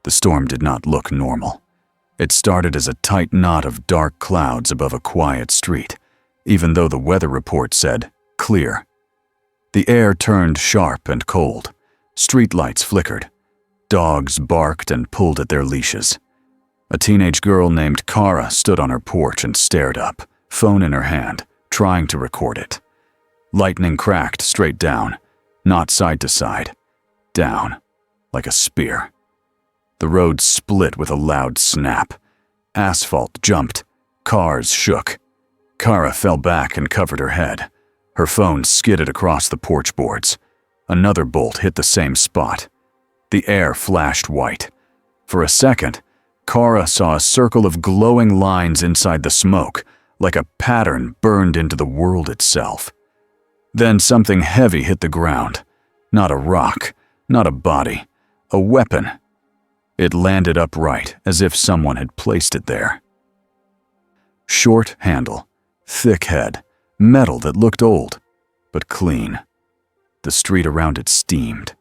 The storm did not look normal. It started as a tight knot of dark clouds above a quiet street, even though the weather report said, clear. The air turned sharp and cold. Streetlights flickered. Dogs barked and pulled at their leashes. A teenage girl named Kara stood on her porch and stared up, phone in her hand, trying to record it. Lightning cracked straight down, not side to side. Down, like a spear. The road split with a loud snap. Asphalt jumped. Cars shook. Kara fell back and covered her head. Her phone skidded across the porch boards. Another bolt hit the same spot. The air flashed white. For a second, Kara saw a circle of glowing lines inside the smoke, like a pattern burned into the world itself. Then something heavy hit the ground. Not a rock, not a body, a weapon. It landed upright, as if someone had placed it there. Short handle, thick head, metal that looked old, but clean. The street around it steamed.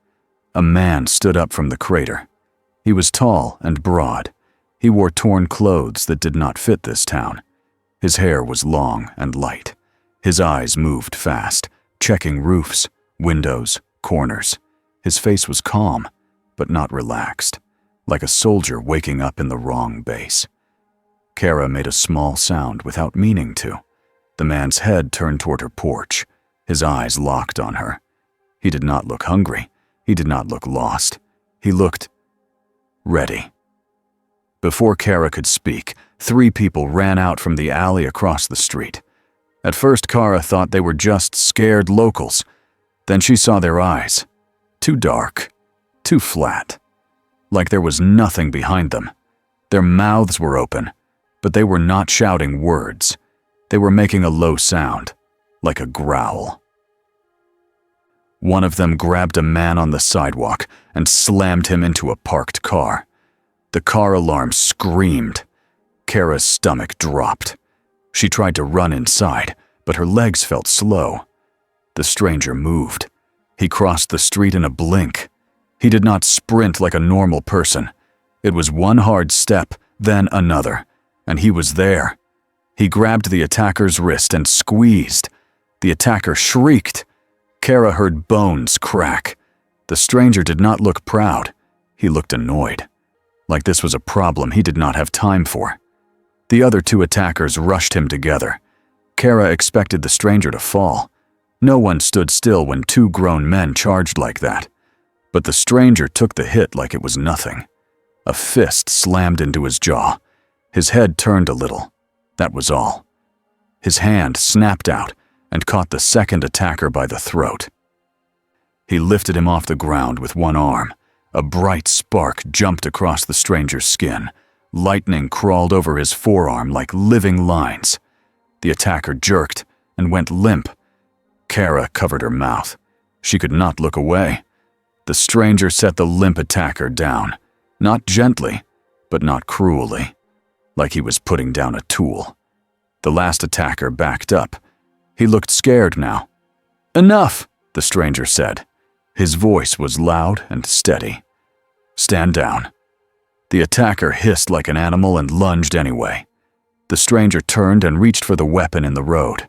A man stood up from the crater. He was tall and broad. He wore torn clothes that did not fit this town. His hair was long and light. His eyes moved fast, checking roofs, windows, corners. His face was calm, but not relaxed, like a soldier waking up in the wrong base. Kara made a small sound without meaning to. The man's head turned toward her porch. His eyes locked on her. He did not look hungry. He did not look lost. He looked ready. Before Kara could speak, 3 people ran out from the alley across the street. At first, Kara thought they were just scared locals. Then she saw their eyes. Too dark, too flat, like there was nothing behind them. Their mouths were open, but they were not shouting words. They were making a low sound, like a growl. One of them grabbed a man on the sidewalk and slammed him into a parked car. The car alarm screamed. Kara's stomach dropped. She tried to run inside, but her legs felt slow. The stranger moved. He crossed the street in a blink. He did not sprint like a normal person. It was one hard step, then another, and he was there. He grabbed the attacker's wrist and squeezed. The attacker shrieked. Kara heard bones crack. The stranger did not look proud. He looked annoyed, like this was a problem he did not have time for. The other 2 attackers rushed him together. Kara expected the stranger to fall. No one stood still when 2 grown men charged like that. But the stranger took the hit like it was nothing. A fist slammed into his jaw. His head turned a little. That was all. His hand snapped out and caught the second attacker by the throat. He lifted him off the ground with one arm. A bright spark jumped across the stranger's skin. Lightning crawled over his forearm like living lines. The attacker jerked and went limp. Kara covered her mouth. She could not look away. The stranger set the limp attacker down, not gently, but not cruelly, like he was putting down a tool. The last attacker backed up. He looked scared now. "Enough," the stranger said. His voice was loud and steady. "Stand down." The attacker hissed like an animal and lunged anyway. The stranger turned and reached for the weapon in the road.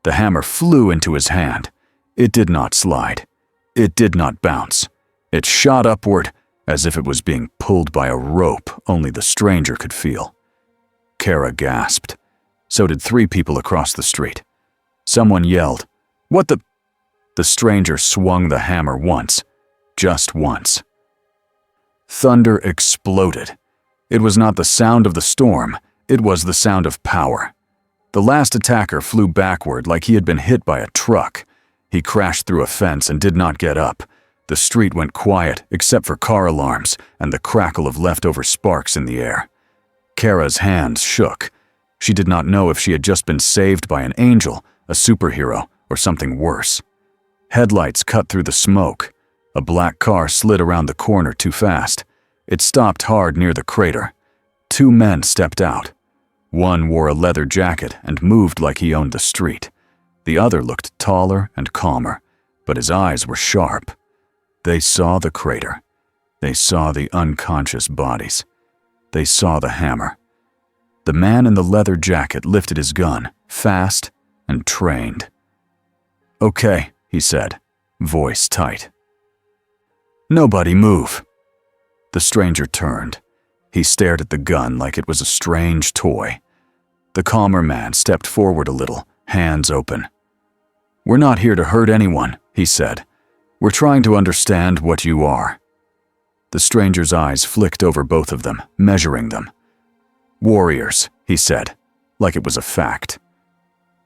The hammer flew into his hand. It did not slide. It did not bounce. It shot upward as if it was being pulled by a rope only the stranger could feel. Kara gasped. So did 3 people across the street. Someone yelled, "What the—" The stranger swung the hammer once, just once. Thunder exploded. It was not the sound of the storm, it was the sound of power. The last attacker flew backward like he had been hit by a truck. He crashed through a fence and did not get up. The street went quiet except for car alarms and the crackle of leftover sparks in the air. Kara's hands shook. She did not know if she had just been saved by an angel, a superhero, or something worse. Headlights cut through the smoke. A black car slid around the corner too fast. It stopped hard near the crater. 2 men stepped out. One wore a leather jacket and moved like he owned the street. The other looked taller and calmer, but his eyes were sharp. They saw the crater. They saw the unconscious bodies. They saw the hammer. The man in the leather jacket lifted his gun, fast and trained. "Okay," he said, voice tight. "Nobody move." The stranger turned. He stared at the gun like it was a strange toy. The calmer man stepped forward a little, hands open. "We're not here to hurt anyone," he said. "We're trying to understand what you are." The stranger's eyes flicked over both of them, measuring them. "Warriors," he said, like it was a fact.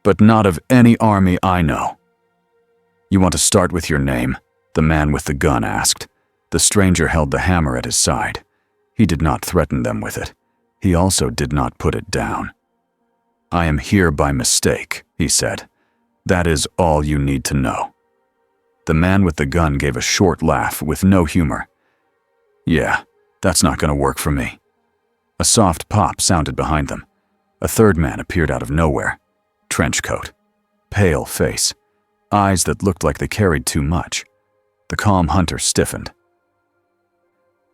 "But not of any army I know." "You want to start with your name?" the man with the gun asked. The stranger held the hammer at his side. He did not threaten them with it. He also did not put it down. "I am here by mistake," he said. "That is all you need to know." The man with the gun gave a short laugh with no humor. "Yeah, that's not going to work for me." A soft pop sounded behind them. A third man appeared out of nowhere. Trench coat, pale face, eyes that looked like they carried too much. The calm hunter stiffened.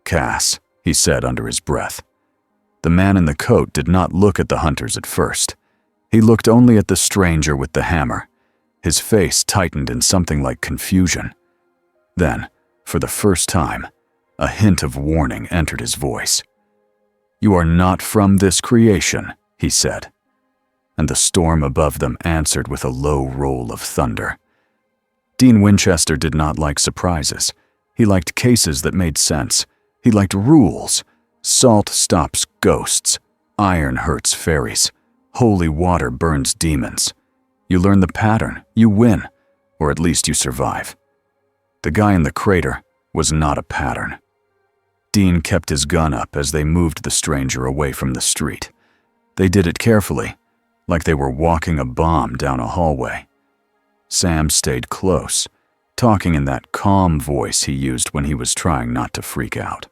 "Cass," he said under his breath. The man in the coat did not look at the hunters at first. He looked only at the stranger with the hammer. His face tightened in something like confusion. Then, for the first time, a hint of warning entered his voice. "You are not from this creation," he said. And the storm above them answered with a low roll of thunder. Dean Winchester did not like surprises. He liked cases that made sense. He liked rules. Salt stops ghosts. Iron hurts fairies. Holy water burns demons. You learn the pattern, you win, or at least you survive. The guy in the crater was not a pattern. Dean kept his gun up as they moved the stranger away from the street. They did it carefully, like they were walking a bomb down a hallway. Sam stayed close, talking in that calm voice he used when he was trying not to freak out.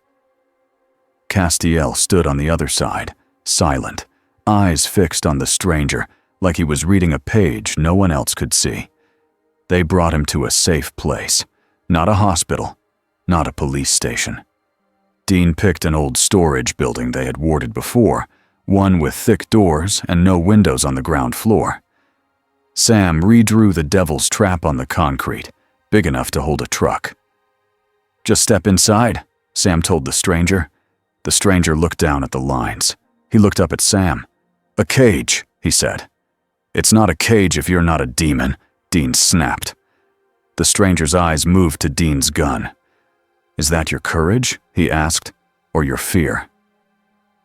Castiel stood on the other side, silent, eyes fixed on the stranger, like he was reading a page no one else could see. They brought him to a safe place, not a hospital, not a police station. Dean picked an old storage building they had warded before, one with thick doors and no windows on the ground floor. Sam redrew the devil's trap on the concrete, big enough to hold a truck. "Just step inside," Sam told the stranger. The stranger looked down at the lines. He looked up at Sam. "A cage," he said. "It's not a cage if you're not a demon," Dean snapped. The stranger's eyes moved to Dean's gun. "Is that your courage?" he asked. "Or your fear?"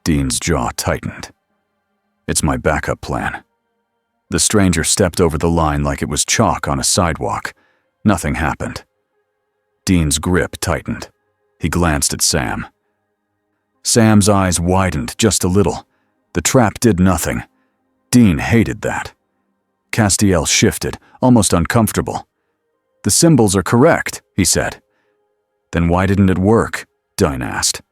Dean's jaw tightened. "It's my backup plan." The stranger stepped over the line like it was chalk on a sidewalk. Nothing happened. Dean's grip tightened. He glanced at Sam. Sam's eyes widened just a little. The trap did nothing. Dean hated that. Castiel shifted, almost uncomfortable. "The symbols are correct," he said. "Then why didn't it work?" Dean asked.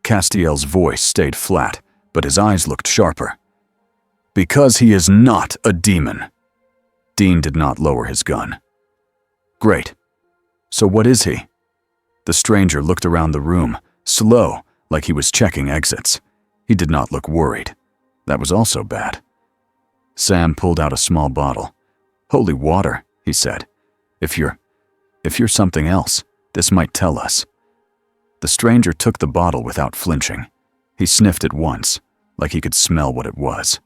Castiel's voice stayed flat, but his eyes looked sharper. "Because he is not a demon." Dean did not lower his gun. "Great. So what is he?" The stranger looked around the room, slow, like he was checking exits. He did not look worried. That was also bad. Sam pulled out a small bottle. "Holy water," he said. If you're something else, this might tell us." The stranger took the bottle without flinching. He sniffed it once, like he could smell what it was.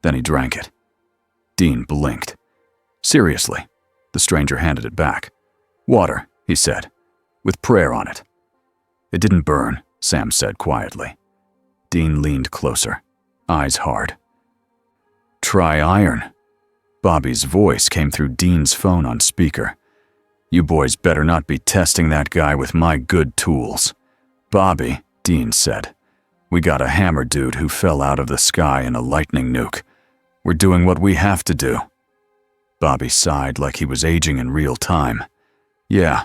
Then he drank it. Dean blinked. "Seriously?" The stranger handed it back. "Water," he said, "with prayer on it." "It didn't burn," Sam said quietly. Dean leaned closer, eyes hard. "Try iron." Bobby's voice came through Dean's phone on speaker. "You boys better not be testing that guy with my good tools." "Bobby," Dean said, "we got a hammer dude who fell out of the sky in a lightning nuke. We're doing what we have to do." Bobby sighed like he was aging in real time. "Yeah,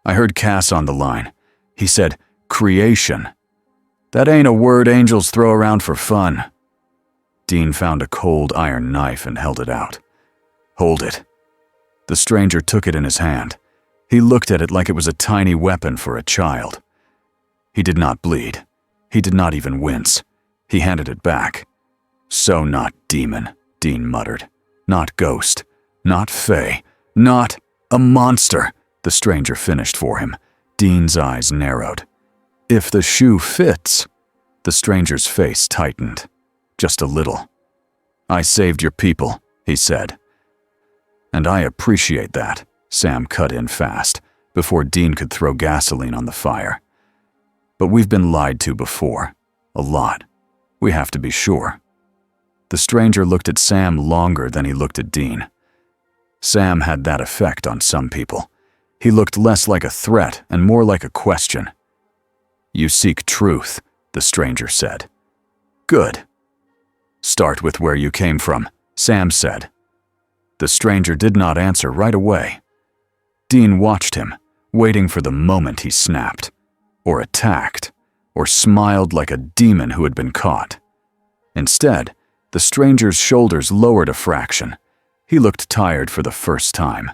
I heard Cass on the line. He said, creation. That ain't a word angels throw around for fun." Dean found a cold iron knife and held it out. "Hold it." The stranger took it in his hand. He looked at it like it was a tiny weapon for a child. He did not bleed. He did not even wince. He handed it back. So not demon, Dean muttered. Not ghost. Not fae. Not a monster, the stranger finished for him. Dean's eyes narrowed. If the shoe fits. The stranger's face tightened. Just a little. I saved your people, he said. And I appreciate that, Sam cut in fast, before Dean could throw gasoline on the fire. But we've been lied to before. A lot. We have to be sure. The stranger looked at Sam longer than he looked at Dean. Sam had that effect on some people. He looked less like a threat and more like a question. You seek truth, the stranger said. Good. Start with where you came from, Sam said. The stranger did not answer right away. Dean watched him, waiting for the moment he snapped, or attacked, or smiled like a demon who had been caught. Instead, the stranger's shoulders lowered a fraction. He looked tired for the first time.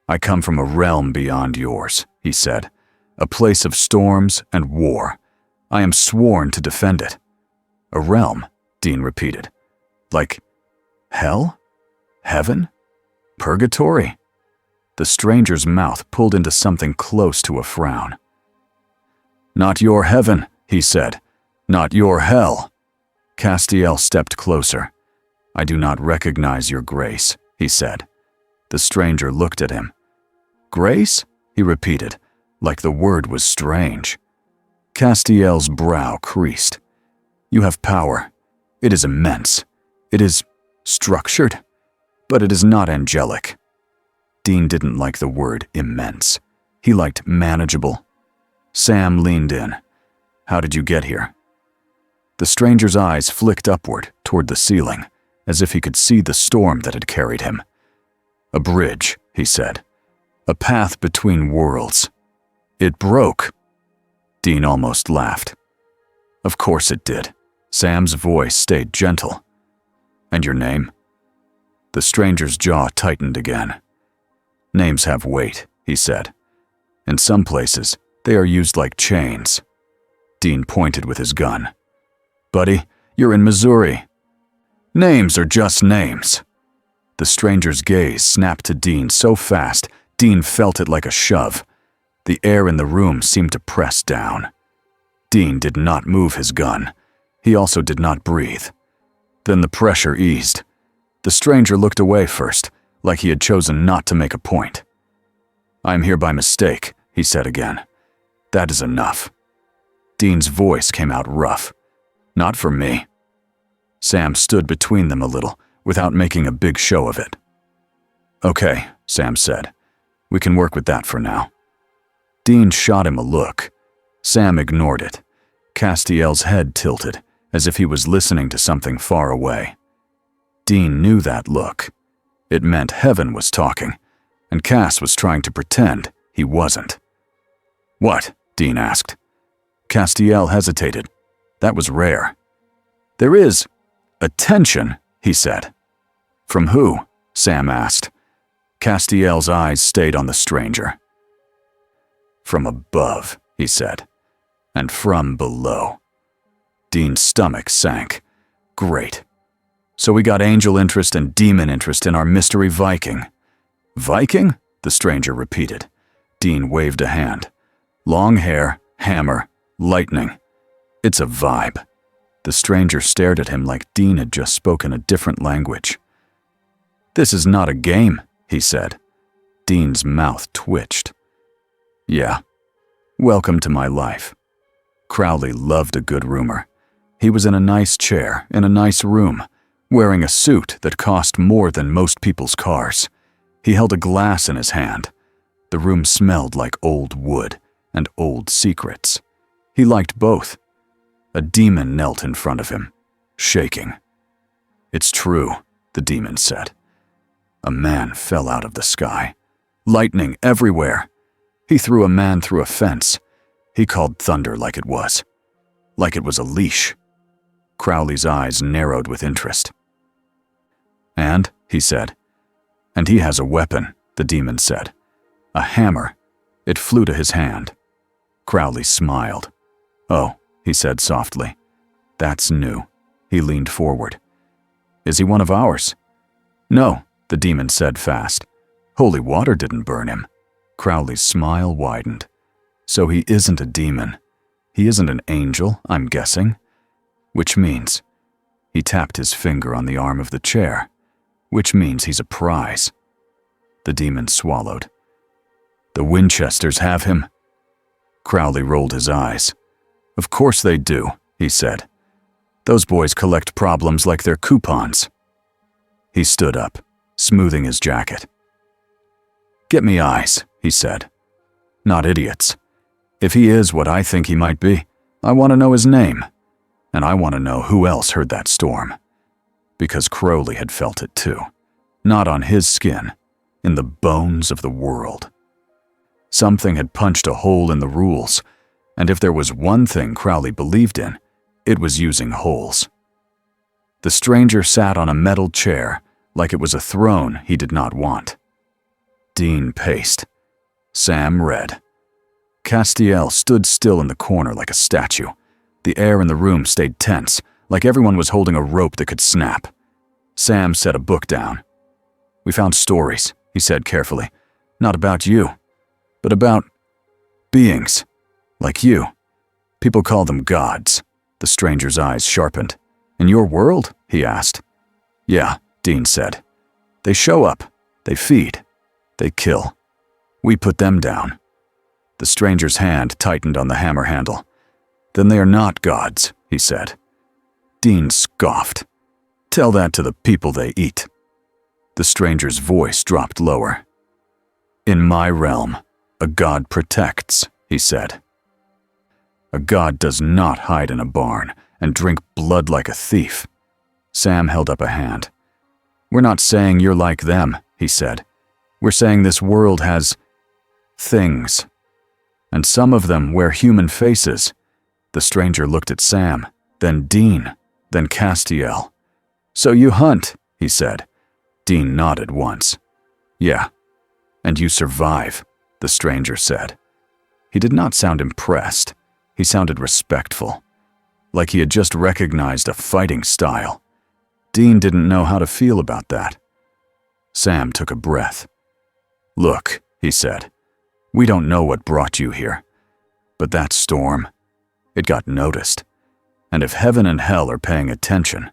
I come from a realm beyond yours, he said, a place of storms and war. I am sworn to defend it. A realm, Dean repeated. Like hell? Heaven? Purgatory? The stranger's mouth pulled into something close to a frown. Not your heaven, he said. Not your hell. Castiel stepped closer. I do not recognize your grace, he said. The stranger looked at him. Grace? He repeated, like the word was strange. Castiel's brow creased. You have power. It is immense. It is structured, but it is not angelic. Dean didn't like the word immense. He liked manageable. Sam leaned in. How did you get here? The stranger's eyes flicked upward toward the ceiling, as if he could see the storm that had carried him. A bridge, he said. A path between worlds. It broke. Dean almost laughed. Of course it did. Sam's voice stayed gentle. And your name? The stranger's jaw tightened again. Names have weight, he said. In some places, they are used like chains. Dean pointed with his gun. Buddy, you're in Missouri. Names are just names. The stranger's gaze snapped to Dean so fast, Dean felt it like a shove. The air in the room seemed to press down. Dean did not move his gun. He also did not breathe. Then the pressure eased. The stranger looked away first, like he had chosen not to make a point. I am here by mistake, he said again. That is enough. Dean's voice came out rough. Not for me. Sam stood between them a little, without making a big show of it. Okay, Sam said. We can work with that for now. Dean shot him a look. Sam ignored it. Castiel's head tilted, as if he was listening to something far away. Dean knew that look. It meant heaven was talking, and Cass was trying to pretend he wasn't. What? Dean asked. Castiel hesitated. That was rare. There is attention, he said. From who? Sam asked. Castiel's eyes stayed on the stranger. From above, he said, and from below. Dean's stomach sank. Great. So we got angel interest and demon interest in our mystery Viking. Viking? The stranger repeated. Dean waved a hand. Long hair, hammer, lightning. It's a vibe. The stranger stared at him like Dean had just spoken a different language. This is not a game, he said. Dean's mouth twitched. Yeah. Welcome to my life. Crowley loved a good rumor. He was in a nice chair, in a nice room, wearing a suit that cost more than most people's cars. He held a glass in his hand. The room smelled like old wood and old secrets. He liked both. A demon knelt in front of him, shaking. It's true, the demon said. A man fell out of the sky. Lightning everywhere. He threw a man through a fence. He called thunder like it was a leash. Crowley's eyes narrowed with interest. And, he said. And he has a weapon, the demon said. A hammer. It flew to his hand. Crowley smiled. "Oh," he said softly. "That's new." He leaned forward. "Is he one of ours?" "No," the demon said fast. "Holy water didn't burn him." Crowley's smile widened. "So he isn't a demon. He isn't an angel, I'm guessing. Which means—" he tapped his finger on the arm of the chair. "Which means he's a prize." The demon swallowed. "The Winchesters have him?" Crowley rolled his eyes. "Of course they do," he said. "Those boys collect problems like they're coupons." He stood up, smoothing his jacket. "Get me eyes," he said. "Not idiots. If he is what I think he might be, I want to know his name. And I want to know who else heard that storm." Because Crowley had felt it too. Not on his skin, in the bones of the world. Something had punched a hole in the rules, and if there was one thing Crowley believed in, it was using holes. The stranger sat on a metal chair, like it was a throne he did not want. Dean paced. Sam read. Castiel stood still in the corner like a statue. The air in the room stayed tense, like everyone was holding a rope that could snap. Sam set a book down. "We found stories," he said carefully. "Not about you, but about beings, like you. People call them gods." The stranger's eyes sharpened. "In your world?" he asked. "Yeah," Dean said. "They show up, they feed, they kill. We put them down." The stranger's hand tightened on the hammer handle. "Then they are not gods," he said. Dean scoffed. "Tell that to the people they eat." The stranger's voice dropped lower. "In my realm, a god protects," he said. "A god does not hide in a barn and drink blood like a thief." Sam held up a hand. "We're not saying you're like them," he said. "We're saying this world has things. And some of them wear human faces." The stranger looked at Sam, then Dean, then Castiel. "So you hunt," he said. Dean nodded once. "Yeah. And you survive," the stranger said. He did not sound impressed. He sounded respectful, like he had just recognized a fighting style. Dean didn't know how to feel about that. Sam took a breath. "Look," he said, "we don't know what brought you here. But that storm, it got noticed. And if heaven and hell are paying attention,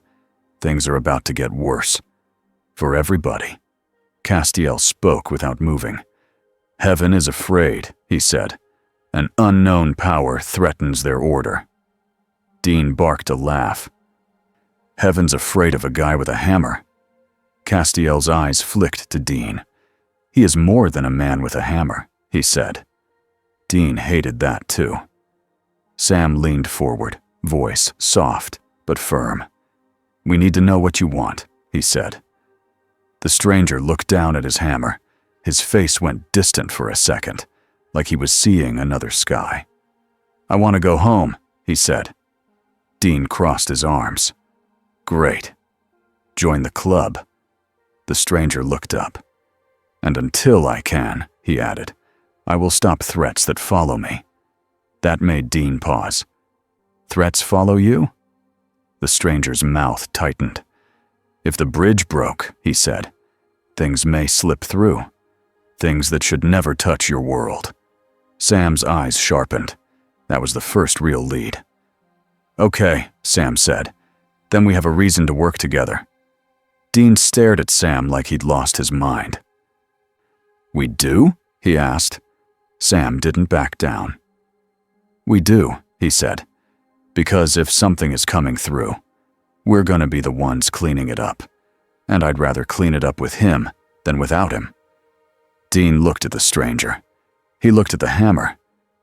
things are about to get worse. For everybody." Castiel spoke without moving. "Heaven is afraid," he said. "An unknown power threatens their order." Dean barked a laugh. "Heaven's afraid of a guy with a hammer." Castiel's eyes flicked to Dean. "He is more than a man with a hammer," he said. Dean hated that too. Sam leaned forward, voice soft but firm. "We need to know what you want," he said. The stranger looked down at his hammer. His face went distant for a second, like he was seeing another sky. "I want to go home," he said. Dean crossed his arms. "Great. Join the club." The stranger looked up. "And until I can," he added, "I will stop threats that follow me." That made Dean pause. "Threats follow you?" The stranger's mouth tightened. "If the bridge broke," he said, "things may slip through. Things that should never touch your world." Sam's eyes sharpened. That was the first real lead. "Okay," Sam said. "Then we have a reason to work together." Dean stared at Sam like he'd lost his mind. "We do?" he asked. Sam didn't back down. "We do," he said. "Because if something is coming through, we're gonna be the ones cleaning it up. And I'd rather clean it up with him than without him." Dean looked at the stranger. He looked at the hammer.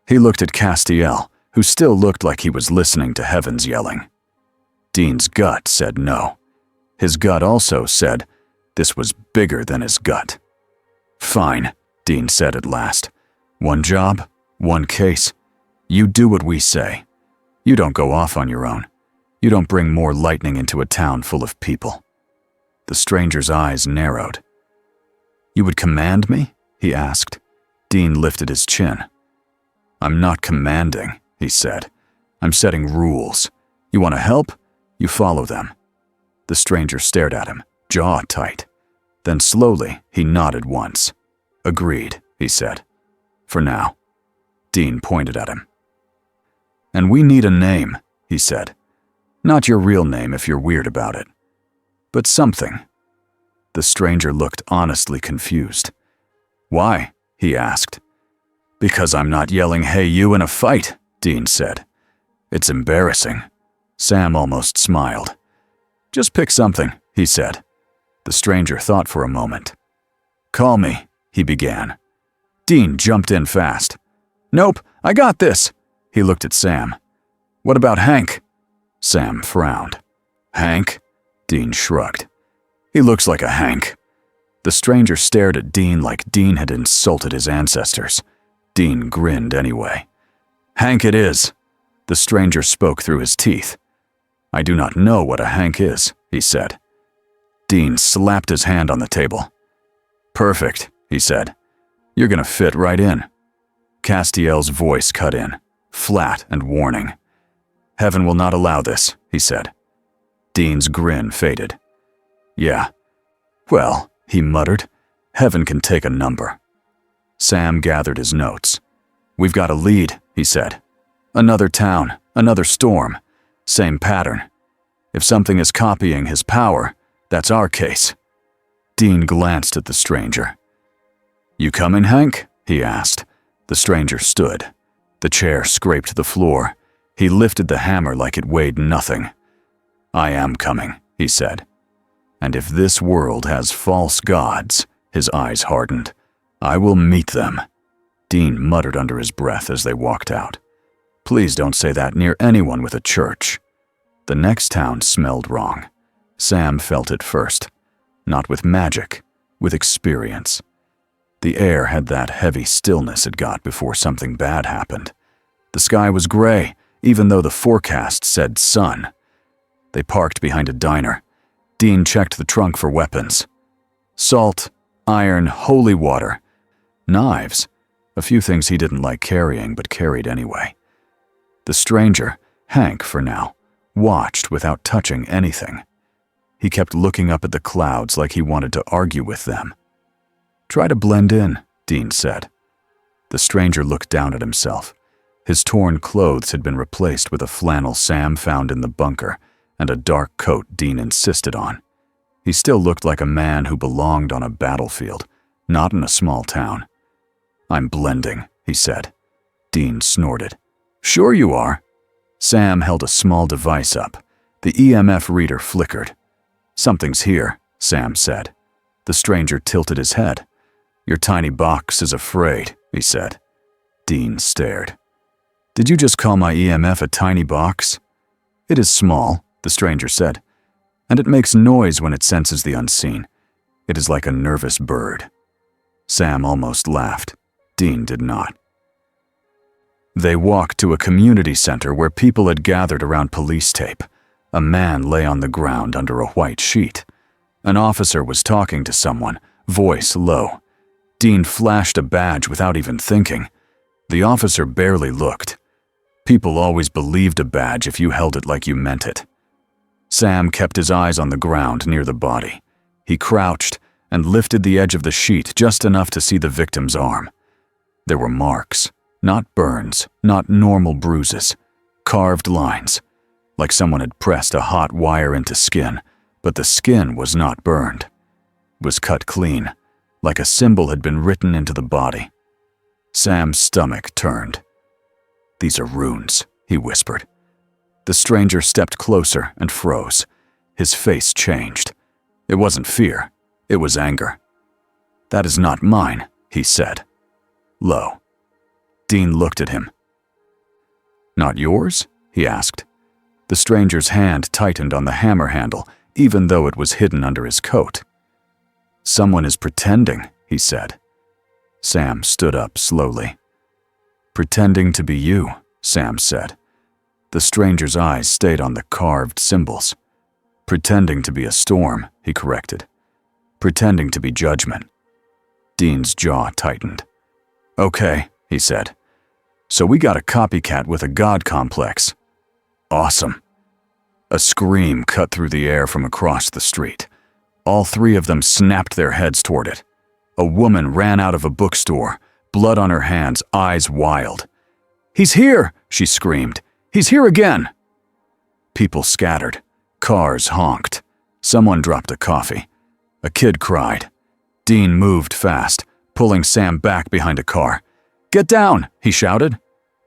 He looked at Castiel, who still looked like he was listening to heaven's yelling. Dean's gut said no. His gut also said this was bigger than his gut. "Fine," Dean said at last. "One job, one case. You do what we say. You don't go off on your own. You don't bring more lightning into a town full of people." The stranger's eyes narrowed. "You would command me?" he asked. Dean lifted his chin. "I'm not commanding," he said. I'm setting rules. You want to help? You follow them." The stranger stared at him, jaw tight. Then slowly, he nodded once. "Agreed," he said. "For now." Dean pointed at him. "And we need a name," he said. "Not your real name if you're weird about it. But something." The stranger looked honestly confused. "Why?" he asked. "Because I'm not yelling, 'Hey, you,' in a fight," Dean said. "It's embarrassing." Sam almost smiled. "Just pick something," he said. The stranger thought for a moment. "Call me," he began. Dean jumped in fast. "Nope, I got this." He looked at Sam. "What about Hank?" Sam frowned. "Hank?" Dean shrugged. "He looks like a Hank." The stranger stared at Dean like Dean had insulted his ancestors. Dean grinned anyway. "Hank it is." The stranger spoke through his teeth. "I do not know what a Hank is," he said. Dean slapped his hand on the table. "Perfect," he said. "You're gonna fit right in." Castiel's voice cut in, flat and warning. "Heaven will not allow this," he said. Dean's grin faded. "Yeah. Well," he muttered, "heaven can take a number." Sam gathered his notes. "We've got a lead," he said. "Another town, another storm. Same pattern. If something is copying his power, that's our case." Dean glanced at the stranger. "You coming, Hank?" he asked. The stranger stood. The chair scraped the floor. He lifted the hammer like it weighed nothing. "I am coming," he said. "And if this world has false gods," his eyes hardened, "I will meet them." Dean muttered under his breath as they walked out. "Please don't say that near anyone with a church." The next town smelled wrong. Sam felt it first. Not with magic, with experience. The air had that heavy stillness it got before something bad happened. The sky was gray, even though the forecast said sun. They parked behind a diner. Dean checked the trunk for weapons. Salt, iron, holy water, knives, a few things he didn't like carrying but carried anyway. The stranger, Hank for now, watched without touching anything. He kept looking up at the clouds like he wanted to argue with them. "Try to blend in," Dean said. The stranger looked down at himself. His torn clothes had been replaced with a flannel Sam found in the bunker and a dark coat Dean insisted on. He still looked like a man who belonged on a battlefield, not in a small town. "I'm blending," he said. Dean snorted. "Sure you are." Sam held a small device up. The EMF reader flickered. "Something's here," Sam said. The stranger tilted his head. "Your tiny box is afraid," he said. Dean stared. "Did you just call my EMF a tiny box?" "It is small," the stranger said, "and it makes noise when it senses the unseen. It is like a nervous bird." Sam almost laughed. Dean did not. They walked to a community center where people had gathered around police tape. A man lay on the ground under a white sheet. An officer was talking to someone, voice low. Dean flashed a badge without even thinking. The officer barely looked. People always believed a badge if you held it like you meant it. Sam kept his eyes on the ground near the body. He crouched and lifted the edge of the sheet just enough to see the victim's arm. There were marks, not burns, not normal bruises, carved lines, like someone had pressed a hot wire into skin, but the skin was not burned. It was cut clean, like a symbol had been written into the body. Sam's stomach turned. "These are runes," he whispered. The stranger stepped closer and froze. His face changed. It wasn't fear, it was anger. "That is not mine," he said. Low. Dean looked at him. "Not yours?" he asked. The stranger's hand tightened on the hammer handle, even though it was hidden under his coat. "Someone is pretending," he said. Sam stood up slowly. "Pretending to be you," Sam said. The stranger's eyes stayed on the carved symbols. "Pretending to be a storm," he corrected. "Pretending to be judgment." Dean's jaw tightened. "Okay," he said. "So we got a copycat with a god complex. awesome." A scream cut through the air from across the street. All three of them snapped their heads toward it. A woman ran out of a bookstore, blood on her hands, eyes wild. "He's here!" she screamed. "He's here again!" People scattered. Cars honked. Someone dropped a coffee. A kid cried. Dean moved fast, pulling Sam back behind a car. "Get down!" he shouted.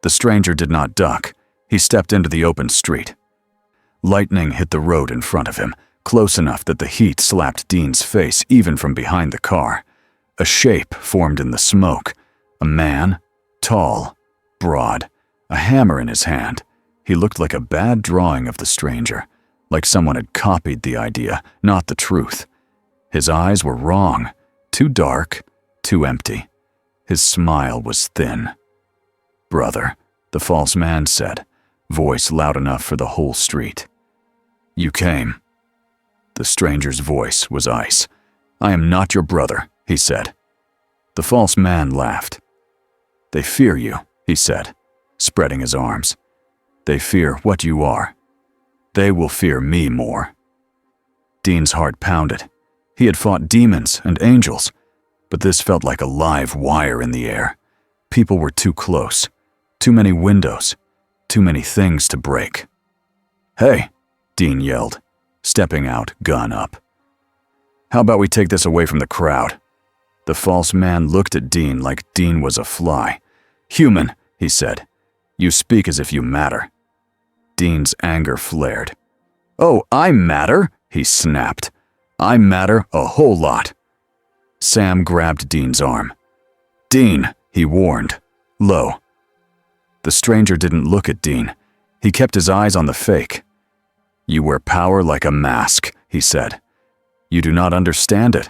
The stranger did not duck. He stepped into the open street. Lightning hit the road in front of him, close enough that the heat slapped Dean's face even from behind the car. A shape formed in the smoke. A man, tall, broad, a hammer in his hand. He looked like a bad drawing of the stranger, like someone had copied the idea, not the truth. His eyes were wrong, too dark, too empty. His smile was thin. "Brother," the false man said, voice loud enough for the whole street. "You came." The stranger's voice was ice. "I am not your brother," he said. The false man laughed. "They fear you," he said, spreading his arms. "They fear what you are. They will fear me more." Dean's heart pounded. He had fought demons and angels, but this felt like a live wire in the air. People were too close, too many windows, too many things to break. "Hey," Dean yelled, stepping out, gun up. "How about we take this away from the crowd?" The false man looked at Dean like Dean was a fly. "Human," he said. "You speak as if you matter." Dean's anger flared. "Oh, I matter," he snapped. "I matter a whole lot." Sam grabbed Dean's arm. "Dean," he warned, low. The stranger didn't look at Dean. He kept his eyes on the fake. "You wear power like a mask," he said. "You do not understand it."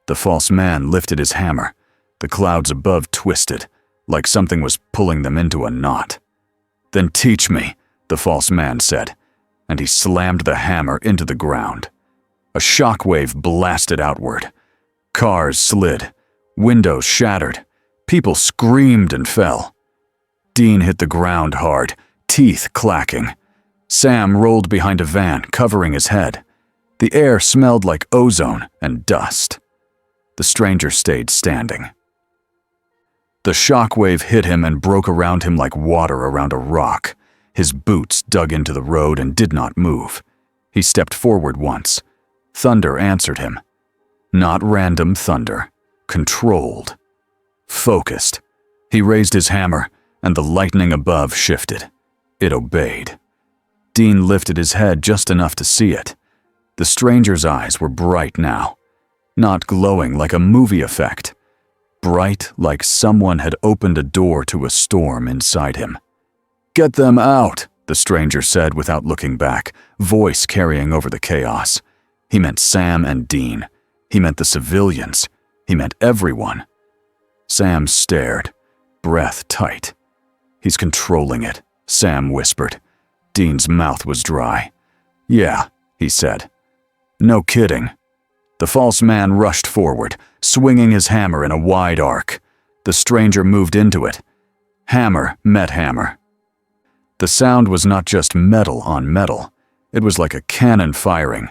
The false man lifted his hammer. The clouds above twisted, like something was pulling them into a knot. "Then teach me," the false man said, and he slammed the hammer into the ground. A shockwave blasted outward. Cars slid. Windows shattered. People screamed and fell. Dean hit the ground hard, teeth clacking. Sam rolled behind a van, covering his head. The air smelled like ozone and dust. The stranger stayed standing. The shockwave hit him and broke around him like water around a rock. His boots dug into the road and did not move. He stepped forward once. Thunder answered him. Not random thunder. Controlled. Focused. He raised his hammer, and the lightning above shifted. It obeyed. Dean lifted his head just enough to see it. The stranger's eyes were bright now. Not glowing like a movie effect. Bright like someone had opened a door to a storm inside him. "Get them out," the stranger said without looking back, voice carrying over the chaos. He meant Sam and Dean. He meant the civilians. He meant everyone. Sam stared, breath tight. "He's controlling it," Sam whispered. Dean's mouth was dry. "Yeah," he said. "No kidding." The false man rushed forward, swinging his hammer in a wide arc. The stranger moved into it. Hammer met hammer. The sound was not just metal on metal. It was like a cannon firing.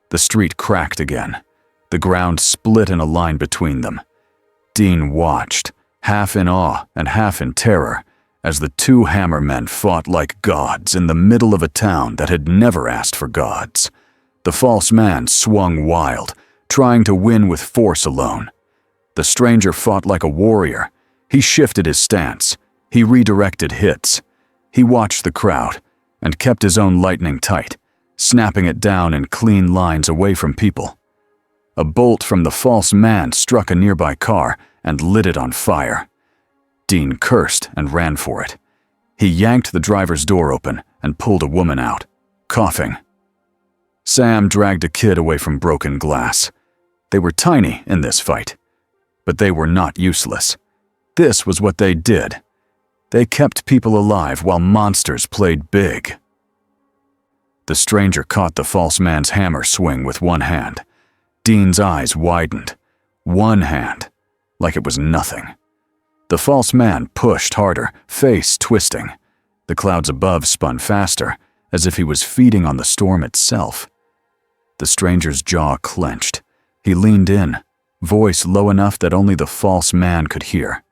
The street cracked again. The ground split in a line between them. Dean watched, half in awe and half in terror, as the two hammermen fought like gods in the middle of a town that had never asked for gods. The false man swung wild, trying to win with force alone. The stranger fought like a warrior. He shifted his stance. He redirected hits. He watched the crowd and kept his own lightning tight, snapping it down in clean lines away from people. A bolt from the false man struck a nearby car and lit it on fire. Dean cursed and ran for it. He yanked the driver's door open and pulled a woman out, coughing. Sam dragged a kid away from broken glass. They were tiny in this fight, but they were not useless. This was what they did. They kept people alive while monsters played big. The stranger caught the false man's hammer swing with one hand. Dean's eyes widened. One hand, like it was nothing. The false man pushed harder, face twisting. The clouds above spun faster, as if he was feeding on the storm itself. The stranger's jaw clenched. He leaned in, voice low enough that only the false man could hear.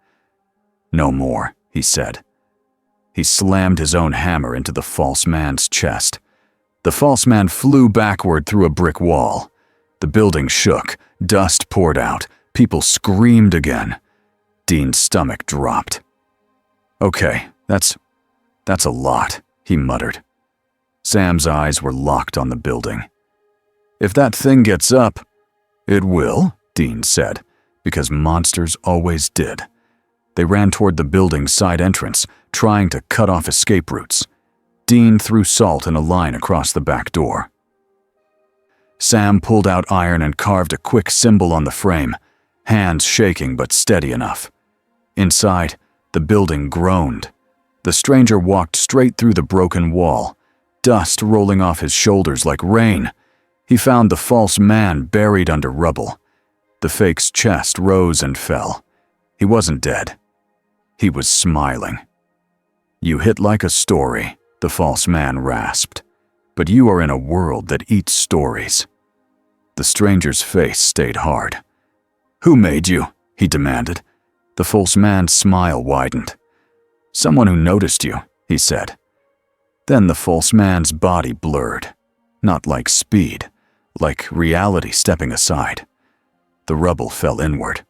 "No more," he said. He slammed his own hammer into the false man's chest. The false man flew backward through a brick wall. The building shook, dust poured out, people screamed again. Dean's stomach dropped. "Okay, that's a lot," he muttered. Sam's eyes were locked on the building. "If that thing gets up—" "It will," Dean said, because monsters always did. They ran toward the building's side entrance, trying to cut off escape routes. Dean threw salt in a line across the back door. Sam pulled out iron and carved a quick symbol on the frame, hands shaking but steady enough. Inside, the building groaned. The stranger walked straight through the broken wall, dust rolling off his shoulders like rain. He found the false man buried under rubble. The fake's chest rose and fell. He wasn't dead. He was smiling. "You hit like a story," the false man rasped. "But you are in a world that eats stories." The stranger's face stayed hard. "Who made you?" he demanded. The false man's smile widened. "Someone who noticed you," he said. Then the false man's body blurred. Not like speed, like reality stepping aside. The rubble fell inward.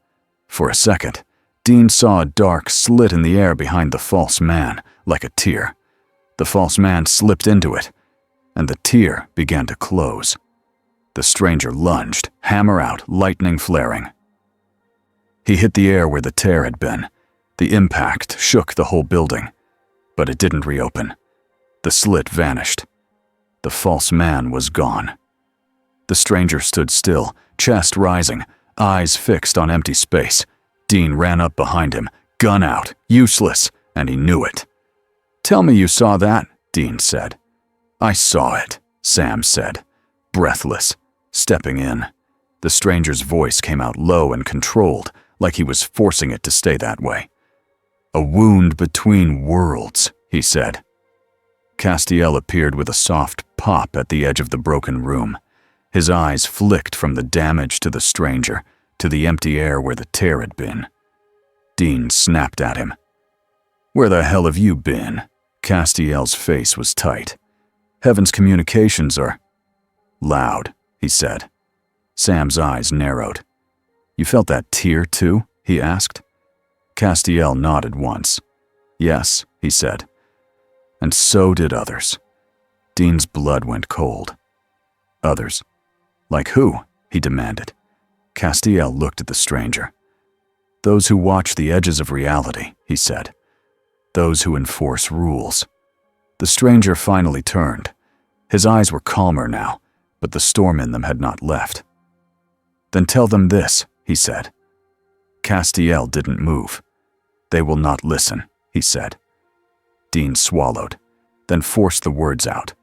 For a second, Dean saw a dark slit in the air behind the false man, like a tear. The false man slipped into it, and the tear began to close. The stranger lunged, hammer out, lightning flaring. He hit the air where the tear had been. The impact shook the whole building, but it didn't reopen. The slit vanished. The false man was gone. The stranger stood still, chest rising, eyes fixed on empty space. Dean ran up behind him, gun out, useless, and he knew it. "Tell me you saw that," Dean said. "I saw it," Sam said, breathless, stepping in. The stranger's voice came out low and controlled, like he was forcing it to stay that way. "A wound between worlds," he said. Castiel appeared with a soft pop at the edge of the broken room. His eyes flicked from the damage to the stranger to the empty air where the tear had been. Dean snapped at him. "Where the hell have you been?" Castiel's face was tight. "Heaven's communications are—" "Loud," he said. Sam's eyes narrowed. "You felt that tear too?" he asked. Castiel nodded once. "Yes," he said. "And so did others." Dean's blood went cold. "Others? Like who?" he demanded. Castiel looked at the stranger. "Those who watch the edges of reality," he said. "Those who enforce rules." The stranger finally turned. His eyes were calmer now, but the storm in them had not left. "Then tell them this," he said. Castiel didn't move. "They will not listen," he said. Dean swallowed, then forced the words out.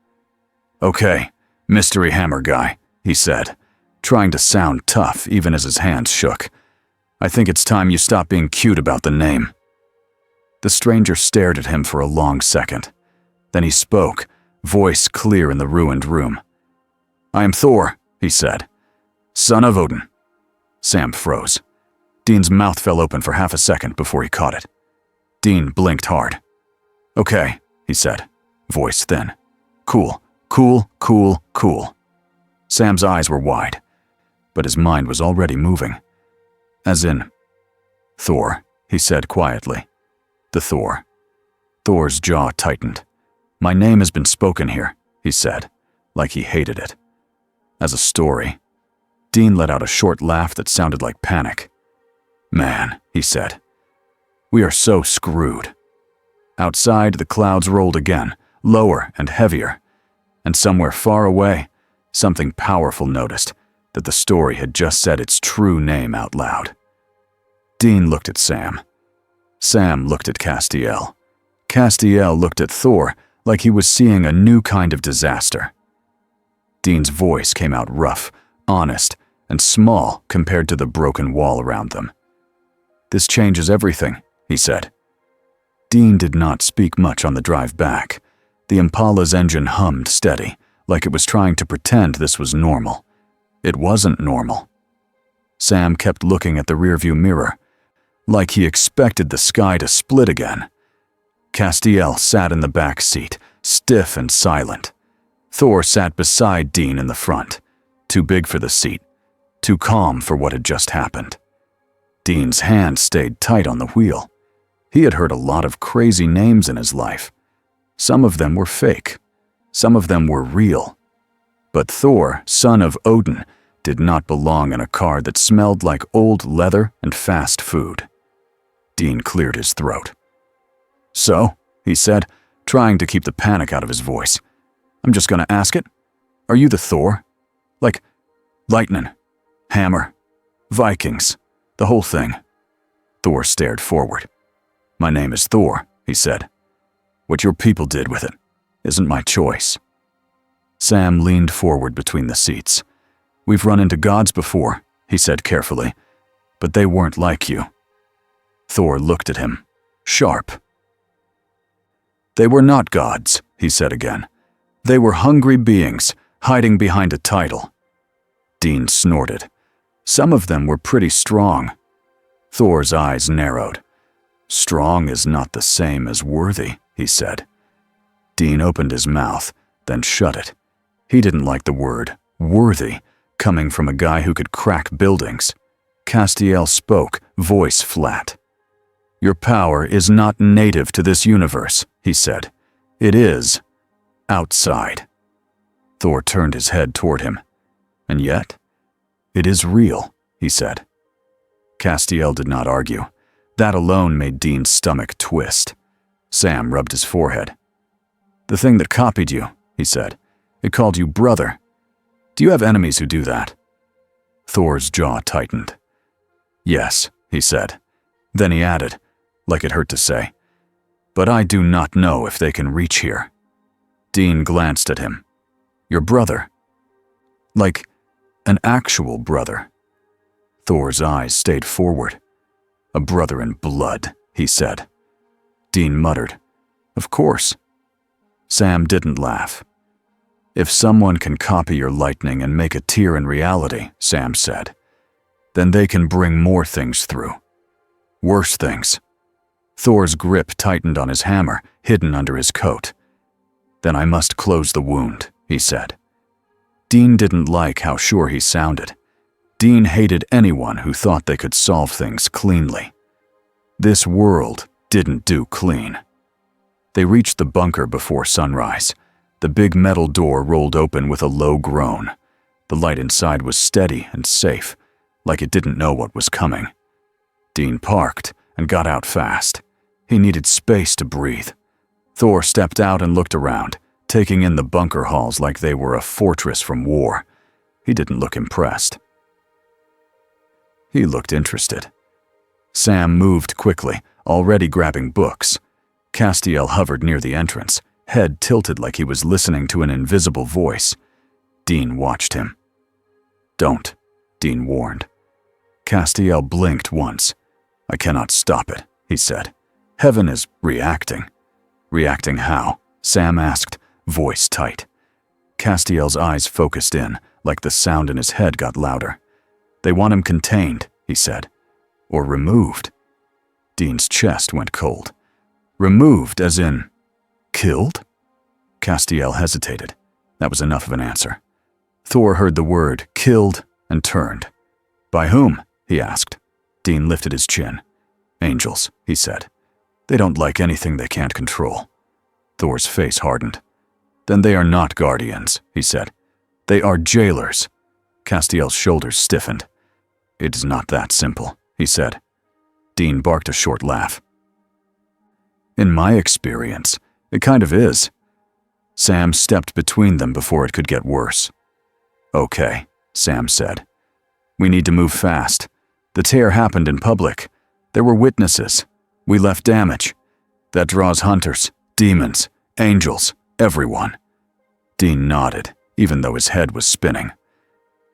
"Okay, mystery hammer guy," he said, trying to sound tough even as his hands shook. "I think it's time you stop being cute about the name." The stranger stared at him for a long second. Then he spoke, voice clear in the ruined room. "I am Thor," he said. "Son of Odin." Sam froze. Dean's mouth fell open for half a second before he caught it. Dean blinked hard. "Okay," he said, voice thin. "Cool, cool, cool, cool." Sam's eyes were wide, but his mind was already moving. "As in, Thor," he said quietly. "The Thor." Thor's jaw tightened. "My name has been spoken here," he said, like he hated it. "As a story." Dean let out a short laugh that sounded like panic. "Man," he said, "we are so screwed." Outside, the clouds rolled again, lower and heavier, and somewhere far away, something powerful noticed that the story had just said its true name out loud. Dean looked at Sam. Sam looked at Castiel. Castiel looked at Thor like he was seeing a new kind of disaster. Dean's voice came out rough, honest, and small compared to the broken wall around them. "This changes everything," he said. Dean did not speak much on the drive back. The Impala's engine hummed steady, like it was trying to pretend this was normal. It wasn't normal. Sam kept looking at the rearview mirror, like he expected the sky to split again. Castiel sat in the back seat, stiff and silent. Thor sat beside Dean in the front, too big for the seat, too calm for what had just happened. Dean's hand stayed tight on the wheel. He had heard a lot of crazy names in his life. Some of them were fake. Some of them were real. But Thor, son of Odin, did not belong in a car that smelled like old leather and fast food. Dean cleared his throat. "So," he said, trying to keep the panic out of his voice. "I'm just gonna ask it. Are you the Thor? Like, lightning, hammer, Vikings, the whole thing?" Thor stared forward. "My name is Thor," he said. "What your people did with it isn't my choice." Sam leaned forward between the seats. "We've run into gods before," he said carefully, "but they weren't like you." Thor looked at him, sharp. "They were not gods," he said again. "They were hungry beings, hiding behind a title." Dean snorted. "Some of them were pretty strong." Thor's eyes narrowed. "Strong is not the same as worthy," he said. Dean opened his mouth, then shut it. He didn't like the word worthy coming from a guy who could crack buildings. Castiel spoke, voice flat. "Your power is not native to this universe," he said. "It is outside." Thor turned his head toward him. "And yet, it is real," he said. Castiel did not argue. That alone made Dean's stomach twist. Sam rubbed his forehead. "The thing that copied you," he said. "It called you brother. Do you have enemies who do that?" Thor's jaw tightened. "Yes," he said. Then he added, like it hurt to say, "But I do not know if they can reach here." Dean glanced at him. "Your brother? Like an actual brother?" Thor's eyes stayed forward. "A brother in blood," he said. Dean muttered, "Of course." Sam didn't laugh. "If someone can copy your lightning and make a tear in reality," Sam said, "then they can bring more things through. Worse things." Thor's grip tightened on his hammer, hidden under his coat. "Then I must close the wound," he said. Dean didn't like how sure he sounded. Dean hated anyone who thought they could solve things cleanly. This world didn't do clean. They reached the bunker before sunrise. The big metal door rolled open with a low groan. The light inside was steady and safe, like it didn't know what was coming. Dean parked and got out fast. He needed space to breathe. Thor stepped out and looked around, taking in the bunker halls like they were a fortress from war. He didn't look impressed. He looked interested. Sam moved quickly, already grabbing books. Castiel hovered near the entrance, head tilted like he was listening to an invisible voice. Dean watched him. "Don't," Dean warned. Castiel blinked once. "I cannot stop it," he said. "Heaven is reacting." "Reacting how?" Sam asked, voice tight. Castiel's eyes focused in, like the sound in his head got louder. "They want him contained," he said. "Or removed." Dean's chest went cold. "Removed as in killed?" Castiel hesitated. That was enough of an answer. Thor heard the word killed and turned. "By whom?" he asked. Dean lifted his chin. "Angels," he said. "They don't like anything they can't control." Thor's face hardened. "Then they are not guardians," he said. "They are jailers." Castiel's shoulders stiffened. "It is not that simple," he said. Dean barked a short laugh. "In my experience, it kind of is." Sam stepped between them before it could get worse. "Okay," Sam said. "We need to move fast. The tear happened in public. There were witnesses. We left damage. That draws hunters, demons, angels, everyone." Dean nodded, even though his head was spinning.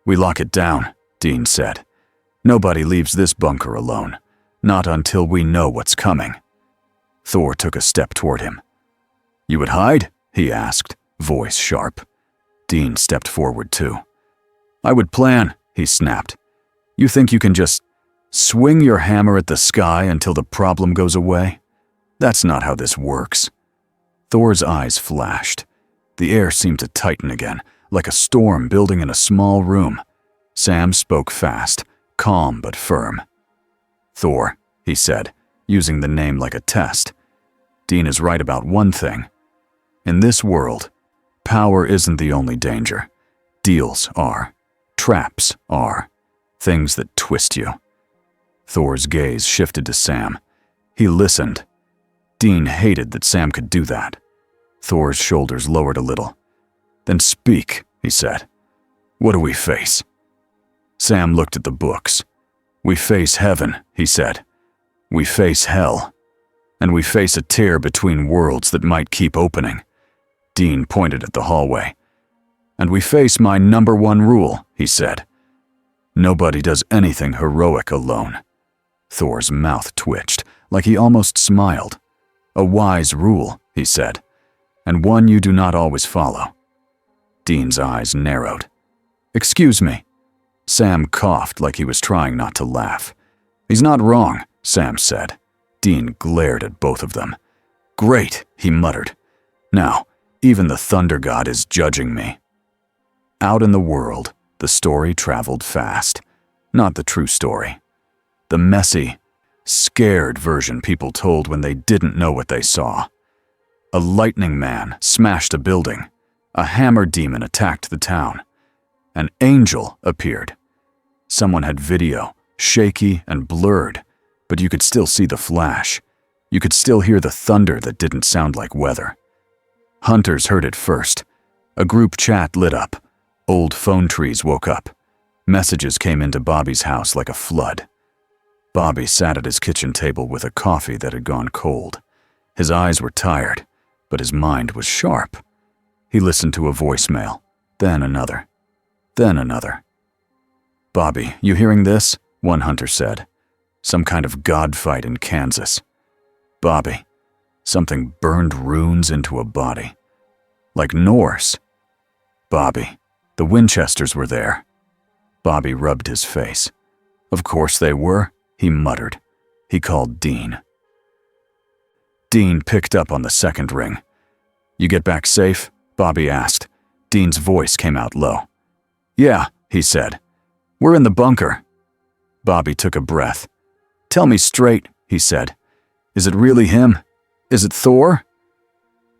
"We lock it down," Dean said. "Nobody leaves this bunker alone. Not until we know what's coming." Thor took a step toward him. "You would hide?" he asked, voice sharp. Dean stepped forward too. "I would plan," he snapped. "You think you can just swing your hammer at the sky until the problem goes away? That's not how this works." Thor's eyes flashed. The air seemed to tighten again, like a storm building in a small room. Sam spoke fast, calm but firm. "Thor," he said, using the name like a test. "Dean is right about one thing. In this world, power isn't the only danger. Deals are. Traps are. Things that twist you." Thor's gaze shifted to Sam. He listened. Dean hated that Sam could do that. Thor's shoulders lowered a little. "Then speak," he said. "What do we face?" Sam looked at the books. "We face heaven," he said. "We face hell. And we face a tear between worlds that might keep opening." Dean pointed at the hallway. "And we face my #1 rule," he said. "Nobody does anything heroic alone." Thor's mouth twitched, like he almost smiled. "A wise rule," he said, "and one you do not always follow." Dean's eyes narrowed. "Excuse me." Sam coughed like he was trying not to laugh. "He's not wrong," Sam said. Dean glared at both of them. "Great," he muttered. "Now, even the Thunder God is judging me." Out in the world, the story traveled fast. Not the true story. The messy, scared version people told when they didn't know what they saw. A lightning man smashed a building. A hammer demon attacked the town. An angel appeared. Someone had video, shaky and blurred, but you could still see the flash. You could still hear the thunder that didn't sound like weather. Hunters heard it first. A group chat lit up. Old phone trees woke up. Messages came into Bobby's house like a flood. Bobby sat at his kitchen table with a coffee that had gone cold. His eyes were tired, but his mind was sharp. He listened to a voicemail, then another, then another. "Bobby, you hearing this?" one hunter said. "Some kind of god fight in Kansas." "Bobby, something burned runes into a body. Like Norse." "Bobby, the Winchesters were there." Bobby rubbed his face. "Of course they were," he muttered. He called Dean. Dean picked up on the second ring. "You get back safe?" Bobby asked. Dean's voice came out low. "Yeah," he said. "We're in the bunker." Bobby took a breath. "Tell me straight," he said. "Is it really him? Is it Thor?"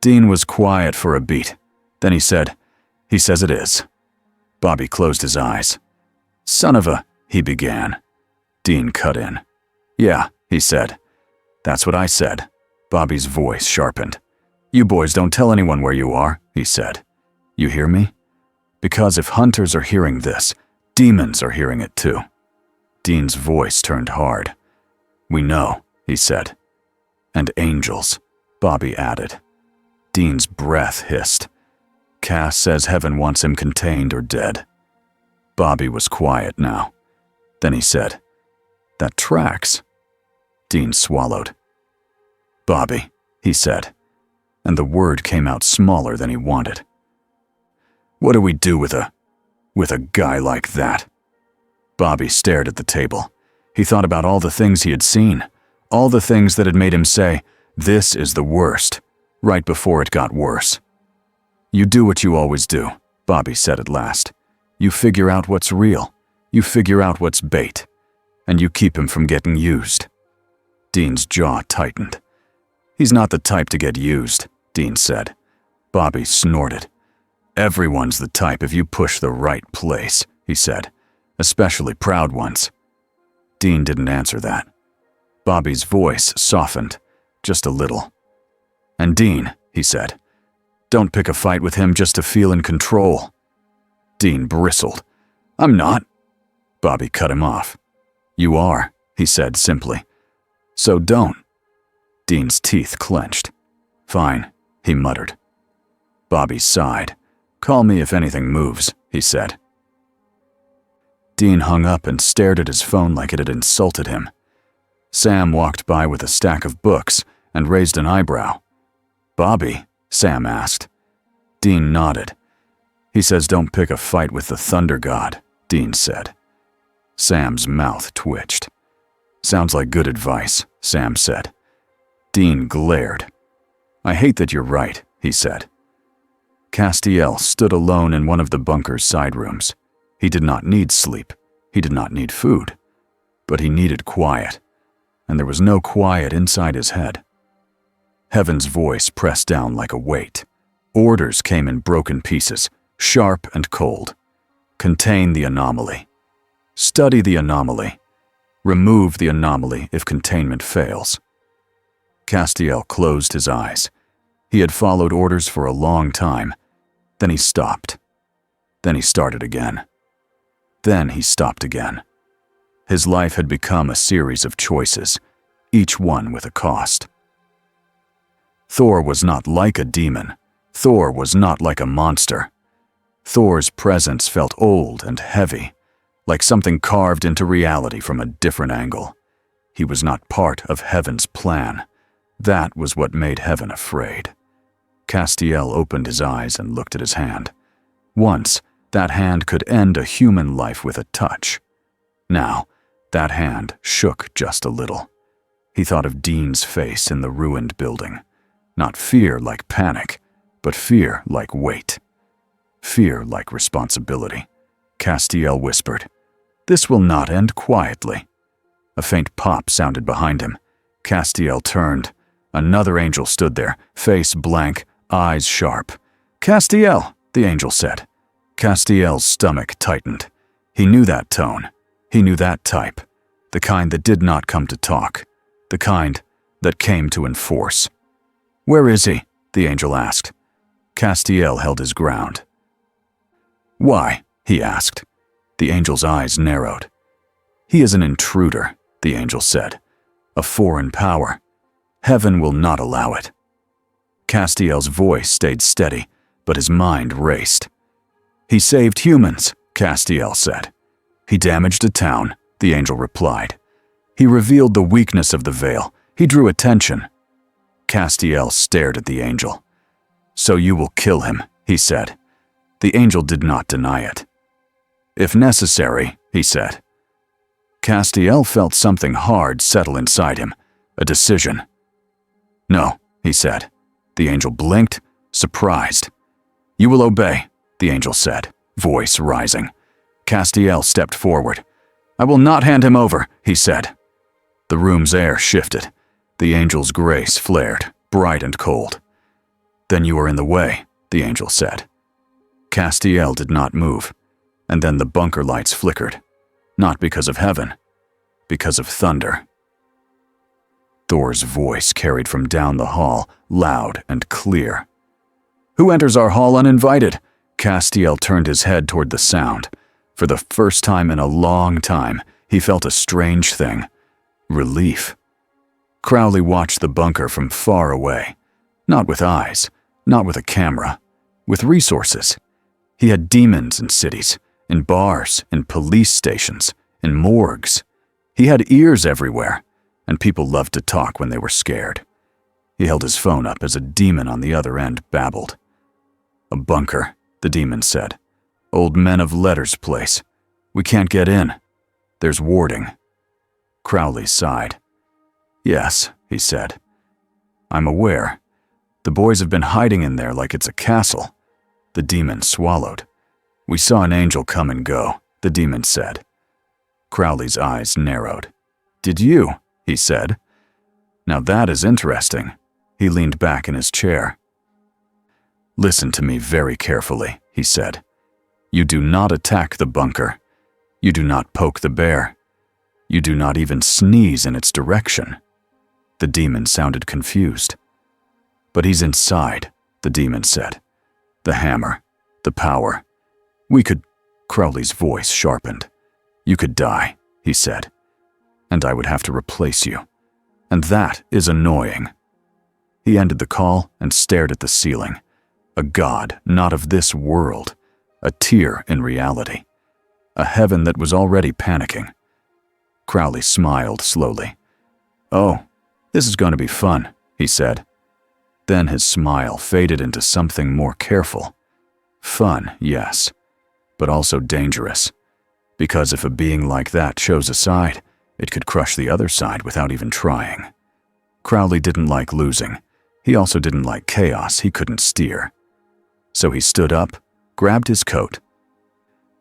Dean was quiet for a beat. Then he said, "He says it is." Bobby closed his eyes. "Son of a," he began. Dean cut in. "Yeah," he said. "That's what I said." Bobby's voice sharpened. "You boys don't tell anyone where you are," he said. "You hear me? Because if hunters are hearing this, demons are hearing it too." Dean's voice turned hard. "We know," he said. "And angels," Bobby added. Dean's breath hissed. "Cass says heaven wants him contained or dead." Bobby was quiet now. Then he said, "That tracks." Dean swallowed. "Bobby," he said, and the word came out smaller than he wanted. "What do we do with a guy like that?" Bobby stared at the table. He thought about all the things he had seen, all the things that had made him say, "This is the worst," right before it got worse. "You do what you always do," Bobby said at last. "You figure out what's real. You figure out what's bait. And you keep him from getting used." Dean's jaw tightened. "He's not the type to get used," Dean said. Bobby snorted. "Everyone's the type if you push the right place," he said. "Especially proud ones." Dean didn't answer that. Bobby's voice softened, just a little. "And Dean," he said, "don't pick a fight with him just to feel in control." Dean bristled. "I'm not." Bobby cut him off. "You are," he said simply. "So don't." Dean's teeth clenched. "Fine," he muttered. Bobby sighed. "Call me if anything moves," he said. Dean hung up and stared at his phone like it had insulted him. Sam walked by with a stack of books, and raised an eyebrow. "Bobby?" Sam asked. Dean nodded. "He says don't pick a fight with the Thunder God," Dean said. Sam's mouth twitched. "Sounds like good advice," Sam said. Dean glared. "I hate that you're right," he said. Castiel stood alone in one of the bunker's side rooms. He did not need sleep. He did not need food. But he needed quiet. And there was no quiet inside his head. Heaven's voice pressed down like a weight. Orders came in broken pieces, sharp and cold. Contain the anomaly. Study the anomaly. Remove the anomaly if containment fails. Castiel closed his eyes. He had followed orders for a long time. Then he stopped. Then he started again. Then he stopped again. His life had become a series of choices, each one with a cost. Thor was not like a demon. Thor was not like a monster. Thor's presence felt old and heavy, like something carved into reality from a different angle. He was not part of Heaven's plan. That was what made Heaven afraid. Castiel opened his eyes and looked at his hand. Once, that hand could end a human life with a touch. Now, that hand shook just a little. He thought of Dean's face in the ruined building. Not fear like panic, but fear like weight. Fear like responsibility. Castiel whispered, "This will not end quietly." A faint pop sounded behind him. Castiel turned. Another angel stood there, face blank, eyes sharp. "Castiel," the angel said. Castiel's stomach tightened. He knew that tone. He knew that type. The kind that did not come to talk. The kind that came to enforce. "Where is he?" the angel asked. Castiel held his ground. "Why?" he asked. The angel's eyes narrowed. "He is an intruder," the angel said. "A foreign power. Heaven will not allow it." Castiel's voice stayed steady, but his mind raced. "He saved humans," Castiel said. "He damaged a town," the angel replied. "He revealed the weakness of the veil. He drew attention." Castiel stared at the angel. "So you will kill him," he said. The angel did not deny it. "If necessary," he said. Castiel felt something hard settle inside him, a decision. "No," he said. The angel blinked, surprised. "You will obey," the angel said, voice rising. Castiel stepped forward. "I will not hand him over," he said. The room's air shifted. The angel's grace flared, bright and cold. "Then you are in the way," the angel said. Castiel did not move, and then the bunker lights flickered. Not because of Heaven, because of thunder. Thor's voice carried from down the hall, loud and clear. "Who enters our hall uninvited?" Castiel turned his head toward the sound. For the first time in a long time, he felt a strange thing. Relief. Crowley watched the bunker from far away. Not with eyes, not with a camera, with resources. He had demons in cities, in bars, in police stations, in morgues. He had ears everywhere, and people loved to talk when they were scared. He held his phone up as a demon on the other end babbled. "A bunker," the demon said. "Old men of letters place. We can't get in. There's warding." Crowley sighed. "Yes," he said. "I'm aware. The boys have been hiding in there like it's a castle." The demon swallowed. "We saw an angel come and go," the demon said. Crowley's eyes narrowed. "Did you?" he said. "Now that is interesting." He leaned back in his chair. "Listen to me very carefully," he said. "You do not attack the bunker. You do not poke the bear. You do not even sneeze in its direction." The demon sounded confused. "But he's inside," the demon said. "The hammer, the power. We could—" Crowley's voice sharpened. "You could die," he said. "And I would have to replace you. And that is annoying." He ended the call and stared at the ceiling. A god not of this world. A tear in reality. A heaven that was already panicking. Crowley smiled slowly. "Oh, this is going to be fun," he said. Then his smile faded into something more careful. Fun, yes, but also dangerous. Because if a being like that chose a side, it could crush the other side without even trying. Crowley didn't like losing. He also didn't like chaos he couldn't steer. So he stood up, grabbed his coat,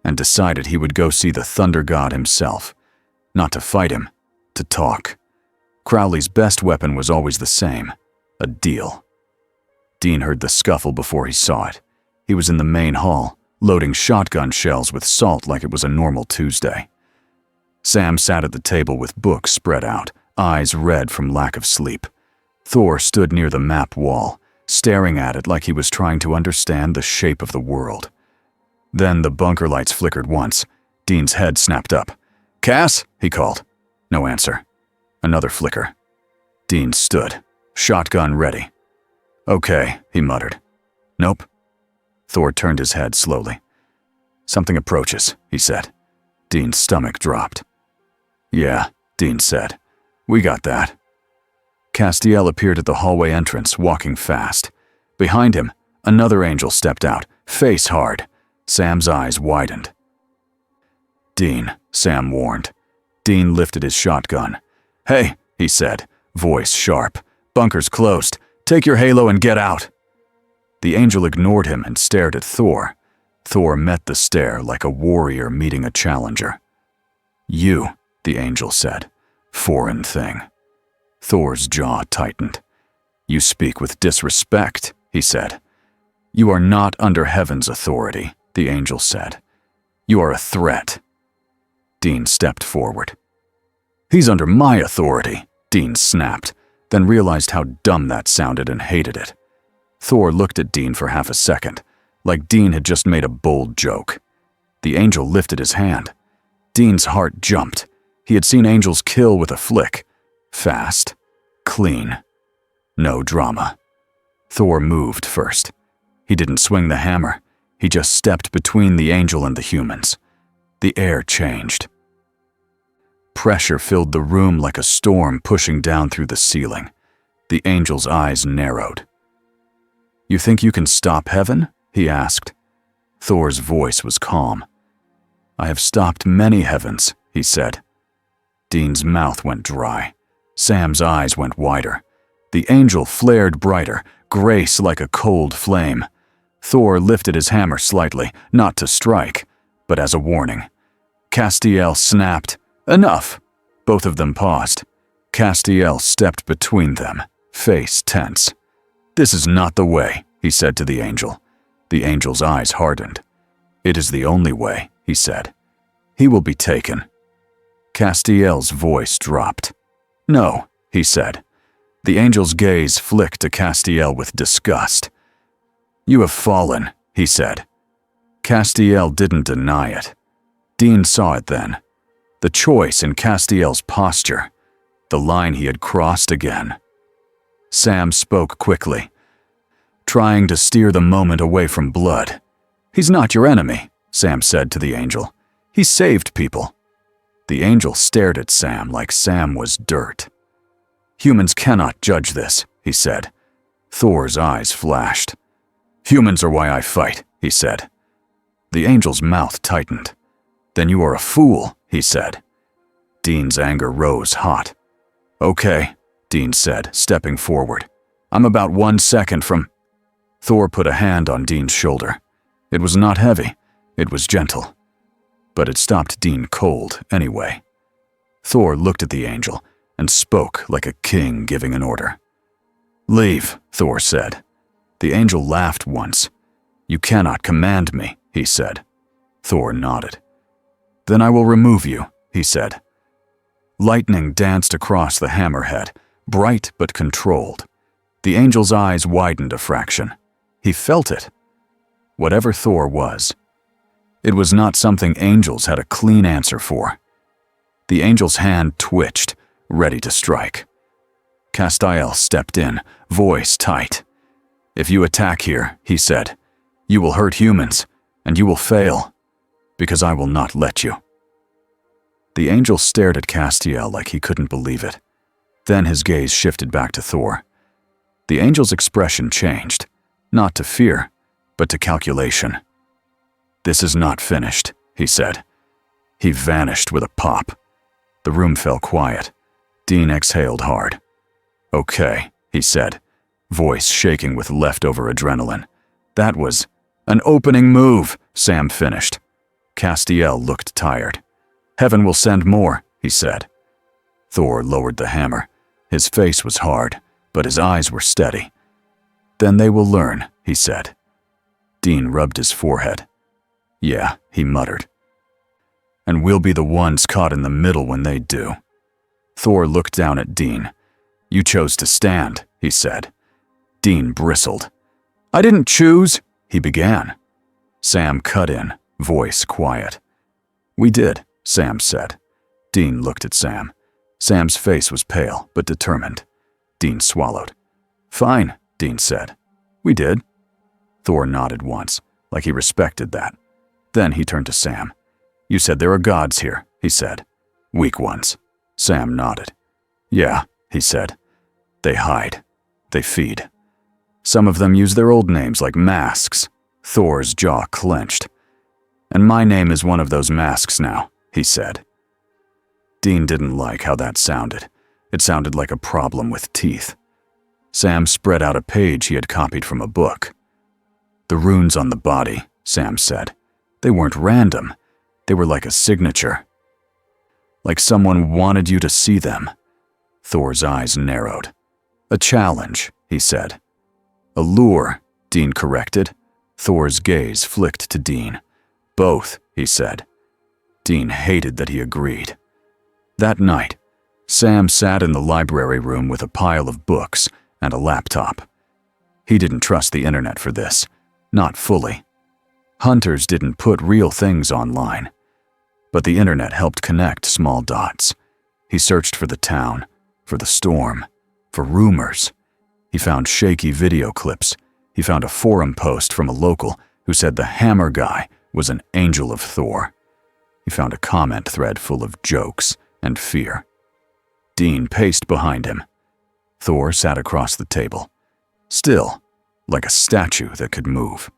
and decided he would go see the Thunder God himself. Not to fight him, to talk. Crowley's best weapon was always the same, a deal. Dean heard the scuffle before he saw it. He was in the main hall, loading shotgun shells with salt like it was a normal Tuesday. Sam sat at the table with books spread out, eyes red from lack of sleep. Thor stood near the map wall, staring at it like he was trying to understand the shape of the world. Then the bunker lights flickered once. Dean's head snapped up. "Cass?" he called. No answer. Another flicker. Dean stood, shotgun ready. "Okay," he muttered. "Nope." Thor turned his head slowly. "Something approaches," he said. Dean's stomach dropped. "Yeah," Dean said. "We got that." Castiel appeared at the hallway entrance, walking fast. Behind him, another angel stepped out, face hard. Sam's eyes widened. "Dean," Sam warned. Dean lifted his shotgun. "Hey," he said, voice sharp. "Bunker's closed. Take your halo and get out." The angel ignored him and stared at Thor. Thor met the stare like a warrior meeting a challenger. "You," the angel said. "Foreign thing." Thor's jaw tightened. "You speak with disrespect," he said. "You are not under heaven's authority," the angel said. "You are a threat." Dean stepped forward. "He's under my authority," Dean snapped, then realized how dumb that sounded and hated it. Thor looked at Dean for half a second, like Dean had just made a bold joke. The angel lifted his hand. Dean's heart jumped. He had seen angels kill with a flick. Fast. Clean. No drama. Thor moved first. He didn't swing the hammer. He just stepped between the angel and the humans. The air changed. Pressure filled the room like a storm pushing down through the ceiling. The angel's eyes narrowed. "You think you can stop heaven?" he asked. Thor's voice was calm. "I have stopped many heavens," he said. Dean's mouth went dry. Sam's eyes went wider. The angel flared brighter, grace like a cold flame. Thor lifted his hammer slightly, not to strike, but as a warning. Castiel snapped. "Enough!" Both of them paused. Castiel stepped between them, face tense. "This is not the way," he said to the angel. The angel's eyes hardened. "It is the only way," he said. "He will be taken." Castiel's voice dropped. "No," he said. The angel's gaze flicked to Castiel with disgust. "You have fallen," he said. Castiel didn't deny it. Dean saw it then. The choice in Castiel's posture. The line he had crossed again. Sam spoke quickly, trying to steer the moment away from blood. "He's not your enemy," Sam said to the angel. "He saved people." The angel stared at Sam like Sam was dirt. "Humans cannot judge this," he said. Thor's eyes flashed. "Humans are why I fight," he said. The angel's mouth tightened. "Then you are a fool," he said. Dean's anger rose hot. "Okay," Dean said, stepping forward. "I'm about 1 second from—" Thor put a hand on Dean's shoulder. It was not heavy. It was gentle. But it stopped Dean cold, anyway. Thor looked at the angel and spoke like a king giving an order. "Leave," Thor said. The angel laughed once. "You cannot command me," he said. Thor nodded. "Then I will remove you," he said. Lightning danced across the hammerhead, bright but controlled. The angel's eyes widened a fraction. He felt it. Whatever Thor was, it was not something angels had a clean answer for. The angel's hand twitched, ready to strike. Castiel stepped in, voice tight. "If you attack here," he said, "you will hurt humans, and you will fail, because I will not let you." The angel stared at Castiel like he couldn't believe it. Then his gaze shifted back to Thor. The angel's expression changed, not to fear, but to calculation. "This is not finished," he said. He vanished with a pop. The room fell quiet. Dean exhaled hard. "Okay," he said, voice shaking with leftover adrenaline. "That was an opening move," Sam finished. Castiel looked tired. "Heaven will send more," he said. Thor lowered the hammer. His face was hard, but his eyes were steady. "Then they will learn," he said. Dean rubbed his forehead. "Yeah," he muttered. "And we'll be the ones caught in the middle when they do." Thor looked down at Dean. "You chose to stand," he said. Dean bristled. "I didn't choose," he began. Sam cut in, voice quiet. "We did," Sam said. Dean looked at Sam. Sam's face was pale, but determined. Dean swallowed. "Fine," Dean said. "We did." Thor nodded once, like he respected that. Then he turned to Sam. "You said there are gods here," he said. "Weak ones." Sam nodded. "Yeah," he said. "They hide. They feed. Some of them use their old names like masks." Thor's jaw clenched. "And my name is one of those masks now," he said. Dean didn't like how that sounded. It sounded like a problem with teeth. Sam spread out a page he had copied from a book. "The runes on the body," Sam said. "They weren't random. They were like a signature. Like someone wanted you to see them." Thor's eyes narrowed. "A challenge," he said. "A lure," Dean corrected. Thor's gaze flicked to Dean. "Both," he said. Dean hated that he agreed. That night, Sam sat in the library room with a pile of books and a laptop. He didn't trust the internet for this, not fully. Hunters didn't put real things online. But the internet helped connect small dots. He searched for the town, for the storm, for rumors. He found shaky video clips. He found a forum post from a local who said the hammer guy was an angel of Thor. He found a comment thread full of jokes and fear. Dean paced behind him. Thor sat across the table, still, like a statue that could move.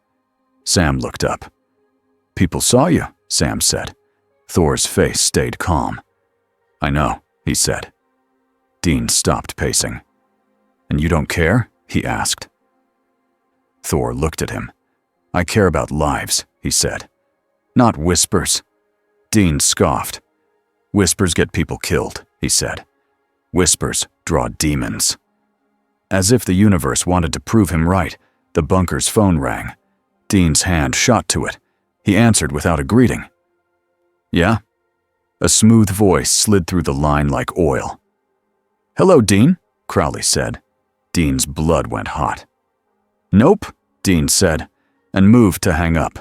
Sam looked up. "People saw you," Sam said. Thor's face stayed calm. "I know," he said. Dean stopped pacing. "And you don't care?" he asked. Thor looked at him. "I care about lives," he said. "Not whispers." Dean scoffed. "Whispers get people killed," he said. "Whispers draw demons." As if the universe wanted to prove him right, the bunker's phone rang. Dean's hand shot to it. He answered without a greeting. "Yeah?" A smooth voice slid through the line like oil. "Hello, Dean," Crowley said. Dean's blood went hot. "Nope," Dean said, and moved to hang up.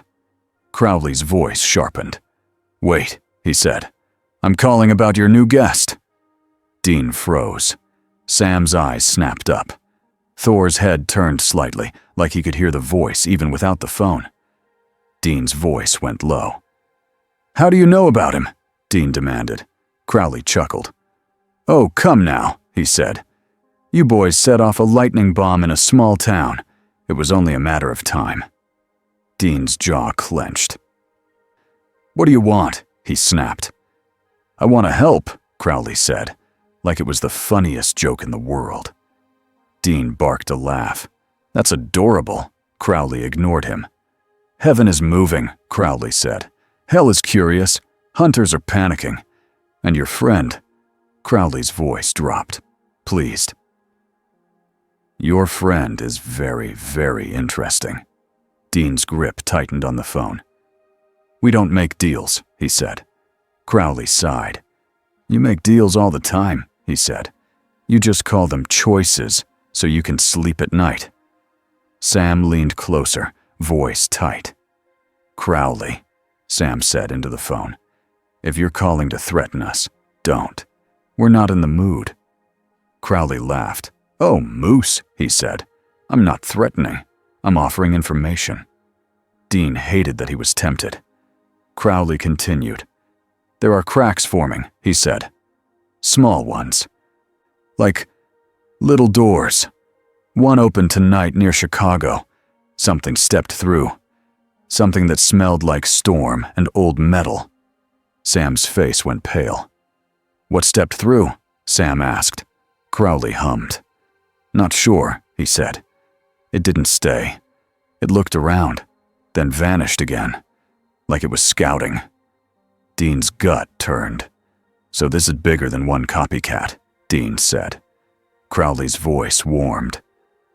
Crowley's voice sharpened. "Wait," he said. "I'm calling about your new guest." Dean froze. Sam's eyes snapped up. Thor's head turned slightly, like he could hear the voice even without the phone. Dean's voice went low. "How do you know about him?" Dean demanded. Crowley chuckled. "Oh, come now," he said. "You boys set off a lightning bomb in a small town. It was only a matter of time." Dean's jaw clenched. "What do you want?" he snapped. "I want to help," Crowley said, like it was the funniest joke in the world. Dean barked a laugh. "That's adorable." Crowley ignored him. "Heaven is moving," Crowley said. "Hell is curious. Hunters are panicking. And your friend," Crowley's voice dropped, pleased. "Your friend is very, very interesting." Dean's grip tightened on the phone. "We don't make deals," he said. Crowley sighed. "You make deals all the time," he said. "You just call them choices so you can sleep at night." Sam leaned closer, voice tight. "Crowley," Sam said into the phone. "If you're calling to threaten us, don't. We're not in the mood." Crowley laughed. "Oh, Moose," he said. "I'm not threatening. I'm offering information." Dean hated that he was tempted. Crowley continued. "There are cracks forming," he said. "Small ones. Like little doors. One opened tonight near Chicago. Something stepped through. Something that smelled like storm and old metal. Sam's face went pale. What stepped through? Sam asked. Crowley hummed. Not sure, he said. It didn't stay. It looked around, then vanished again, like it was scouting. Dean's gut turned. So this is bigger than one copycat, Dean said. Crowley's voice warmed.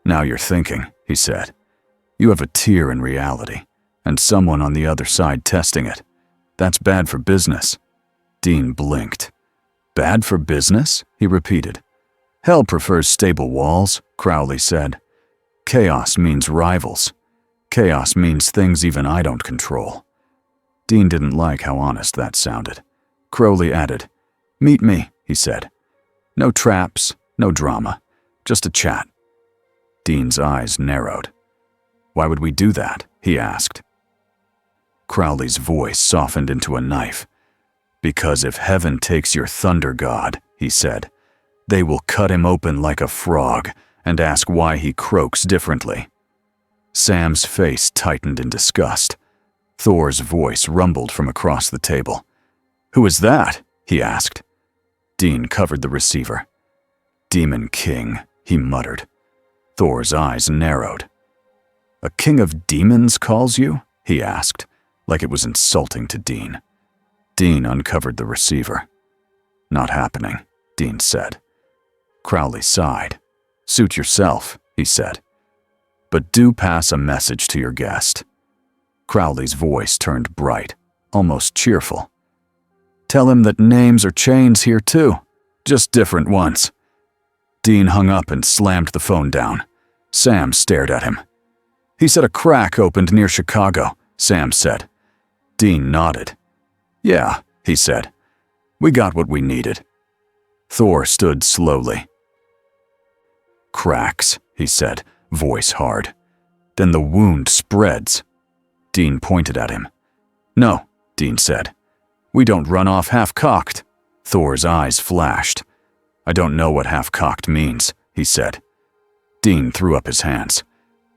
Now you're thinking, he said. You have a tier in reality, and someone on the other side testing it. That's bad for business. Dean blinked. Bad for business? He repeated. Hell prefers stable walls, Crowley said. Chaos means rivals. Chaos means things even I don't control. Dean didn't like how honest that sounded. Crowley added, Meet me, he said. No traps, no drama, just a chat. Dean's eyes narrowed. Why would we do that? He asked. Crowley's voice softened into a knife. Because if heaven takes your thunder god, he said, they will cut him open like a frog and ask why he croaks differently. Sam's face tightened in disgust. Thor's voice rumbled from across the table. Who is that? He asked. Dean covered the receiver. Demon King, he muttered. Thor's eyes narrowed. A king of demons calls you? He asked, like it was insulting to Dean. Dean uncovered the receiver. Not happening, Dean said. Crowley sighed. Suit yourself, he said. But do pass a message to your guest. Crowley's voice turned bright, almost cheerful. Tell him that names are chains here too, just different ones. Dean hung up and slammed the phone down. Sam stared at him. He said a crack opened near Chicago, Sam said. Dean nodded. Yeah, he said. We got what we needed. Thor stood slowly. Cracks, he said, voice hard. Then the wound spreads. Dean pointed at him. No, Dean said. We don't run off half-cocked. Thor's eyes flashed. I don't know what half-cocked means, he said. Dean threw up his hands.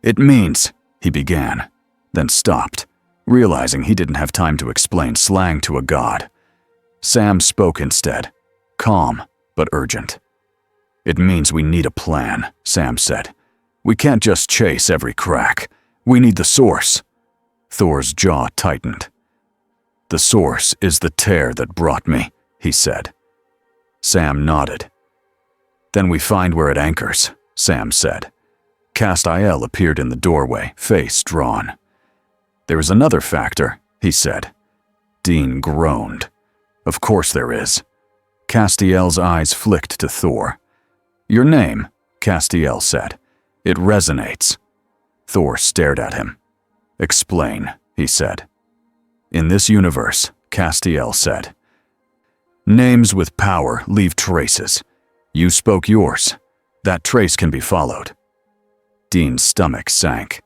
It means, he began, then stopped, realizing he didn't have time to explain slang to a god. Sam spoke instead, calm but urgent. It means we need a plan, Sam said. We can't just chase every crack. We need the source. Thor's jaw tightened. The source is the tear that brought me, he said. Sam nodded. Then we find where it anchors, Sam said. Castiel appeared in the doorway, face drawn. There is another factor, he said. Dean groaned. Of course there is. Castiel's eyes flicked to Thor. Your name, Castiel said. It resonates. Thor stared at him. Explain, he said. In this universe, Castiel said, names with power leave traces. You spoke yours. That trace can be followed. Dean's stomach sank.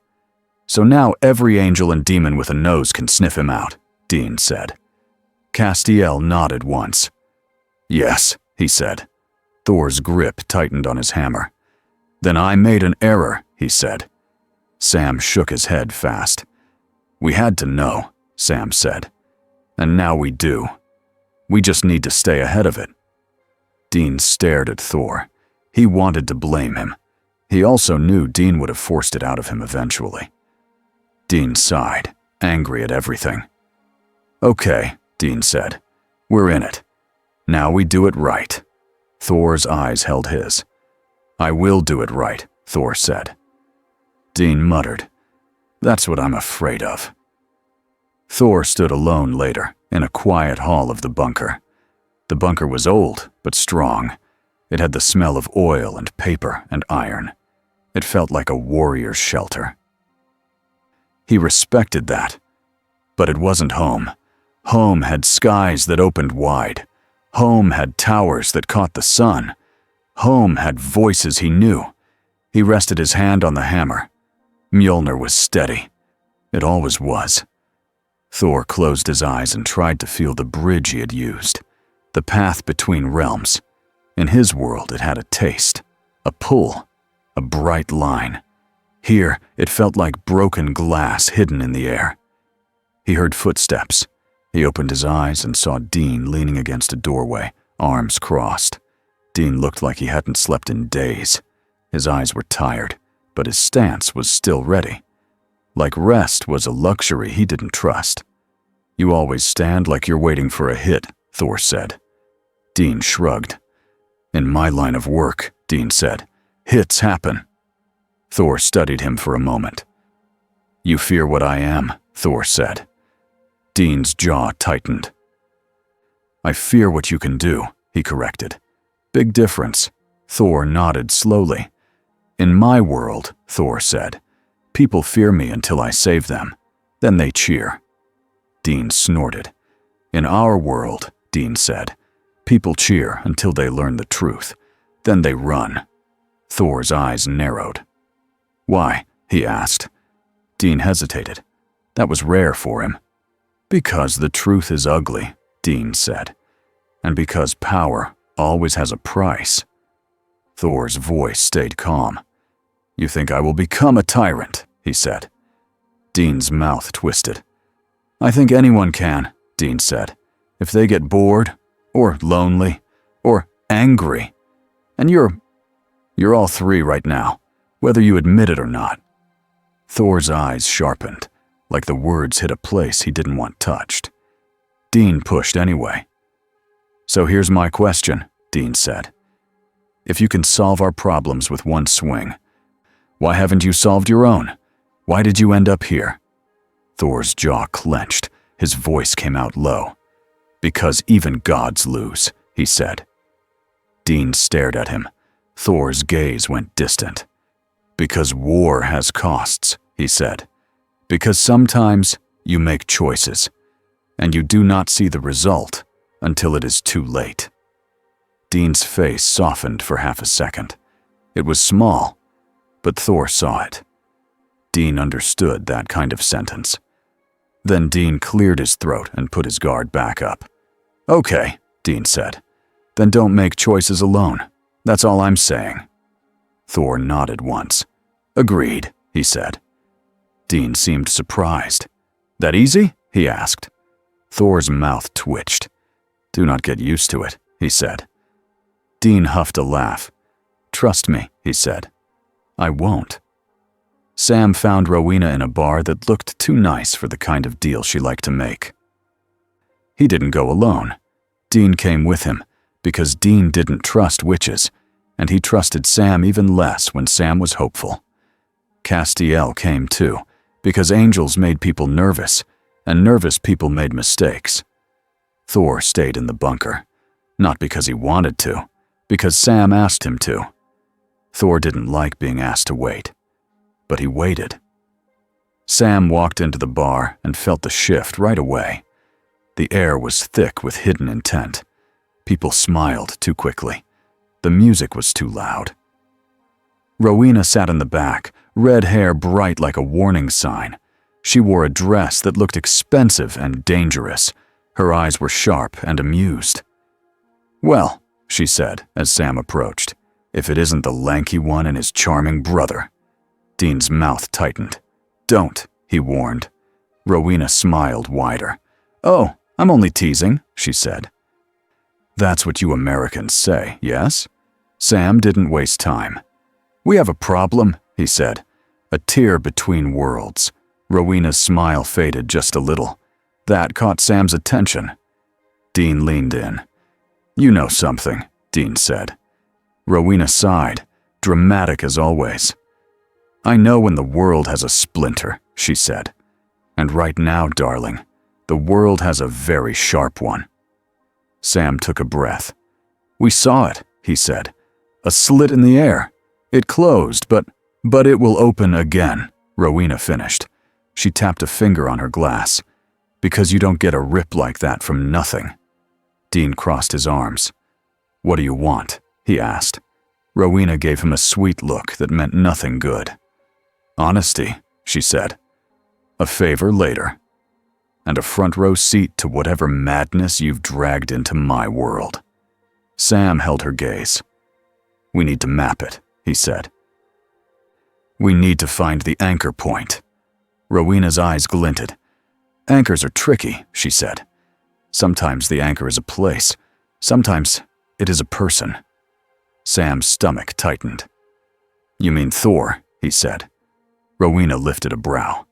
So now every angel and demon with a nose can sniff him out, Dean said. Castiel nodded once. Yes, he said. Thor's grip tightened on his hammer. Then I made an error, he said. Sam shook his head fast. We had to know, Sam said. And now we do. We just need to stay ahead of it. Dean stared at Thor. He wanted to blame him. He also knew Dean would have forced it out of him eventually. Dean sighed, angry at everything. Okay, Dean said. We're in it. Now we do it right. Thor's eyes held his. I will do it right, Thor said. Dean muttered. That's what I'm afraid of. Thor stood alone later, in a quiet hall of the bunker. The bunker was old, but strong. It had the smell of oil and paper and iron. It felt like a warrior's shelter. He respected that. But it wasn't home. Home had skies that opened wide. Home had towers that caught the sun. Home had voices he knew. He rested his hand on the hammer. Mjolnir was steady. It always was. Thor closed his eyes and tried to feel the bridge he had used, the path between realms. In his world, it had a taste, a pull, a bright line. Here, it felt like broken glass hidden in the air. He heard footsteps. He opened his eyes and saw Dean leaning against a doorway, arms crossed. Dean looked like he hadn't slept in days. His eyes were tired, but his stance was still ready. Like rest was a luxury he didn't trust. "You always stand like you're waiting for a hit," Thor said. Dean shrugged. "In my line of work," Dean said, "hits happen." Thor studied him for a moment. "You fear what I am," Thor said. Dean's jaw tightened. "I fear what you can do," he corrected. "Big difference." Thor nodded slowly. "In my world," Thor said, "people fear me until I save them. Then they cheer." Dean snorted. "In our world," Dean said, "people cheer until they learn the truth. Then they run." Thor's eyes narrowed. "Why?" he asked. Dean hesitated. That was rare for him. "Because the truth is ugly," Dean said. "And because power always has a price." Thor's voice stayed calm. "You think I will become a tyrant?" he said. Dean's mouth twisted. "I think anyone can," Dean said, "if they get bored, or lonely, or angry. And you're all three right now, whether you admit it or not." Thor's eyes sharpened, like the words hit a place he didn't want touched. Dean pushed anyway. "So here's my question," Dean said. "If you can solve our problems with one swing, why haven't you solved your own? Why did you end up here?" Thor's jaw clenched. His voice came out low. "Because even gods lose," he said. Dean stared at him. Thor's gaze went distant. "Because war has costs," he said. "Because sometimes you make choices, and you do not see the result until it is too late." Dean's face softened for half a second. It was small, but Thor saw it. Dean understood that kind of sentence. Then Dean cleared his throat and put his guard back up. "Okay," Dean said. "Then don't make choices alone. That's all I'm saying." Thor nodded once. "Agreed," he said. Dean seemed surprised. "That easy?" he asked. Thor's mouth twitched. "Do not get used to it," he said. Dean huffed a laugh. "Trust me," he said. "I won't." Sam found Rowena in a bar that looked too nice for the kind of deal she liked to make. He didn't go alone. Dean came with him, because Dean didn't trust witches, and he trusted Sam even less when Sam was hopeful. Castiel came too, because angels made people nervous, and nervous people made mistakes. Thor stayed in the bunker, not because he wanted to, because Sam asked him to. Thor didn't like being asked to wait, but he waited. Sam walked into the bar and felt the shift right away. The air was thick with hidden intent. People smiled too quickly. The music was too loud. Rowena sat in the back, red hair bright like a warning sign. She wore a dress that looked expensive and dangerous. Her eyes were sharp and amused. "Well," she said as Sam approached, "if it isn't the lanky one and his charming brother." Dean's mouth tightened. "Don't," he warned. Rowena smiled wider. "Oh, I'm only teasing," she said. "That's what you Americans say, yes?" Sam didn't waste time. "We have a problem," he said. "A tear between worlds." Rowena's smile faded just a little. That caught Sam's attention. Dean leaned in. "You know something," Dean said. Rowena sighed, dramatic as always. "I know when the world has a splinter," she said. "And right now, darling, the world has a very sharp one." Sam took a breath. "We saw it," he said. "A slit in the air. It closed, but it will open again," Rowena finished. She tapped a finger on her glass. "Because you don't get a rip like that from nothing." Dean crossed his arms. "What do you want?" he asked. Rowena gave him a sweet look that meant nothing good. "Honesty," she said. "A favor later. And a front row seat to whatever madness you've dragged into my world." Sam held her gaze. "We need to map it," he said. We need to find the anchor point. Rowena's eyes glinted. Anchors are tricky, she said. Sometimes the anchor is a place. Sometimes it is a person. Sam's stomach tightened. You mean Thor, he said. Rowena lifted a brow.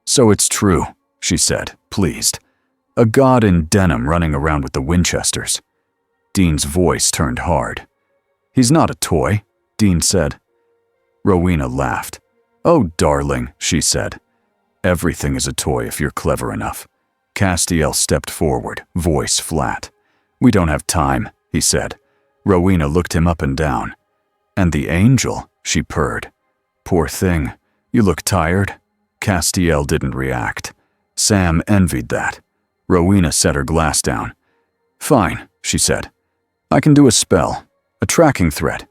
So it's true, she said, pleased. A god in denim running around with the Winchesters. Dean's voice turned hard. He's not a toy, Dean said. Rowena laughed. Oh, darling, she said. Everything is a toy if you're clever enough. Castiel stepped forward, voice flat. We don't have time, he said. Rowena looked him up and down. And the angel, she purred. Poor thing, you look tired. Castiel didn't react. Sam envied that. Rowena set her glass down. Fine, she said. I can do a spell, a tracking thread.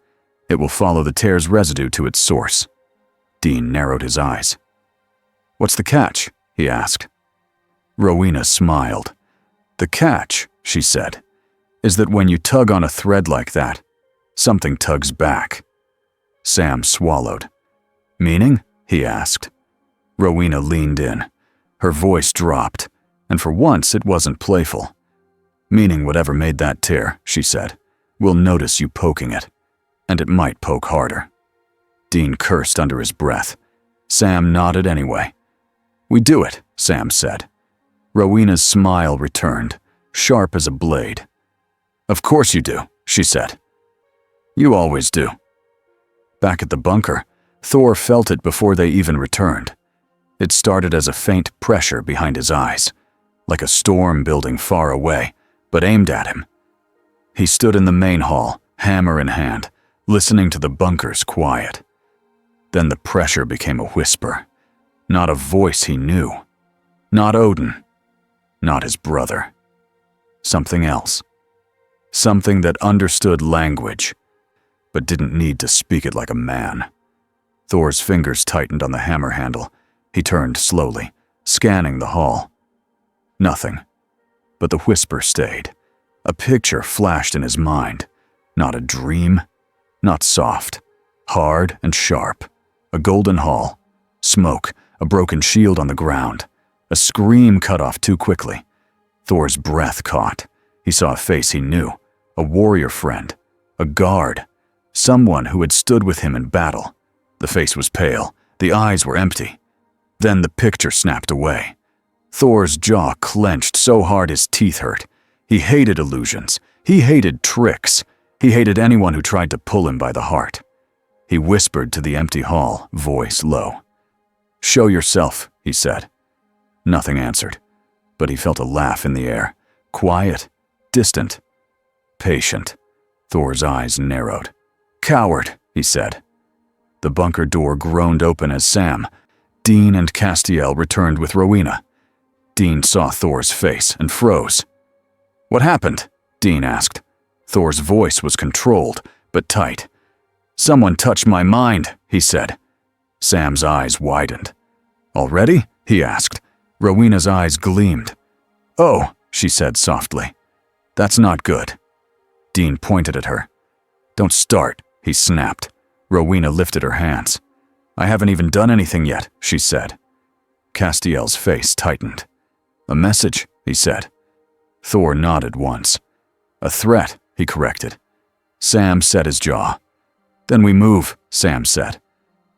It will follow the tear's residue to its source. Dean narrowed his eyes. What's the catch? He asked. Rowena smiled. The catch, she said, is that when you tug on a thread like that, something tugs back. Sam swallowed. Meaning? He asked. Rowena leaned in. Her voice dropped, and for once it wasn't playful. Meaning whatever made that tear, she said, will notice you poking it, and it might poke harder. Dean cursed under his breath. Sam nodded anyway. We do it, Sam said. Rowena's smile returned, sharp as a blade. Of course you do, she said. You always do. Back at the bunker, Thor felt it before they even returned. It started as a faint pressure behind his eyes, like a storm building far away, but aimed at him. He stood in the main hall, hammer in hand, listening to the bunker's quiet. Then the pressure became a whisper. Not a voice he knew. Not Odin. Not his brother. Something else. Something that understood language, but didn't need to speak it like a man. Thor's fingers tightened on the hammer handle. He turned slowly, scanning the hall. Nothing. But the whisper stayed. A picture flashed in his mind. Not a dream. Not soft. Hard and sharp. A golden hall. Smoke. A broken shield on the ground. A scream cut off too quickly. Thor's breath caught. He saw a face he knew. A warrior friend. A guard. Someone who had stood with him in battle. The face was pale. The eyes were empty. Then the picture snapped away. Thor's jaw clenched so hard his teeth hurt. He hated illusions. He hated tricks. He hated anyone who tried to pull him by the heart. He whispered to the empty hall, voice low. Show yourself, he said. Nothing answered, but he felt a laugh in the air. Quiet, distant, patient. Thor's eyes narrowed. Coward, he said. The bunker door groaned open as Sam, Dean and Castiel returned with Rowena. Dean saw Thor's face and froze. What happened? Dean asked. Thor's voice was controlled, but tight. Someone touched my mind, he said. Sam's eyes widened. Already? He asked. Rowena's eyes gleamed. Oh, she said softly. That's not good. Dean pointed at her. Don't start, he snapped. Rowena lifted her hands. I haven't even done anything yet, she said. Castiel's face tightened. A message, he said. Thor nodded once. A threat, he corrected. Sam set his jaw. Then we move, Sam said.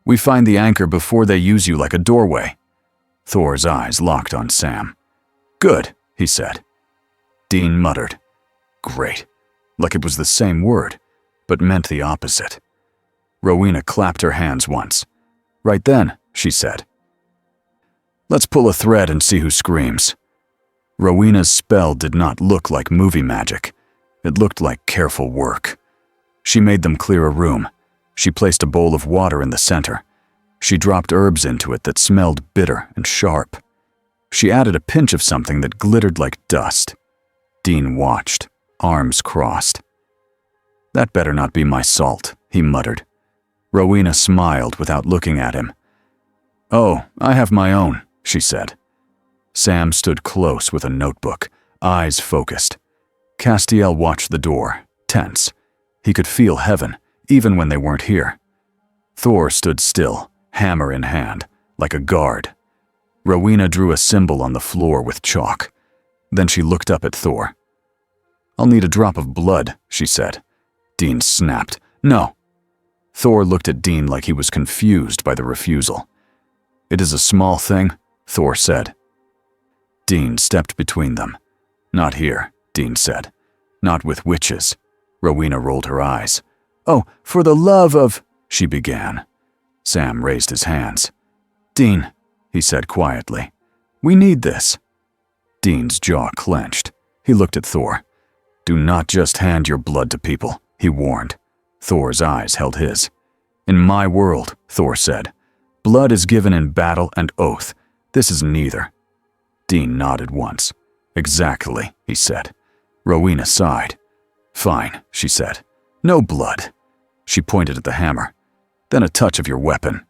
We find the anchor before they use you like a doorway. Thor's eyes locked on Sam. Good, he said. Dean muttered. Great. Like it was the same word, but meant the opposite. Rowena clapped her hands once. Right then, she said. Let's pull a thread and see who screams. Rowena's spell did not look like movie magic. It looked like careful work. She made them clear a room. She placed a bowl of water in the center. She dropped herbs into it that smelled bitter and sharp. She added a pinch of something that glittered like dust. Dean watched, arms crossed. That better not be my salt, he muttered. Rowena smiled without looking at him. Oh, I have my own, she said. Sam stood close with a notebook, eyes focused. Castiel watched the door, tense. He could feel heaven, even when they weren't here. Thor stood still, hammer in hand, like a guard. Rowena drew a symbol on the floor with chalk. Then she looked up at Thor. "I'll need a drop of blood," she said. Dean snapped. "No." Thor looked at Dean like he was confused by the refusal. "It is a small thing," Thor said. Dean stepped between them. "Not here," Dean said. "Not with witches." Rowena rolled her eyes. "Oh, for the love of—" she began. Sam raised his hands. "Dean," he said quietly, "we need this." Dean's jaw clenched. He looked at Thor. "Do not just hand your blood to people," he warned. Thor's eyes held his. "In my world," Thor said, "blood is given in battle and oath. This is neither." Dean nodded once. "Exactly," he said. Rowena sighed. "Fine," she said. "No blood." She pointed at the hammer. "Then a touch of your weapon."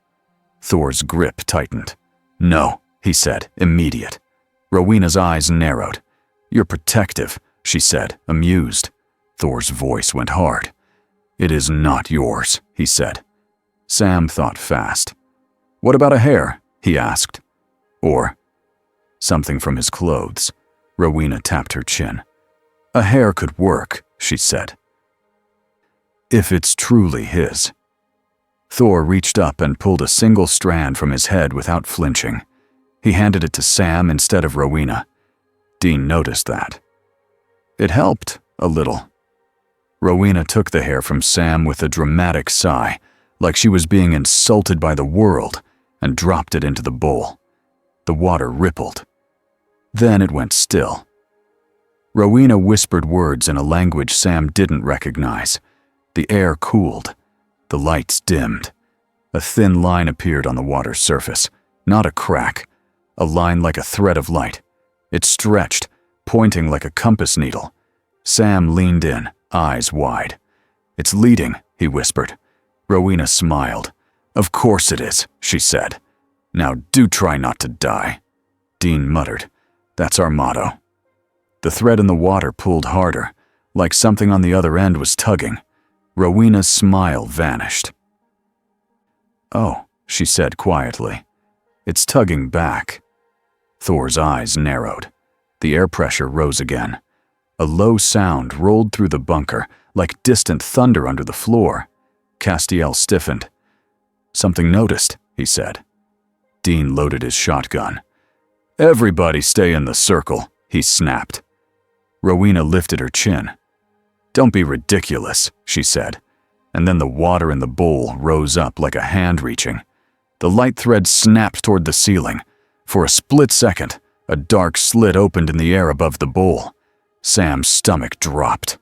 Thor's grip tightened. "No," he said, immediate. Rowena's eyes narrowed. "You're protective," she said, amused. Thor's voice went hard. "It is not yours," he said. Sam thought fast. "What about a hair?" he asked. "Or something from his clothes." Rowena tapped her chin. "A hair could work," she said. "If it's truly his." Thor reached up and pulled a single strand from his head without flinching. He handed it to Sam instead of Rowena. Dean noticed that. It helped, a little. Rowena took the hair from Sam with a dramatic sigh, like she was being insulted by the world, and dropped it into the bowl. The water rippled. Then it went still. Rowena whispered words in a language Sam didn't recognize. The air cooled. The lights dimmed. A thin line appeared on the water's surface, not a crack, a line like a thread of light. It stretched, pointing like a compass needle. Sam leaned in, eyes wide. "It's leading," he whispered. Rowena smiled. "Of course it is," she said. "Now do try not to die." Dean muttered. "That's our motto." The thread in the water pulled harder, like something on the other end was tugging. Rowena's smile vanished. "Oh," she said quietly. "It's tugging back." Thor's eyes narrowed. The air pressure rose again. A low sound rolled through the bunker, like distant thunder under the floor. Castiel stiffened. "Something noticed," he said. Dean loaded his shotgun. "Everybody stay in the circle," he snapped. Rowena lifted her chin. "Don't be ridiculous," she said, and then the water in the bowl rose up like a hand reaching. The light thread snapped toward the ceiling. For a split second, a dark slit opened in the air above the bowl. Sam's stomach dropped.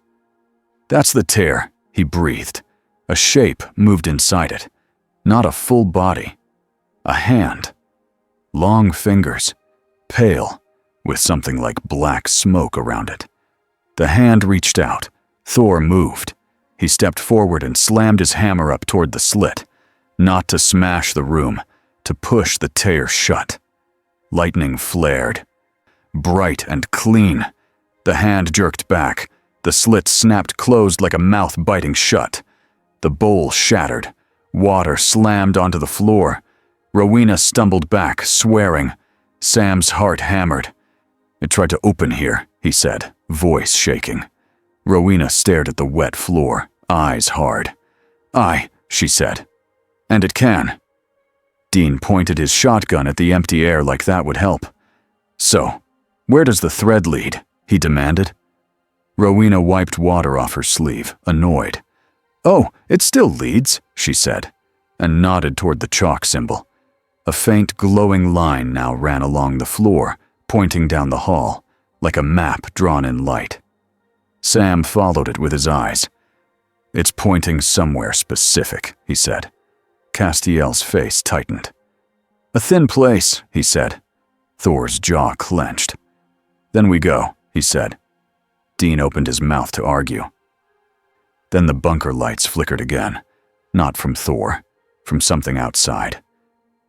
"That's the tear," he breathed. A shape moved inside it. Not a full body. A hand. Long fingers. Pale, with something like black smoke around it. The hand reached out. Thor moved. He stepped forward and slammed his hammer up toward the slit. Not to smash the room, to push the tear shut. Lightning flared. Bright and clean. The hand jerked back. The slit snapped closed like a mouth biting shut. The bowl shattered. Water slammed onto the floor. Rowena stumbled back, swearing. Sam's heart hammered. "It tried to open here," he said, voice shaking. Rowena stared at the wet floor, eyes hard. "Aye," she said. "And it can." Dean pointed his shotgun at the empty air like that would help. "So, where does the thread lead?" he demanded. Rowena wiped water off her sleeve, annoyed. "Oh, it still leads," she said, and nodded toward the chalk symbol. A faint glowing line now ran along the floor, pointing down the hall, like a map drawn in light. Sam followed it with his eyes. "It's pointing somewhere specific," he said. Castiel's face tightened. "A thin place," he said. Thor's jaw clenched. "Then we go," he said. Dean opened his mouth to argue. Then the bunker lights flickered again, not from Thor, from something outside.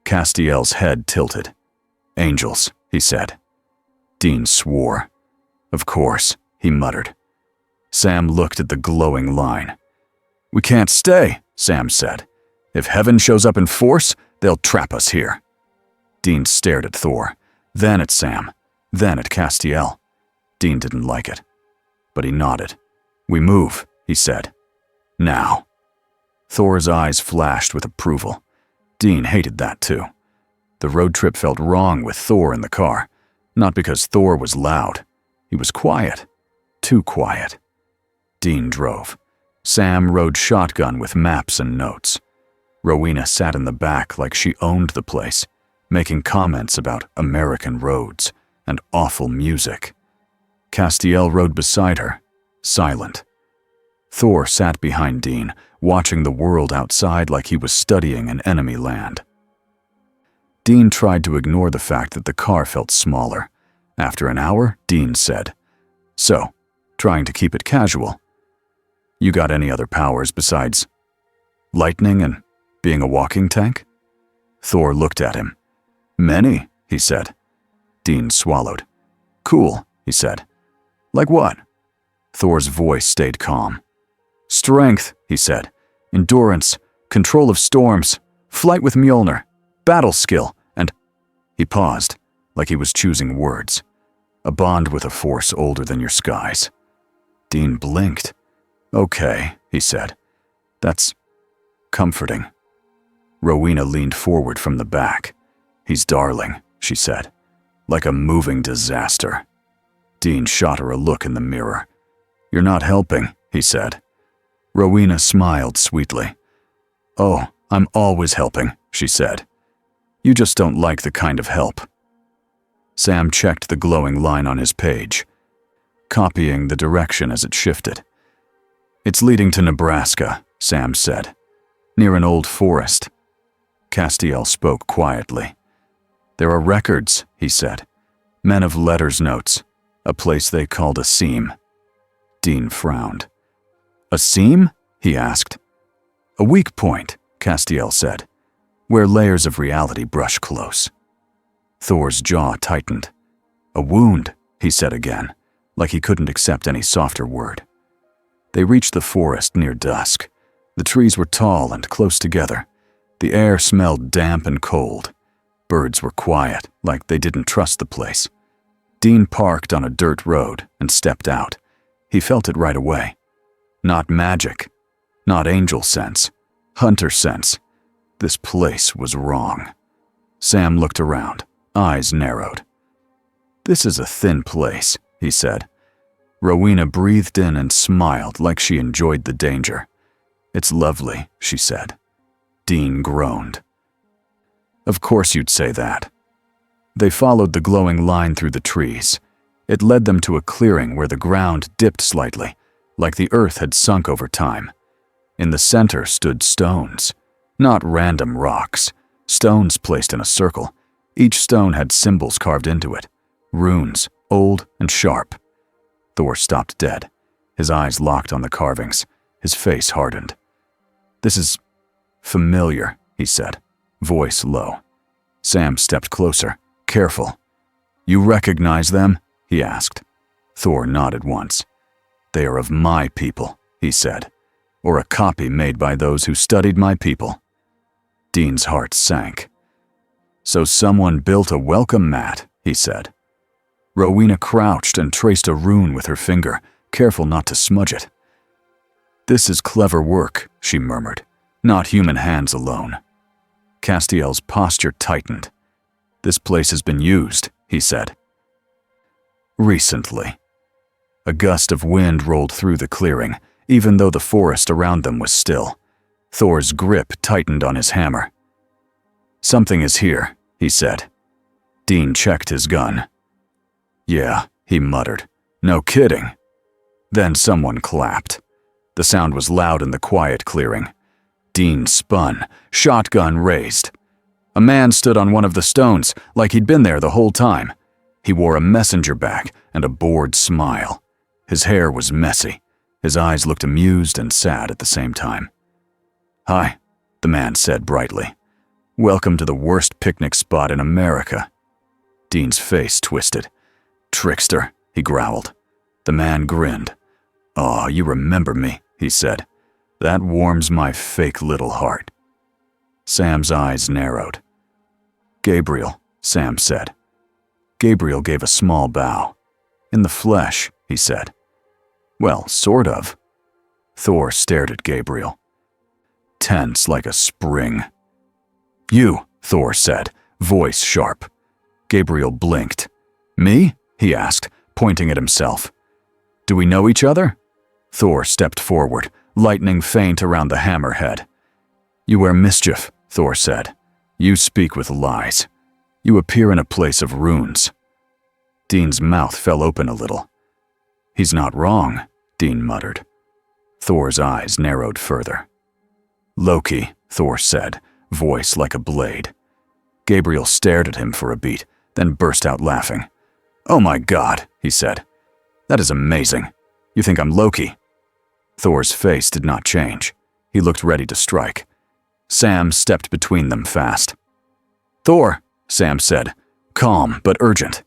Castiel's head tilted. "Angels," he said. Dean swore. "Of course," he muttered. Sam looked at the glowing line. "We can't stay," Sam said. "If heaven shows up in force, They'll trap us here." Dean stared at Thor, then at Sam, then at Castiel. Dean didn't like it, but he nodded. "We move," he said. "Now." Thor's eyes flashed with approval. Dean hated that too. The road trip felt wrong with Thor in the car, not because Thor was loud. He was quiet. Too quiet. Dean drove. Sam rode shotgun with maps and notes. Rowena sat in the back like she owned the place, making comments about American roads and awful music. Castiel rode beside her, silent. Thor sat behind Dean, watching the world outside like he was studying an enemy land. Dean tried to ignore the fact that the car felt smaller. After an hour, Dean said, "So, trying to keep it casual. You got any other powers besides lightning and being a walking tank?" Thor looked at him. "Many," he said. Dean swallowed. "Cool," he said. "Like what?" Thor's voice stayed calm. "Strength," he said. "Endurance, control of storms, flight with Mjolnir, battle skill, and—" He paused, like he was choosing words. "A bond with a force older than your skies." Dean blinked. "Okay," he said. "That's comforting." Rowena leaned forward from the back. "He's darling," she said. "Like a moving disaster." Dean shot her a look in the mirror. "You're not helping," he said. Rowena smiled sweetly. "Oh, I'm always helping," she said. "You just don't like the kind of help." Sam checked the glowing line on his page, copying the direction as it shifted. "It's leading to Nebraska," Sam said. "Near an old forest." Castiel spoke quietly. "There are records," he said. "Men of letters notes. A place they called a seam." Dean frowned. "A seam?" he asked. "A weak point," Castiel said, "where layers of reality brush close." Thor's jaw tightened. "A wound," he said again, like he couldn't accept any softer word. They reached the forest near dusk. The trees were tall and close together. The air smelled damp and cold. Birds were quiet, like they didn't trust the place. Dean parked on a dirt road and stepped out. He felt it right away. Not magic, not angel sense, hunter sense. This place was wrong. Sam looked around, eyes narrowed. "This is a thin place," he said. Rowena breathed in and smiled like she enjoyed the danger. "It's lovely," she said. Dean groaned. "Of course you'd say that." They followed the glowing line through the trees. It led them to a clearing where the ground dipped slightly, like the earth had sunk over time. In the center stood stones, not random rocks, stones placed in a circle. Each stone had symbols carved into it, runes, old and sharp. Thor stopped dead. His eyes locked on the carvings. His face hardened. "This is familiar," he said, voice low. Sam stepped closer, careful. "You recognize them?" he asked. Thor nodded once. "They are of my people," he said, "or a copy made by those who studied my people." Dean's heart sank. "So someone built a welcome mat," he said. Rowena crouched and traced a rune with her finger, careful not to smudge it. "This is clever work," she murmured, "not human hands alone." Castiel's posture tightened. "This place has been used," he said. "Recently." A gust of wind rolled through the clearing, even though the forest around them was still. Thor's grip tightened on his hammer. "Something is here," he said. Dean checked his gun. "Yeah," he muttered. "No kidding." Then someone clapped. The sound was loud in the quiet clearing. Dean spun, shotgun raised. A man stood on one of the stones, like he'd been there the whole time. He wore a messenger bag and a bored smile. His hair was messy. His eyes looked amused and sad at the same time. "Hi," the man said brightly. "Welcome to the worst picnic spot in America." Dean's face twisted. "Trickster," he growled. The man grinned. "Aw, you remember me," he said. "That warms my fake little heart." Sam's eyes narrowed. "Gabriel," Sam said. Gabriel gave a small bow. "In the flesh," he said. "Well, sort of." Thor stared at Gabriel, tense like a spring. "You," Thor said, voice sharp. Gabriel blinked. "Me?" he asked, pointing at himself. "Do we know each other?" Thor stepped forward, lightning faint around the hammerhead. "You wear mischief," Thor said. "You speak with lies. You appear in a place of runes." Dean's mouth fell open a little. "He's not wrong," Dean muttered. Thor's eyes narrowed further. "Loki," Thor said, voice like a blade. Gabriel stared at him for a beat, then burst out laughing. "Oh my God," he said. "That is amazing. You think I'm Loki?" Thor's face did not change. He looked ready to strike. Sam stepped between them fast. "Thor," Sam said, calm but urgent.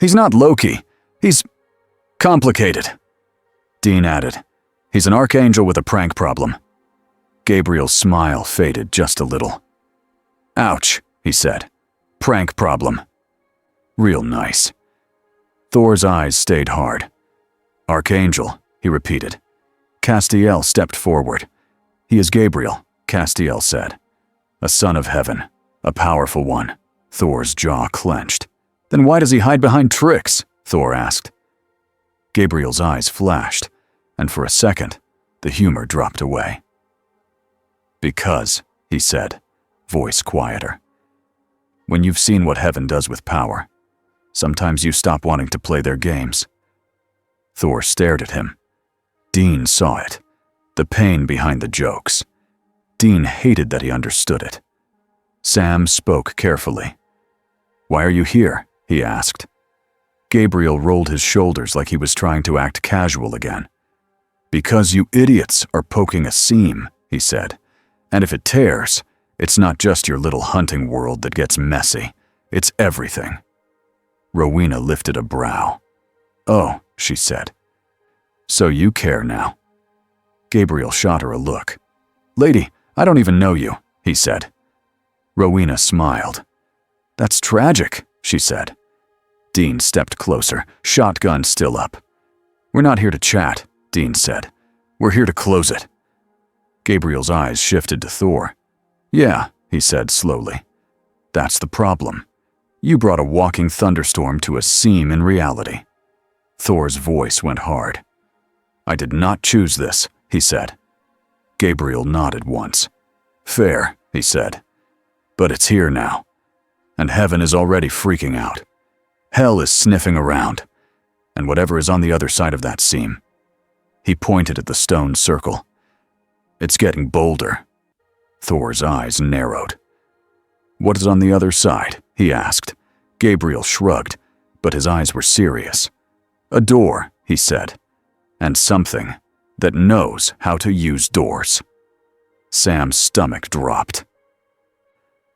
"He's not Loki. He's complicated." Dean added, "He's an archangel with a prank problem." Gabriel's smile faded just a little. "Ouch," he said. "Prank problem. Real nice." Thor's eyes stayed hard. "Archangel," he repeated. Castiel stepped forward. "He is Gabriel," Castiel said. "A son of heaven, a powerful one." Thor's jaw clenched. "Then why does he hide behind tricks?" Thor asked. Gabriel's eyes flashed, and for a second, the humor dropped away. "Because," he said, voice quieter. "When you've seen what heaven does with power, sometimes you stop wanting to play their games." Thor stared at him. Dean saw it, the pain behind the jokes. Dean hated that he understood it. Sam spoke carefully. "Why are you here?" he asked. Gabriel rolled his shoulders like he was trying to act casual again. "Because you idiots are poking a seam," he said. "And if it tears, it's not just your little hunting world that gets messy. It's everything." Rowena lifted a brow. "Oh," she said. "So you care now." Gabriel shot her a look. "Lady, I don't even know you," he said. Rowena smiled. "That's tragic," she said. Dean stepped closer, shotgun still up. "We're not here to chat," Dean said. "We're here to close it." Gabriel's eyes shifted to Thor. "Yeah," he said slowly. "That's the problem. You brought a walking thunderstorm to a seam in reality." Thor's voice went hard. "I did not choose this," he said. Gabriel nodded once. "Fair," he said. "But it's here now. And heaven is already freaking out. Hell is sniffing around. And whatever is on the other side of that seam." He pointed at the stone circle. "It's getting bolder." Thor's eyes narrowed. "What is on the other side?" he asked. Gabriel shrugged, but his eyes were serious. "A door," he said. "And something that knows how to use doors." Sam's stomach dropped.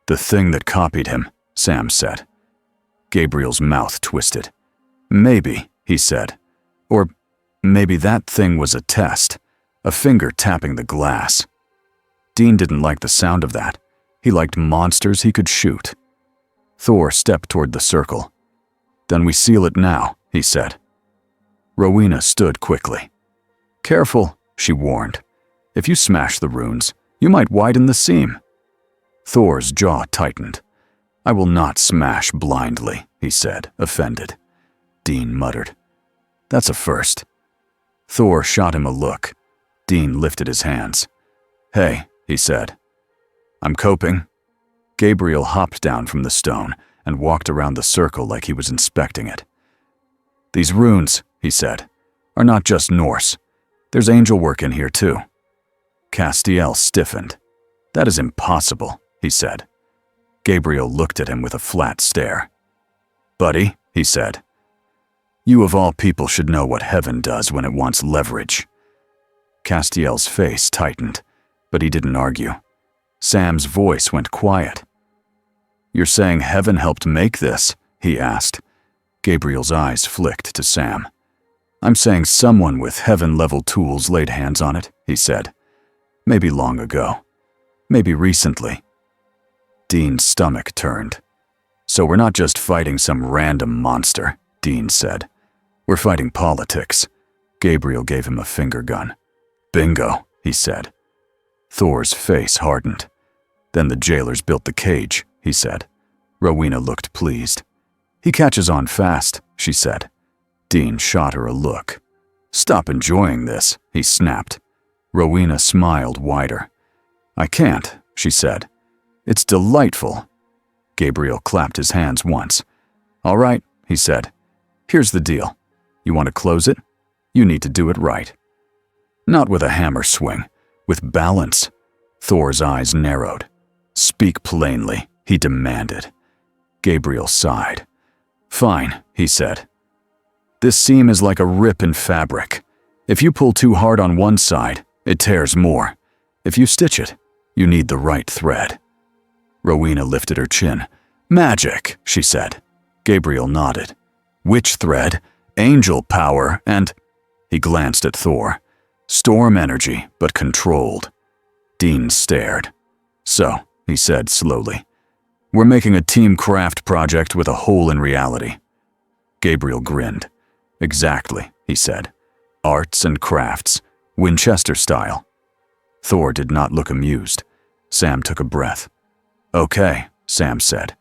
"The thing that copied him," Sam said. Gabriel's mouth twisted. "Maybe," he said. "Or maybe that thing was a test, a finger tapping the glass." Dean didn't like the sound of that. He liked monsters he could shoot. Thor stepped toward the circle. "Then we seal it now," he said. Rowena stood quickly. "Careful," she warned. "If you smash the runes, you might widen the seam." Thor's jaw tightened. "I will not smash blindly," he said, offended. Dean muttered. "That's a first." Thor shot him a look. Dean lifted his hands. "Hey," he said. "I'm coping." Gabriel hopped down from the stone and walked around the circle like he was inspecting it. "These runes," he said, "are not just Norse. There's angel work in here too." Castiel stiffened. "That is impossible," he said. Gabriel looked at him with a flat stare. "Buddy," he said, "you of all people should know what heaven does when it wants leverage." Castiel's face tightened, but he didn't argue. Sam's voice went quiet. "You're saying heaven helped make this?" he asked. Gabriel's eyes flicked to Sam. "I'm saying someone with heaven-level tools laid hands on it," he said. "Maybe long ago. Maybe recently. Dean's stomach turned. So we're not just fighting some random monster, Dean said. We're fighting politics. Gabriel gave him a finger gun. Bingo, he said. Thor's face hardened. Then the jailers built the cage, he said. Rowena looked pleased. He catches on fast, she said. Dean shot her a look. Stop enjoying this, he snapped. Rowena smiled wider. I can't, she said. It's delightful. Gabriel clapped his hands once. All right, he said. Here's the deal. You want to close it? You need to do it right. Not with a hammer swing, with balance. Thor's eyes narrowed. Speak plainly, he demanded. Gabriel sighed. Fine, he said. This seam is like a rip in fabric. If you pull too hard on one side, it tears more. If you stitch it, you need the right thread. Rowena lifted her chin. Magic, she said. Gabriel nodded. Witch thread, angel power, and… He glanced at Thor. Storm energy, but controlled. Dean stared. So, he said slowly, we're making a team craft project with a hole in reality. Gabriel grinned. Exactly, he said. Arts and crafts, Winchester style. Thor did not look amused. Sam took a breath. Okay, Sam said.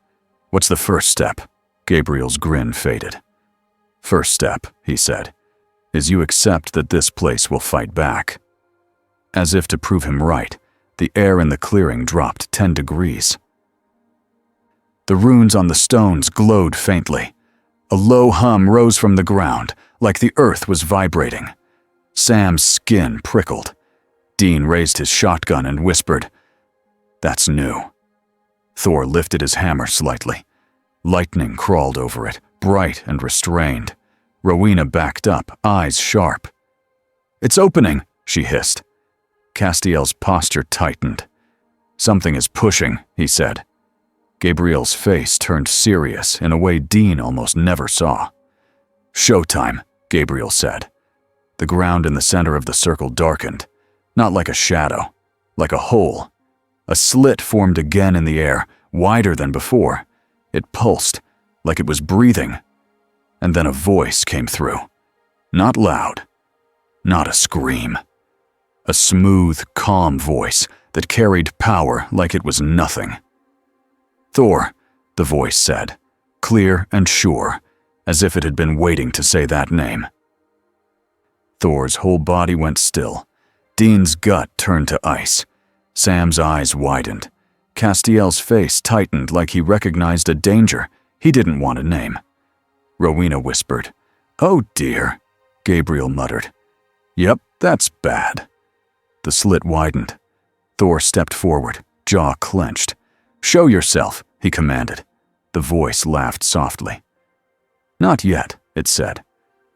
What's the first step? Gabriel's grin faded. First step, he said, is you accept that this place will fight back. As if to prove him right, the air in the clearing dropped 10 degrees. The runes on the stones glowed faintly. A low hum rose from the ground, like the earth was vibrating. Sam's skin prickled. Dean raised his shotgun and whispered, That's new. Thor lifted his hammer slightly. Lightning crawled over it, bright and restrained. Rowena backed up, eyes sharp. It's opening, she hissed. Castiel's posture tightened. Something is pushing, he said. Gabriel's face turned serious in a way Dean almost never saw. Showtime, Gabriel said. The ground in the center of the circle darkened, not like a shadow, like a hole. A slit formed again in the air, wider than before. It pulsed, like it was breathing. And then a voice came through. Not loud, not a scream. A smooth, calm voice that carried power like it was nothing. Thor, the voice said, clear and sure, as if it had been waiting to say that name. Thor's whole body went still. Dean's gut turned to ice. Sam's eyes widened. Castiel's face tightened like he recognized a danger he didn't want to name. Rowena whispered, Oh dear, Gabriel muttered. Yep, that's bad. The slit widened. Thor stepped forward, jaw clenched. Show yourself, he commanded. The voice laughed softly. Not yet, it said,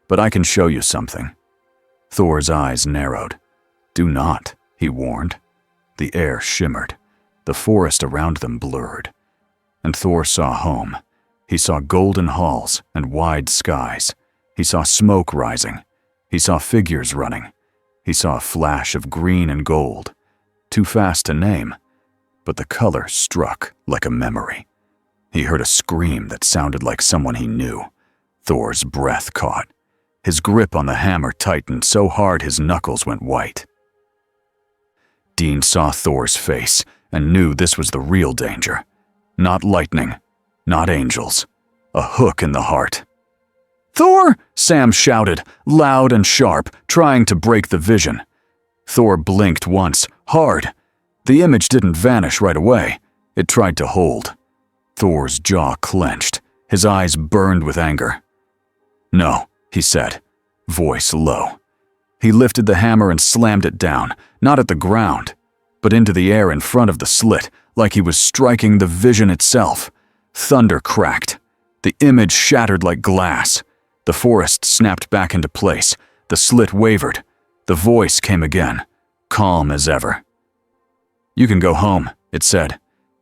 but I can show you something. Thor's eyes narrowed. Do not, he warned. The air shimmered. The forest around them blurred. And Thor saw home. He saw golden halls and wide skies. He saw smoke rising. He saw figures running. He saw a flash of green and gold. Too fast to name, but the color struck like a memory. He heard a scream that sounded like someone he knew. Thor's breath caught. His grip on the hammer tightened so hard his knuckles went white. Dean saw Thor's face and knew this was the real danger. Not lightning, not angels. A hook in the heart. Thor! Sam shouted, loud and sharp, trying to break the vision. Thor blinked once, hard. The image didn't vanish right away. It tried to hold. Thor's jaw clenched. His eyes burned with anger. No, he said, voice low. He lifted the hammer and slammed it down, not at the ground, but into the air in front of the slit, like he was striking the vision itself. Thunder cracked. The image shattered like glass. The forest snapped back into place. The slit wavered. The voice came again, calm as ever. You can go home, it said.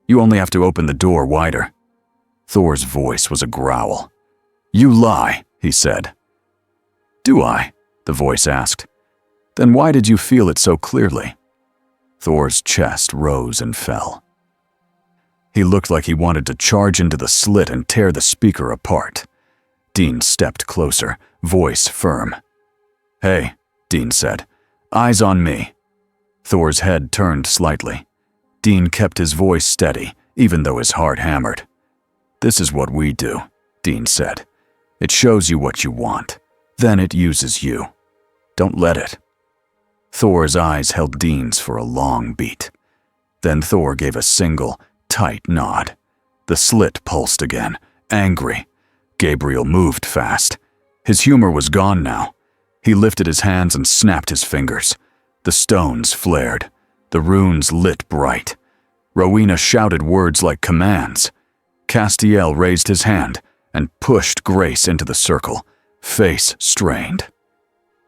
You only have to open the door wider. Thor's voice was a growl. You lie, he said. Do I? The voice asked. Then why did you feel it so clearly? Thor's chest rose and fell. He looked like he wanted to charge into the slit and tear the speaker apart. Dean stepped closer, voice firm. "Hey," Dean said. "Eyes on me." Thor's head turned slightly. Dean kept his voice steady, even though his heart hammered. "This is what we do," Dean said. "It shows you what you want. Then it uses you. Don't let it." Thor's eyes held Dean's for a long beat. Then Thor gave a single, tight nod. The slit pulsed again, angry. Gabriel moved fast. His humor was gone now. He lifted his hands and snapped his fingers. The stones flared. The runes lit bright. Rowena shouted words like commands. Castiel raised his hand and pushed Grace into the circle, face strained.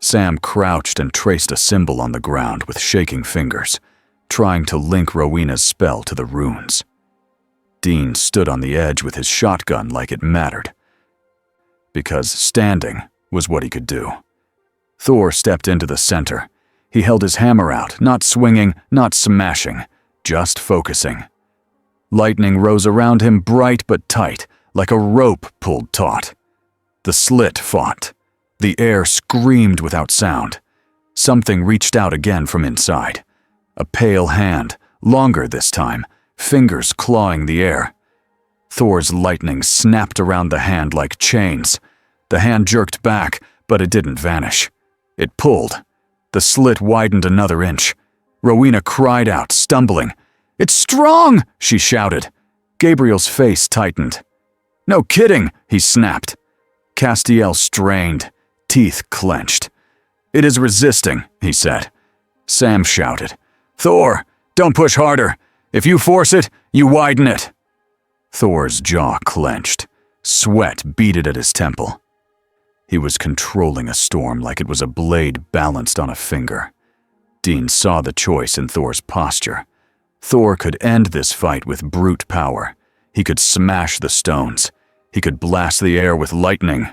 Sam crouched and traced a symbol on the ground with shaking fingers, trying to link Rowena's spell to the runes. Dean stood on the edge with his shotgun like it mattered, because standing was what he could do. Thor stepped into the center. He held his hammer out, not swinging, not smashing, just focusing. Lightning rose around him bright but tight, like a rope pulled taut. The slit fought. The air screamed without sound. Something reached out again from inside. A pale hand, longer this time, fingers clawing the air. Thor's lightning snapped around the hand like chains. The hand jerked back, but it didn't vanish. It pulled. The slit widened another inch. Rowena cried out, stumbling. "It's strong!" she shouted. Gabriel's face tightened. "No kidding," he snapped. Castiel strained, teeth clenched. "It is resisting," he said. Sam shouted, "Thor, don't push harder. If you force it, you widen it." Thor's jaw clenched. Sweat beaded at his temple. He was controlling a storm like it was a blade balanced on a finger. Dean saw the choice in Thor's posture. Thor could end this fight with brute power. He could smash the stones. He could blast the air with lightning.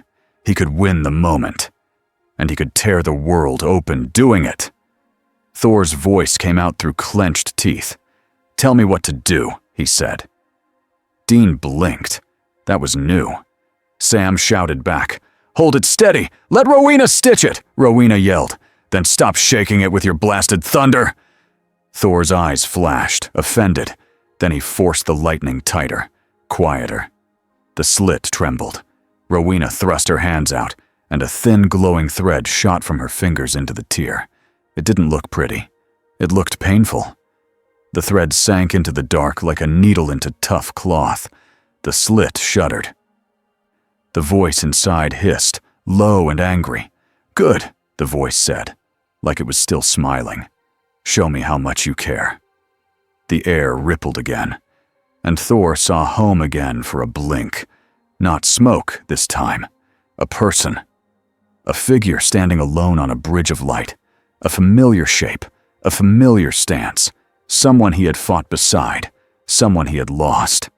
He could win the moment. And he could tear the world open doing it. Thor's voice came out through clenched teeth. "Tell me what to do," he said. Dean blinked. That was new. Sam shouted back, "Hold it steady! Let Rowena stitch it!" Rowena yelled. "Then stop shaking it with your blasted thunder!" Thor's eyes flashed, offended. Then he forced the lightning tighter, quieter. The slit trembled. Rowena thrust her hands out, and a thin glowing thread shot from her fingers into the tear. It didn't look pretty. It looked painful. The thread sank into the dark like a needle into tough cloth. The slit shuddered. The voice inside hissed, low and angry. "Good," the voice said, like it was still smiling. "Show me how much you care." The air rippled again, and Thor saw home again for a blink. Not smoke this time. A person. A figure standing alone on a bridge of light. A familiar shape. A familiar stance. Someone he had fought beside. Someone he had lost.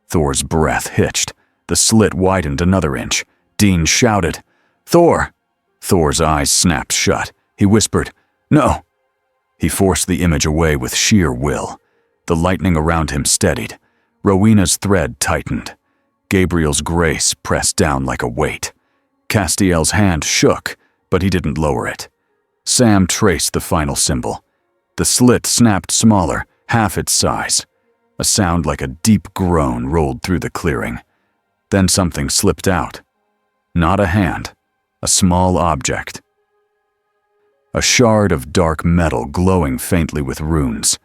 Thor's breath hitched. The slit widened another inch. Dean shouted, "Thor!" Thor's eyes snapped shut. He whispered, "No." He forced the image away with sheer will. The lightning around him steadied. Rowena's thread tightened. Gabriel's grace pressed down like a weight. Castiel's hand shook, but he didn't lower it. Sam traced the final symbol. The slit snapped smaller, half its size. A sound like a deep groan rolled through the clearing. Then something slipped out. Not a hand, a small object. A shard of dark metal glowing faintly with runes.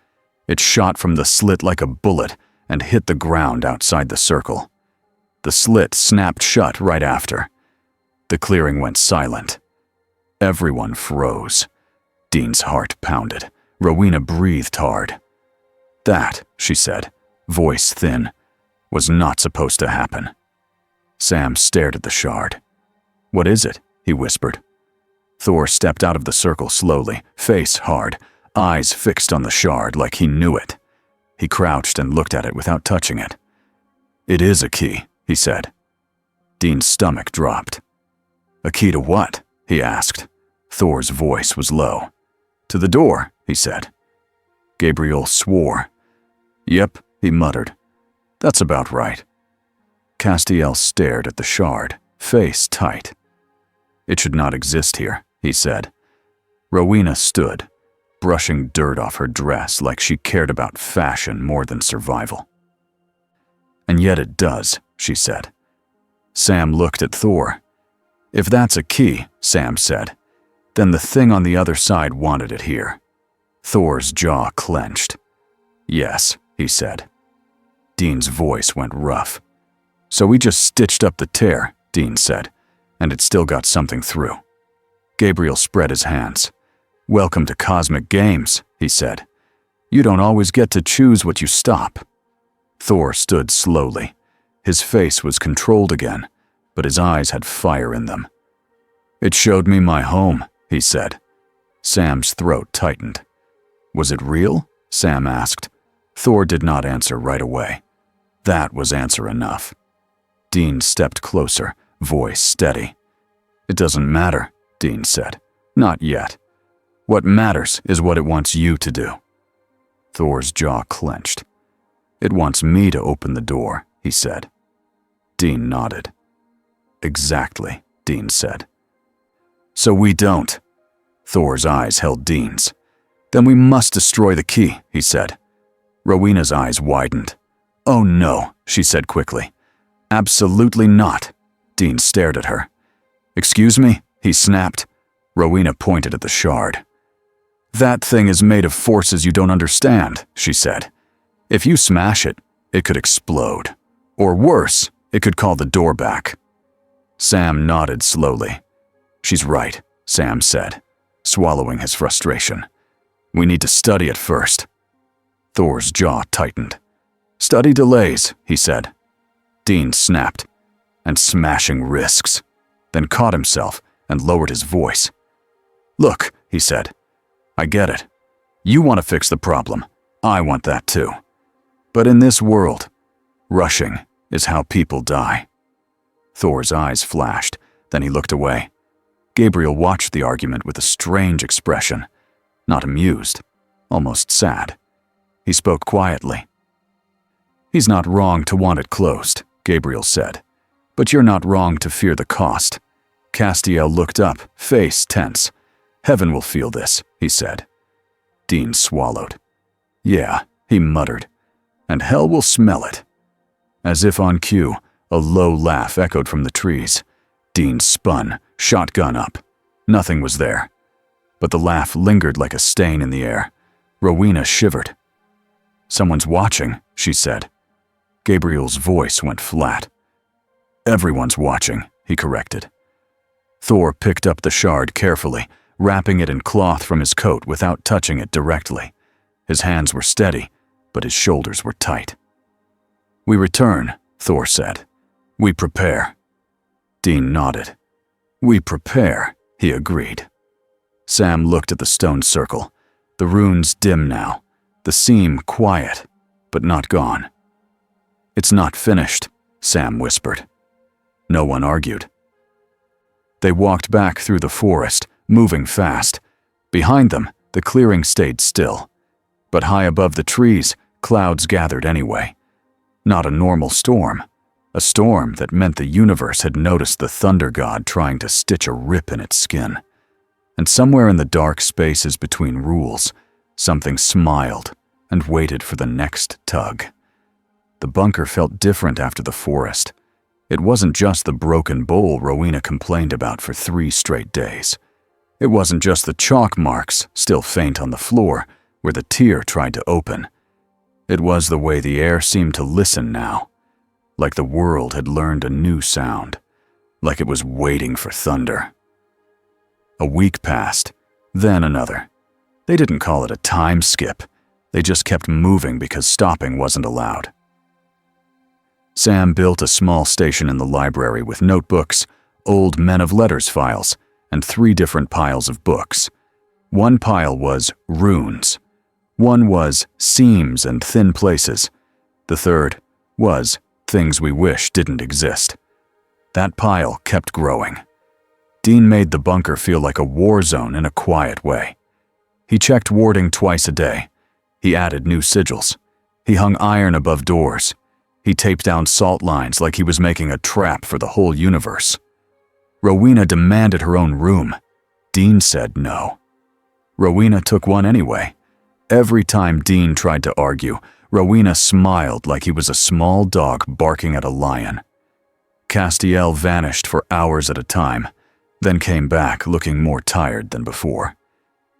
It shot from the slit like a bullet and hit the ground outside the circle. The slit snapped shut right after. The clearing went silent. Everyone froze. Dean's heart pounded. Rowena breathed hard. "That," she said, voice thin, "was not supposed to happen." Sam stared at the shard. "What is it?" he whispered. Thor stepped out of the circle slowly, face hard, eyes fixed on the shard like he knew it. He crouched and looked at it without touching it. "It is a key," he said. Dean's stomach dropped. "A key to what?" he asked. Thor's voice was low. "To the door," he said. Gabriel swore. "Yep," he muttered. That's about right. Castiel stared at the shard, face tight. It should not exist here, he said. Rowena stood, brushing dirt off her dress like she cared about fashion more than survival. And yet it does, she said. Sam looked at Thor. If that's a key, Sam said, then the thing on the other side wanted it here. Thor's jaw clenched. Yes, he said. Dean's voice went rough. So we just stitched up the tear, Dean said, and it still got something through. Gabriel spread his hands. Welcome to Cosmic Games, he said. You don't always get to choose what you stop. Thor stood slowly. His face was controlled again, but his eyes had fire in them. It showed me my home, he said. Sam's throat tightened. Was it real? Sam asked. Thor did not answer right away. That was answer enough. Dean stepped closer, voice steady. It doesn't matter, Dean said. Not yet. What matters is what it wants you to do. Thor's jaw clenched. It wants me to open the door, he said. Dean nodded. Exactly, Dean said. So we don't. Thor's eyes held Dean's. Then we must destroy the key, he said. Rowena's eyes widened. Oh no, she said quickly. Absolutely not. Dean stared at her. Excuse me, he snapped. Rowena pointed at the shard. That thing is made of forces you don't understand, she said. If you smash it, it could explode. Or worse, it could call the door back. Sam nodded slowly. She's right, Sam said, swallowing his frustration. We need to study it first. Thor's jaw tightened. Study delays, he said. Dean snapped. And smashing risks. Then caught himself and lowered his voice. Look, he said. I get it. You want to fix the problem. I want that too. But in this world, rushing is how people die. Thor's eyes flashed, then he looked away. Gabriel watched the argument with a strange expression. Not amused, almost sad. He spoke quietly. He's not wrong to want it closed, Gabriel said. But you're not wrong to fear the cost. Castiel looked up, face tense. Heaven will feel this, he said. Dean swallowed. Yeah, he muttered. And hell will smell it. As if on cue, a low laugh echoed from the trees. Dean spun, shotgun up. Nothing was there. But the laugh lingered like a stain in the air. Rowena shivered. Someone's watching, she said. Gabriel's voice went flat. Everyone's watching, he corrected. Thor picked up the shard carefully, wrapping it in cloth from his coat without touching it directly. His hands were steady, but his shoulders were tight. We return, Thor said. We prepare. Dean nodded. We prepare, he agreed. Sam looked at the stone circle. The runes dim now, the seam quiet, but not gone. It's not finished, Sam whispered. No one argued. They walked back through the forest, moving fast. Behind them, the clearing stayed still. But high above the trees, clouds gathered anyway. Not a normal storm. A storm that meant the universe had noticed the thunder god trying to stitch a rip in its skin. And somewhere in the dark spaces between rules, something smiled and waited for the next tug. The bunker felt different after the forest. It wasn't just the broken bowl Rowena complained about for 3 straight days. It wasn't just the chalk marks, still faint on the floor, where the tear tried to open. It was the way the air seemed to listen now, like the world had learned a new sound, like it was waiting for thunder. A week passed, then another. They didn't call it a time skip. They just kept moving because stopping wasn't allowed. Sam built a small station in the library with notebooks, old men of letters files, and 3 different piles of books. One pile was runes. One was seams and thin places. The third was things we wish didn't exist. That pile kept growing. Dean made the bunker feel like a war zone in a quiet way. He checked warding twice a day. He added new sigils. He hung iron above doors. He taped down salt lines like he was making a trap for the whole universe. Rowena demanded her own room. Dean said no. Rowena took one anyway. Every time Dean tried to argue, Rowena smiled like he was a small dog barking at a lion. Castiel vanished for hours at a time, then came back looking more tired than before.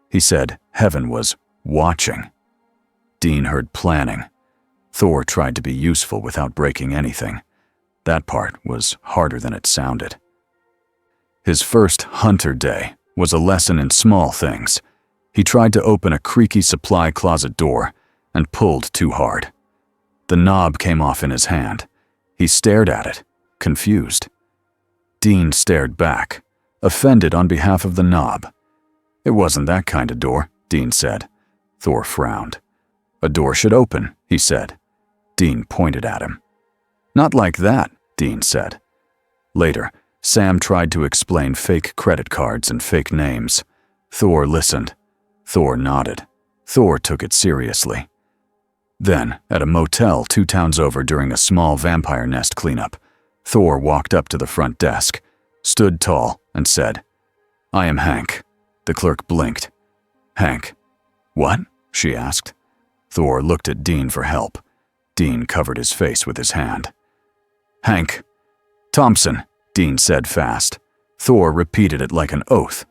He said heaven was watching. Dean heard planning. Thor tried to be useful without breaking anything. That part was harder than it sounded. His first hunter day was a lesson in small things. He tried to open a creaky supply closet door and pulled too hard. The knob came off in his hand. He stared at it, confused. Dean stared back, offended on behalf of the knob. It wasn't that kind of door, Dean said. Thor frowned. A door should open, he said. Dean pointed at him. Not like that, Dean said. Later, Sam tried to explain fake credit cards and fake names. Thor listened. Thor nodded. Thor took it seriously. Then, at a motel 2 towns over during a small vampire nest cleanup, Thor walked up to the front desk, stood tall, and said, "I am Hank." The clerk blinked. "Hank." "What?" she asked. Thor looked at Dean for help. Dean covered his face with his hand. "Hank Thompson," Dean said fast. Thor repeated it like an oath.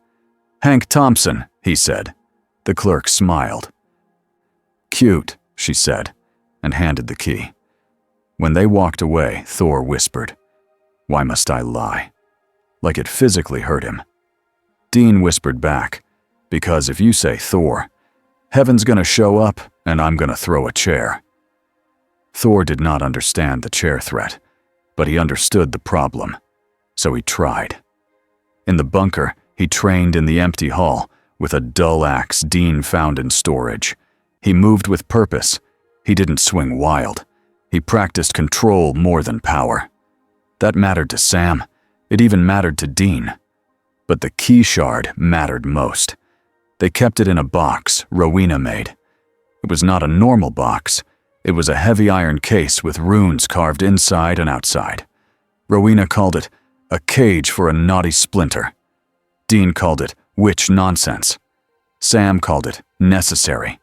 "Hank Thompson," he said. The clerk smiled. "Cute," she said, and handed the key. When they walked away, Thor whispered, "Why must I lie?" Like it physically hurt him. Dean whispered back, "Because if you say Thor, heaven's gonna show up and I'm gonna throw a chair." Thor did not understand the chair threat, but he understood the problem, so he tried. In the bunker, he trained in the empty hall with a dull axe Dean found in storage. He moved with purpose. He didn't swing wild. He practiced control more than power. That mattered to Sam. It even mattered to Dean. But the key shard mattered most. They kept it in a box Rowena made. It was not a normal box. It was a heavy iron case with runes carved inside and outside. Rowena called it a cage for a naughty splinter. Dean called it witch nonsense. Sam called it necessary.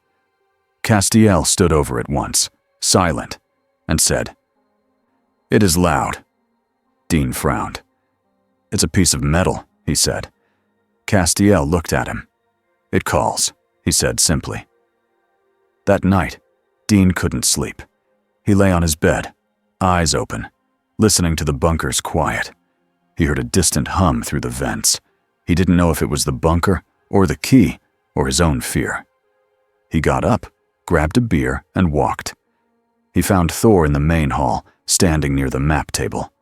Castiel stood over it once, silent, and said, "It is loud." Dean frowned. "It's a piece of metal," he said. Castiel looked at him. "It calls," he said simply. That night, Dean couldn't sleep. He lay on his bed, eyes open, listening to the bunker's quiet. He heard a distant hum through the vents. He didn't know if it was the bunker, or the key, or his own fear. He got up, grabbed a beer, and walked. He found Thor in the main hall, standing near the map table.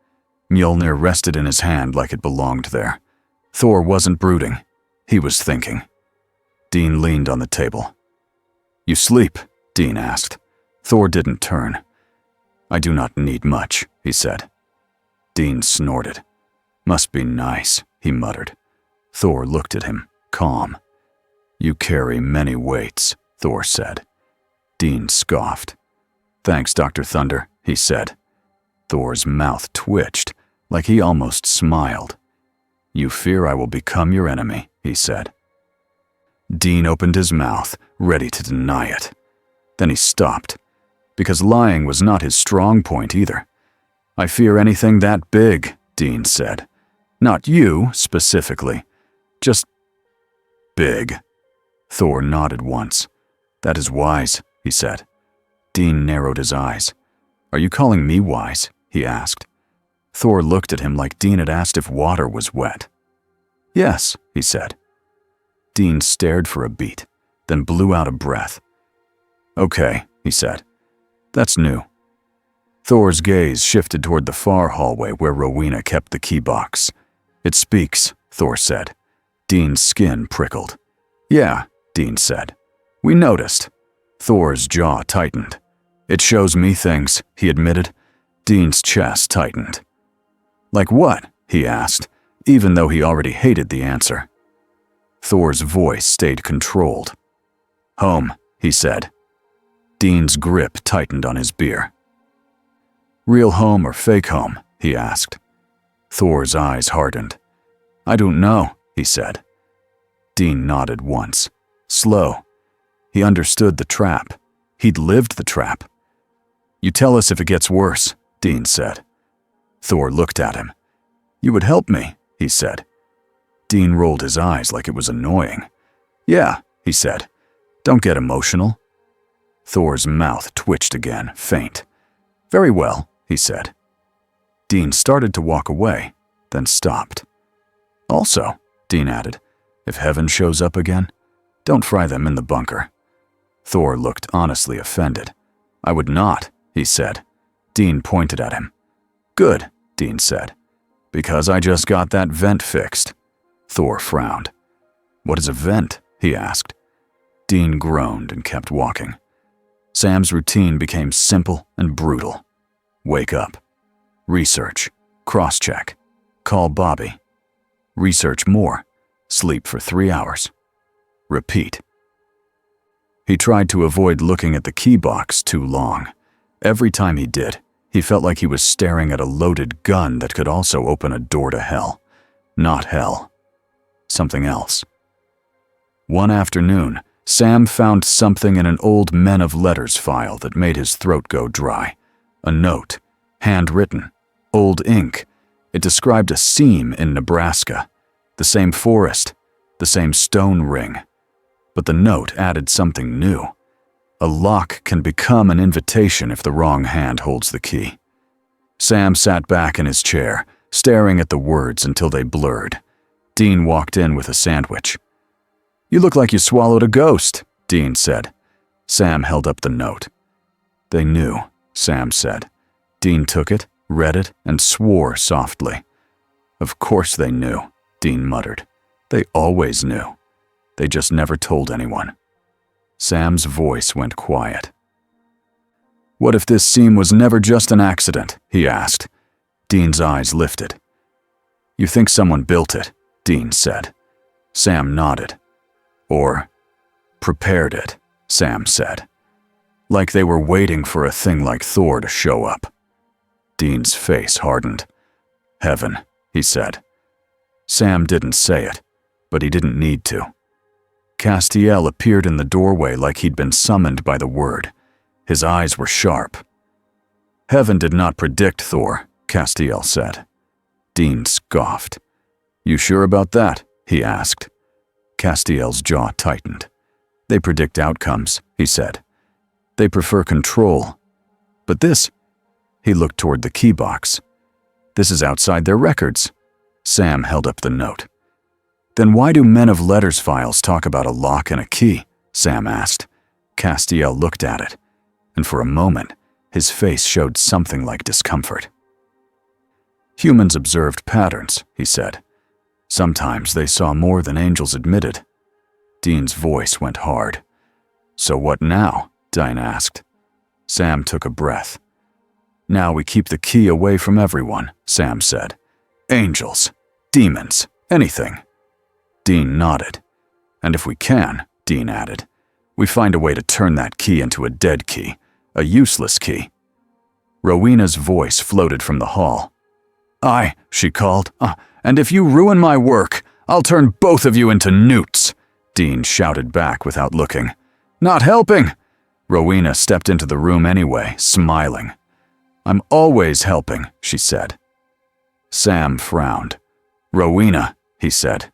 Mjolnir rested in his hand like it belonged there. Thor wasn't brooding. He was thinking. Dean leaned on the table. "You sleep?" Dean asked. Thor didn't turn. "I do not need much," he said. Dean snorted. "Must be nice," he muttered. Thor looked at him, calm. "You carry many weights," Thor said. Dean scoffed. "Thanks, Dr. Thunder," he said. Thor's mouth twitched, like he almost smiled. "You fear I will become your enemy," he said. Dean opened his mouth, ready to deny it. Then he stopped, because lying was not his strong point either. "I fear anything that big," Dean said. "Not you, specifically. Just big." Thor nodded once. "That is wise," he said. Dean narrowed his eyes. "Are you calling me wise?" he asked. Thor looked at him like Dean had asked if water was wet. "Yes," he said. Dean stared for a beat, then blew out a breath. "Okay," he said. "That's new." Thor's gaze shifted toward the far hallway where Rowena kept the key box. "It speaks," Thor said. Dean's skin prickled. "Yeah," Dean said. "We noticed." Thor's jaw tightened. "It shows me things," he admitted. Dean's chest tightened. "Like what?" he asked, even though he already hated the answer. Thor's voice stayed controlled. "Home," he said. Dean's grip tightened on his beer. Real home or fake home? He asked. Thor's eyes hardened. I don't know, he said. Dean nodded once. Slow. He understood the trap. He'd lived the trap. You tell us if it gets worse, Dean said. Thor looked at him. You would help me, he said. Dean rolled his eyes like it was annoying. Yeah, he said. Don't get emotional. Thor's mouth twitched again, faint. Very well, he said. Dean started to walk away, then stopped. Also, Dean added, if Heaven shows up again, don't fry them in the bunker. Thor looked honestly offended. I would not, he said. Dean pointed at him. Good, Dean said. Because I just got that vent fixed. Thor frowned. What is a vent? He asked. Dean groaned and kept walking. Sam's routine became simple and brutal. Wake up. Research. Cross-check. Call Bobby. Research more. Sleep for 3 hours. Repeat. He tried to avoid looking at the key box too long. Every time he did, he felt like he was staring at a loaded gun that could also open a door to hell. Not hell. Something else. One afternoon, Sam found something in an old Men of Letters file that made his throat go dry. A note, handwritten, old ink. It described a seam in Nebraska, the same forest, the same stone ring. But the note added something new. A lock can become an invitation if the wrong hand holds the key. Sam sat back in his chair, staring at the words until they blurred. Dean walked in with a sandwich. You look like you swallowed a ghost, Dean said. Sam held up the note. They knew, Sam said. Dean took it, read it, and swore softly. Of course they knew, Dean muttered. They always knew. They just never told anyone. Sam's voice went quiet. What if this seam was never just an accident? He asked. Dean's eyes lifted. You think someone built it, Dean said. Sam nodded. Or prepared it, Sam said. Like they were waiting for a thing like Thor to show up. Dean's face hardened. Heaven, he said. Sam didn't say it, but he didn't need to. Castiel appeared in the doorway like he'd been summoned by the word. His eyes were sharp. Heaven did not predict Thor, Castiel said. Dean scoffed. You sure about that? He asked. Castiel's jaw tightened. They predict outcomes, he said. They prefer control. But this, he looked toward the key box. This is outside their records. Sam held up the note. Then why do Men of Letters files talk about a lock and a key? Sam asked. Castiel looked at it, and for a moment, his face showed something like discomfort. Humans observed patterns, he said. Sometimes they saw more than angels admitted. Dean's voice went hard. So what now? Dean asked. Sam took a breath. Now we keep the key away from everyone, Sam said. Angels, demons, anything. Dean nodded. And if we can, Dean added, we find a way to turn that key into a dead key, a useless key. Rowena's voice floated from the hall. Aye, she called, and if you ruin my work, I'll turn both of you into newts, Dean shouted back without looking. Not helping! Rowena stepped into the room anyway, smiling. I'm always helping, she said. Sam frowned. Rowena, he said.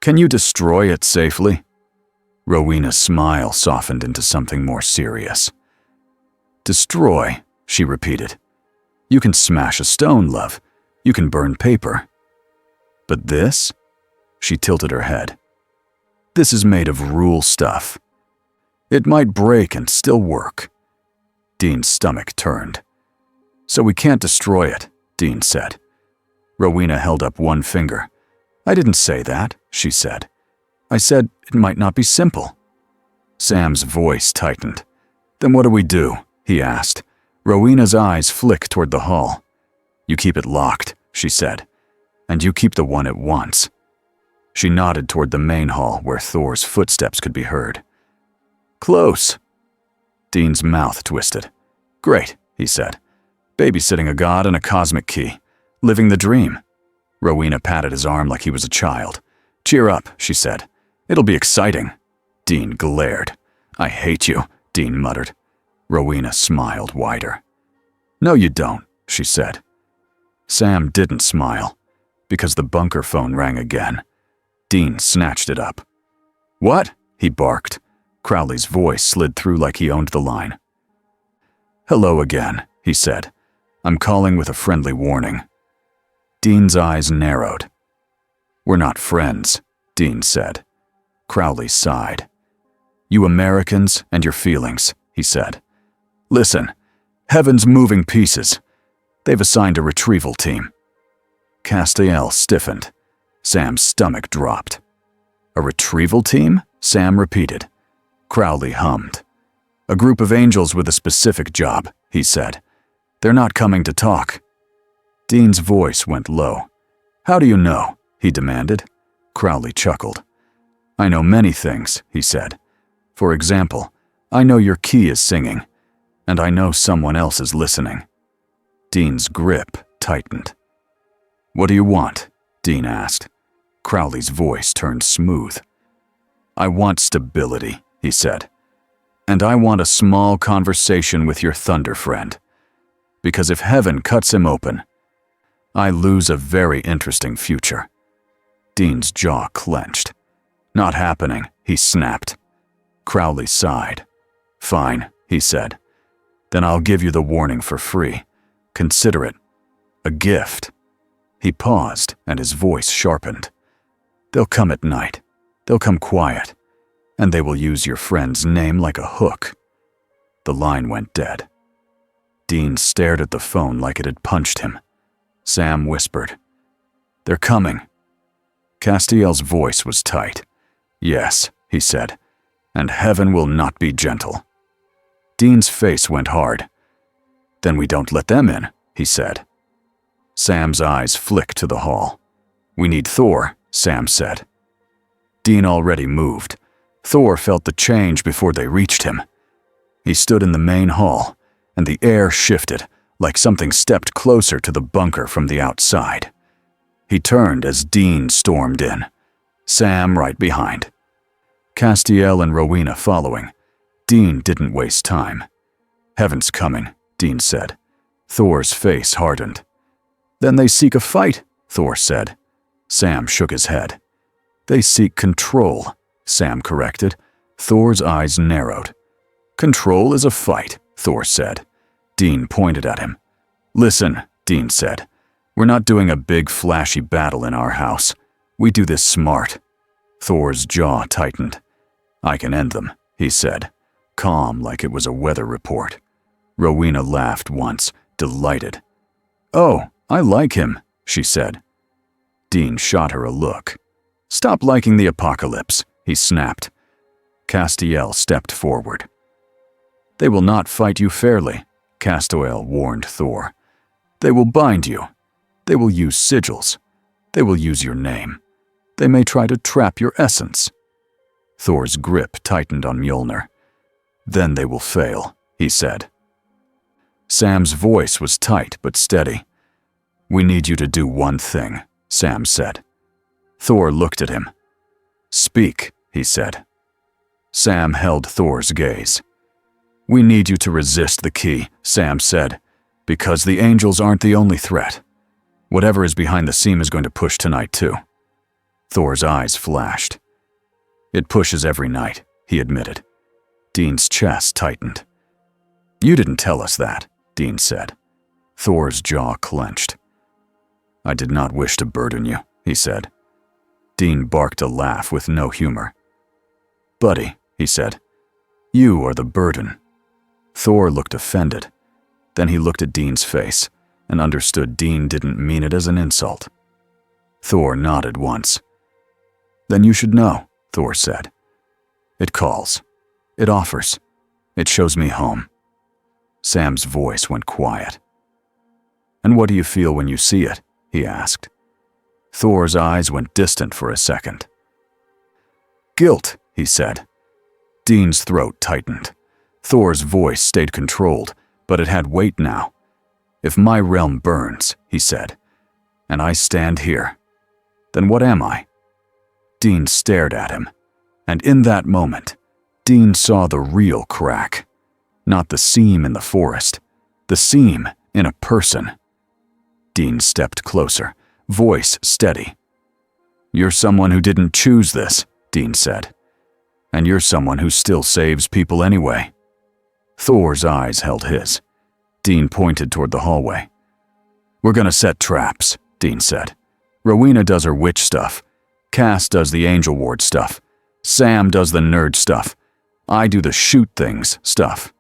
Can you destroy it safely? Rowena's smile softened into something more serious. Destroy, she repeated. You can smash a stone, love. You can burn paper. But this? She tilted her head. This is made of rule stuff. It might break and still work. Dean's stomach turned. So we can't destroy it, Dean said. Rowena held up one finger. I didn't say that, she said. I said it might not be simple. Sam's voice tightened. Then what do we do? He asked. Rowena's eyes flicked toward the hall. You keep it locked, she said. And you keep the one it wants. She nodded toward the main hall where Thor's footsteps could be heard. Close. Dean's mouth twisted. Great, he said. Babysitting a god and a cosmic key. Living the dream. Rowena patted his arm like he was a child. Cheer up, she said. It'll be exciting. Dean glared. I hate you, Dean muttered. Rowena smiled wider. No, you don't, she said. Sam didn't smile, because the bunker phone rang again. Dean snatched it up. What? He barked. Crowley's voice slid through like he owned the line. Hello again, he said. I'm calling with a friendly warning. Dean's eyes narrowed. We're not friends, Dean said. Crowley sighed. You Americans and your feelings, he said. Listen, heaven's moving pieces. They've assigned a retrieval team. Castiel stiffened. Sam's stomach dropped. A retrieval team? Sam repeated. Crowley hummed. A group of angels with a specific job, he said. They're not coming to talk. Dean's voice went low. How do you know? He demanded. Crowley chuckled. I know many things, he said. For example, I know your key is singing, and I know someone else is listening. Dean's grip tightened. What do you want? Dean asked. Crowley's voice turned smooth. I want stability, he said. And I want a small conversation with your thunder friend. Because if heaven cuts him open, I lose a very interesting future. Dean's jaw clenched. Not happening, he snapped. Crowley sighed. Fine, he said. Then I'll give you the warning for free. Consider it a gift. He paused, and his voice sharpened. They'll come at night. They'll come quiet. And they will use your friend's name like a hook. The line went dead. Dean stared at the phone like it had punched him. Sam whispered, They're coming. Castiel's voice was tight. Yes, he said, and heaven will not be gentle. Dean's face went hard. Then we don't let them in, he said. Sam's eyes flicked to the hall. We need Thor, Sam said. Dean already moved. Thor felt the change before they reached him. He stood in the main hall, and the air shifted, like something stepped closer to the bunker from the outside. He turned as Dean stormed in, Sam right behind. Castiel and Rowena following. Dean didn't waste time. Heaven's coming, Dean said. Thor's face hardened. Then they seek a fight, Thor said. Sam shook his head. They seek control, Sam corrected. Thor's eyes narrowed. Control is a fight, Thor said. Dean pointed at him. Listen, Dean said. We're not doing a big flashy battle in our house. We do this smart. Thor's jaw tightened. I can end them, he said, calm like it was a weather report. Rowena laughed once, delighted. Oh, I like him, she said. Dean shot her a look. Stop liking the apocalypse, he snapped. Castiel stepped forward. They will not fight you fairly, Castiel warned Thor. They will bind you. They will use sigils. They will use your name. They may try to trap your essence. Thor's grip tightened on Mjolnir. Then they will fail, he said. Sam's voice was tight but steady. We need you to do one thing, Sam said. Thor looked at him. Speak, he said. Sam held Thor's gaze. We need you to resist the key, Sam said, because the angels aren't the only threat. Whatever is behind the seam is going to push tonight too. Thor's eyes flashed. It pushes every night, he admitted. Dean's chest tightened. You didn't tell us that, Dean said. Thor's jaw clenched. I did not wish to burden you, he said. Dean barked a laugh with no humor. Buddy, he said, you are the burden. Thor looked offended. Then he looked at Dean's face and understood Dean didn't mean it as an insult. Thor nodded once. Then you should know, Thor said. It calls. It offers. It shows me home. Sam's voice went quiet. And what do you feel when you see it? He asked. Thor's eyes went distant for a second. Guilt, he said. Dean's throat tightened. Thor's voice stayed controlled, but it had weight now. If my realm burns, he said, and I stand here, then what am I? Dean stared at him, and in that moment, Dean saw the real crack. Not the seam in the forest, the seam in a person. Dean stepped closer, voice steady. You're someone who didn't choose this, Dean said. And you're someone who still saves people anyway. Thor's eyes held his. Dean pointed toward the hallway. We're gonna set traps, Dean said. Rowena does her witch stuff. Cass does the angel ward stuff. Sam does the nerd stuff. I do the shoot things stuff.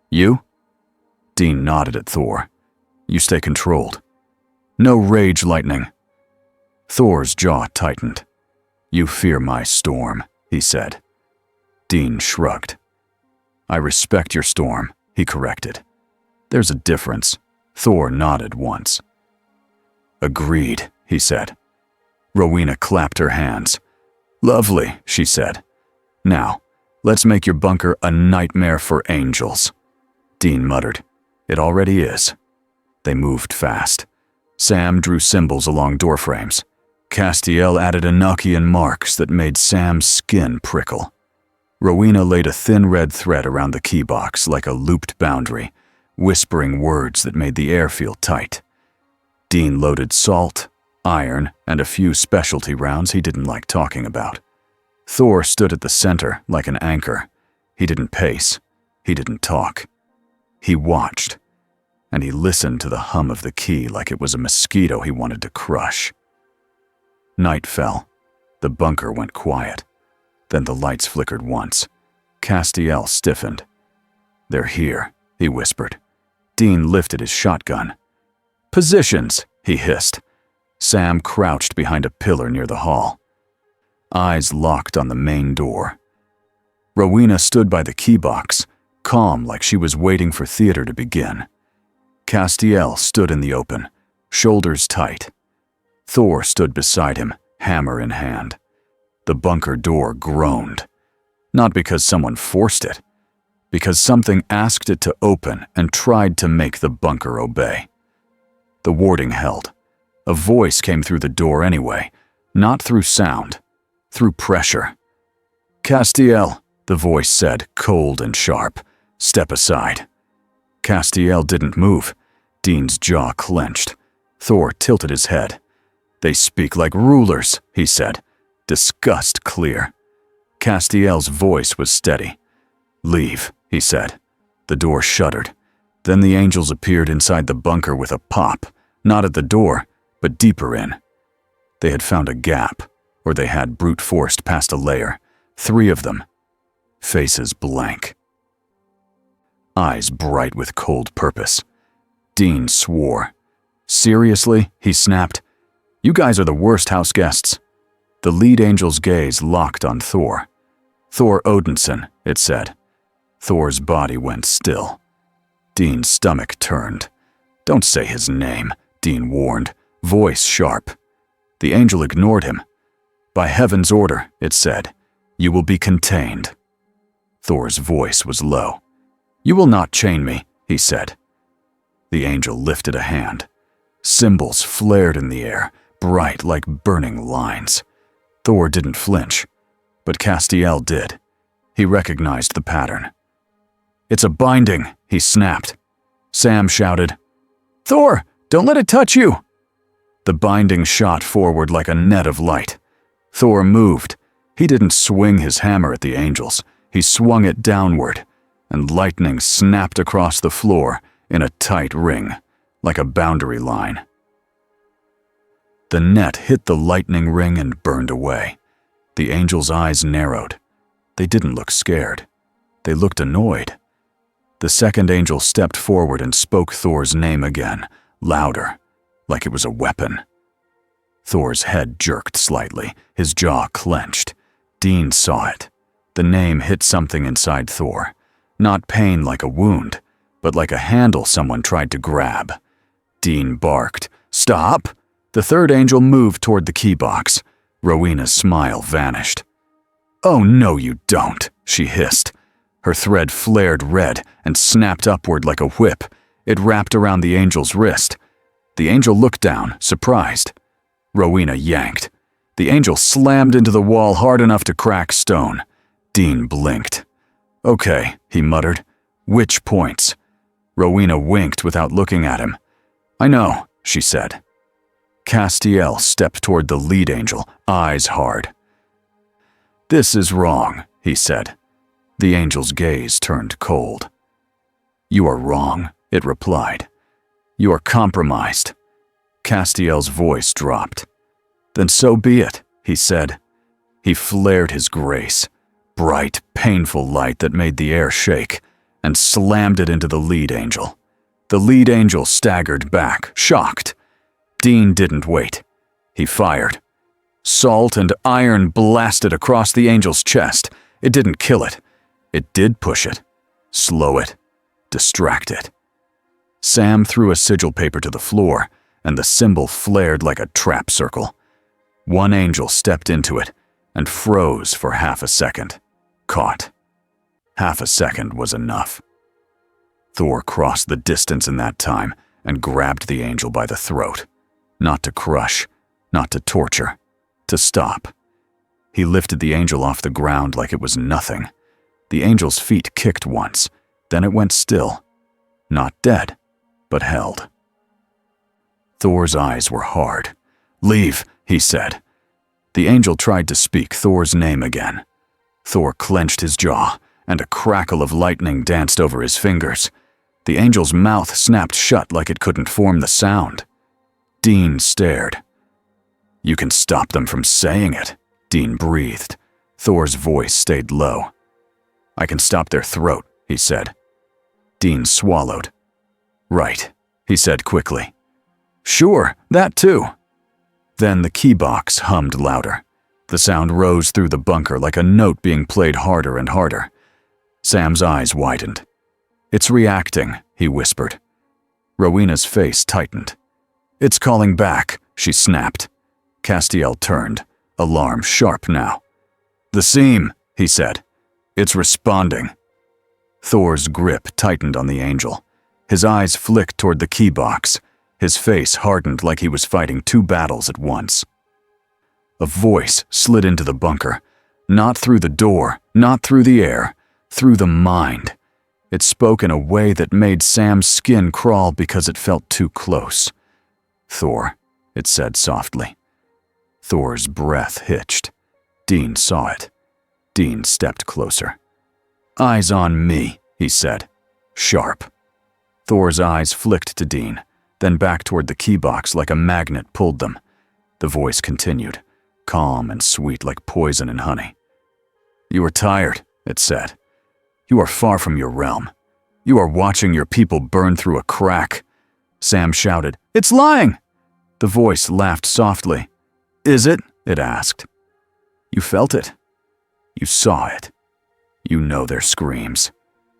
You? Dean nodded at Thor. You stay controlled. No rage lightning. Thor's jaw tightened. You fear my storm, he said. Dean shrugged. I respect your storm, he corrected. There's a difference. Thor nodded once. Agreed, he said. Rowena clapped her hands. Lovely, she said. Now, let's make your bunker a nightmare for angels. Dean muttered. It already is. They moved fast. Sam drew symbols along doorframes. Castiel added Enochian marks that made Sam's skin prickle. Rowena laid a thin red thread around the key box like a looped boundary, whispering words that made the air feel tight. Dean loaded salt, iron, and a few specialty rounds he didn't like talking about. Thor stood at the center like an anchor. He didn't pace. He didn't talk. He watched, and he listened to the hum of the key like it was a mosquito he wanted to crush. Night fell. The bunker went quiet. Then the lights flickered once. Castiel stiffened. They're here, he whispered. Dean lifted his shotgun. Positions, he hissed. Sam crouched behind a pillar near the hall. Eyes locked on the main door. Rowena stood by the key box, calm like she was waiting for theater to begin. Castiel stood in the open, shoulders tight. Thor stood beside him, hammer in hand. The bunker door groaned. Not because someone forced it, because something asked it to open and tried to make the bunker obey. The warding held. A voice came through the door anyway, not through sound, through pressure. Castiel, the voice said, cold and sharp. Step aside. Castiel didn't move. Dean's jaw clenched. Thor tilted his head. They speak like rulers, he said, disgust clear. Castiel's voice was steady. Leave, he said. The door shuddered. Then the angels appeared inside the bunker with a pop, not at the door, but deeper in. They had found a gap, or they had brute forced past a layer. 3 of them. Faces blank. Eyes bright with cold purpose. Dean swore. Seriously, he snapped. You guys are the worst house guests. The lead angel's gaze locked on Thor. Thor Odinson, it said. Thor's body went still. Dean's stomach turned. Don't say his name, Dean warned, voice sharp. The angel ignored him. By heaven's order, it said, you will be contained. Thor's voice was low. You will not chain me, he said. The angel lifted a hand. Symbols flared in the air, bright like burning lines. Thor didn't flinch, but Castiel did. He recognized the pattern. It's a binding, he snapped. Sam shouted, Thor, don't let it touch you. The binding shot forward like a net of light. Thor moved. He didn't swing his hammer at the angels. He swung it downward, and lightning snapped across the floor in a tight ring, like a boundary line. The net hit the lightning ring and burned away. The angels' eyes narrowed. They didn't look scared. They looked annoyed. The second angel stepped forward and spoke Thor's name again, louder, like it was a weapon. Thor's head jerked slightly, his jaw clenched. Dean saw it. The name hit something inside Thor. Not pain like a wound, but like a handle someone tried to grab. Dean barked, Stop! The third angel moved toward the key box. Rowena's smile vanished. Oh, no, you don't, she hissed. Her thread flared red and snapped upward like a whip. It wrapped around the angel's wrist. The angel looked down, surprised. Rowena yanked. The angel slammed into the wall hard enough to crack stone. Dean blinked. "Okay," he muttered. "Which points?" Rowena winked without looking at him. "I know," she said. Castiel stepped toward the lead angel, eyes hard. "This is wrong," he said. The angel's gaze turned cold. "You are wrong," it replied. "You are compromised." Castiel's voice dropped. "Then so be it," he said. He flared his grace, bright, painful light that made the air shake, and slammed it into the lead angel. The lead angel staggered back, shocked. Dean didn't wait. He fired. Salt and iron blasted across the angel's chest. It didn't kill it. It did push it, slow it, distract it. Sam threw a sigil paper to the floor, and the symbol flared like a trap circle. One angel stepped into it and froze for half a second, caught. Half a second was enough. Thor crossed the distance in that time and grabbed the angel by the throat. Not to crush, not to torture, to stop. He lifted the angel off the ground like it was nothing. The angel's feet kicked once, then it went still. Not dead, but held. Thor's eyes were hard. "Leave," he said. The angel tried to speak Thor's name again. Thor clenched his jaw, and a crackle of lightning danced over his fingers. The angel's mouth snapped shut like it couldn't form the sound. Dean stared. "You can stop them from saying it," Dean breathed. Thor's voice stayed low. "I can stop their throat," he said. Dean swallowed. "Right," he said quickly. "Sure, that too." Then the key box hummed louder. The sound rose through the bunker like a note being played harder and harder. Sam's eyes widened. "It's reacting," he whispered. Rowena's face tightened. "It's calling back," she snapped. Castiel turned, alarm sharp now. "The seam," he said. "It's responding." Thor's grip tightened on the angel. His eyes flicked toward the key box. His face hardened like he was fighting two battles at once. A voice slid into the bunker, not through the door, not through the air, through the mind. It spoke in a way that made Sam's skin crawl because it felt too close. "Thor," it said softly. Thor's breath hitched. Dean saw it. Dean stepped closer. "Eyes on me," he said. Sharp. Thor's eyes flicked to Dean, then back toward the key box like a magnet pulled them. The voice continued, calm and sweet like poison and honey. "You are tired," it said. "You are far from your realm. You are watching your people burn through a crack." Sam shouted, "It's lying!" The voice laughed softly. "Is it?" it asked. "You felt it. You saw it. You know their screams."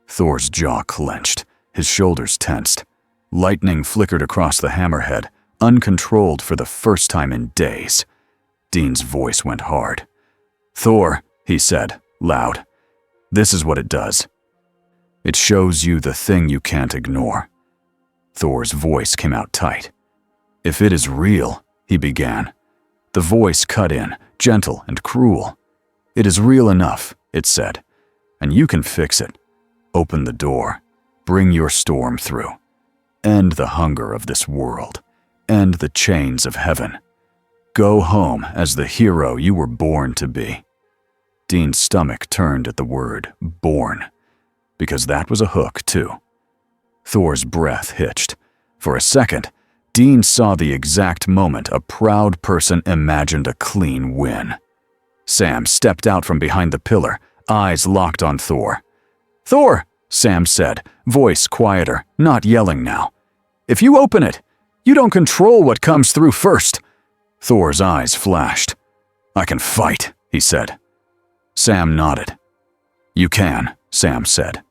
Thor's jaw clenched, his shoulders tensed. Lightning flickered across the hammerhead, uncontrolled for the first time in days. Dean's voice went hard. "Thor," he said, loud. "This is what it does. It shows you the thing you can't ignore." Thor's voice came out tight. "If it is real," he began. The voice cut in, gentle and cruel. "It is real enough," it said, "and you can fix it. Open the door. Bring your storm through. End the hunger of this world. End the chains of heaven. Go home as the hero you were born to be." Dean's stomach turned at the word born, because that was a hook, too. Thor's breath hitched. For a second, Dean saw the exact moment a proud person imagined a clean win. Sam stepped out from behind the pillar, eyes locked on Thor. "Thor," Sam said, voice quieter, not yelling now. "If you open it, you don't control what comes through first." Thor's eyes flashed. "I can fight," he said. Sam nodded. "You can," Sam said.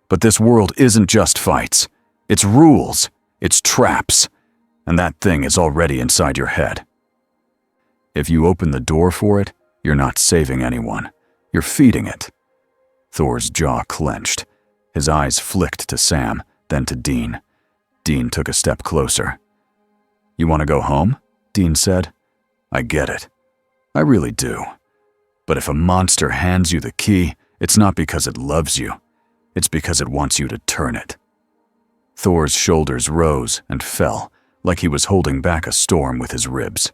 "But this world isn't just fights. It's rules, it's traps, and that thing is already inside your head. If you open the door for it, you're not saving anyone. You're feeding it." Thor's jaw clenched. His eyes flicked to Sam, then to Dean. Dean took a step closer. "You want to go home?" Dean said. "I get it. I really do. But if a monster hands you the key, it's not because it loves you. It's because it wants you to turn it." Thor's shoulders rose and fell, like he was holding back a storm with his ribs.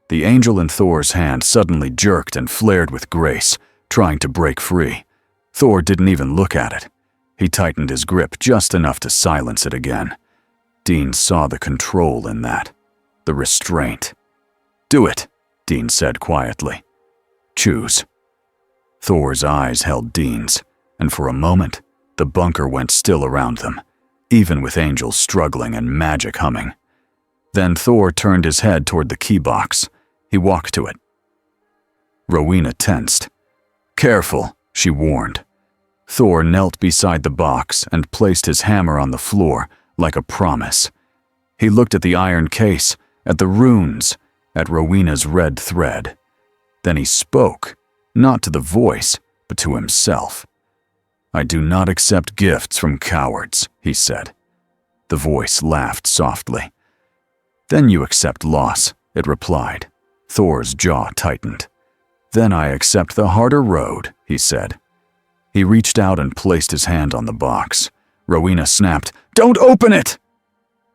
The angel in Thor's hand suddenly jerked and flared with grace, trying to break free. Thor didn't even look at it. He tightened his grip just enough to silence it again. Dean saw the control in that, the restraint. "Do it," Dean said quietly. "Choose." Thor's eyes held Dean's, and for a moment, the bunker went still around them, even with angels struggling and magic humming. Then Thor turned his head toward the key box. He walked to it. Rowena tensed. "Careful," she warned. Thor knelt beside the box and placed his hammer on the floor like a promise. He looked at the iron case, at the runes, at Rowena's red thread. Then he spoke, not to the voice, but to himself. "I do not accept gifts from cowards," he said. The voice laughed softly. "Then you accept loss," it replied. Thor's jaw tightened. "Then I accept the harder road," he said. He reached out and placed his hand on the box. Rowena snapped, "Don't open it!"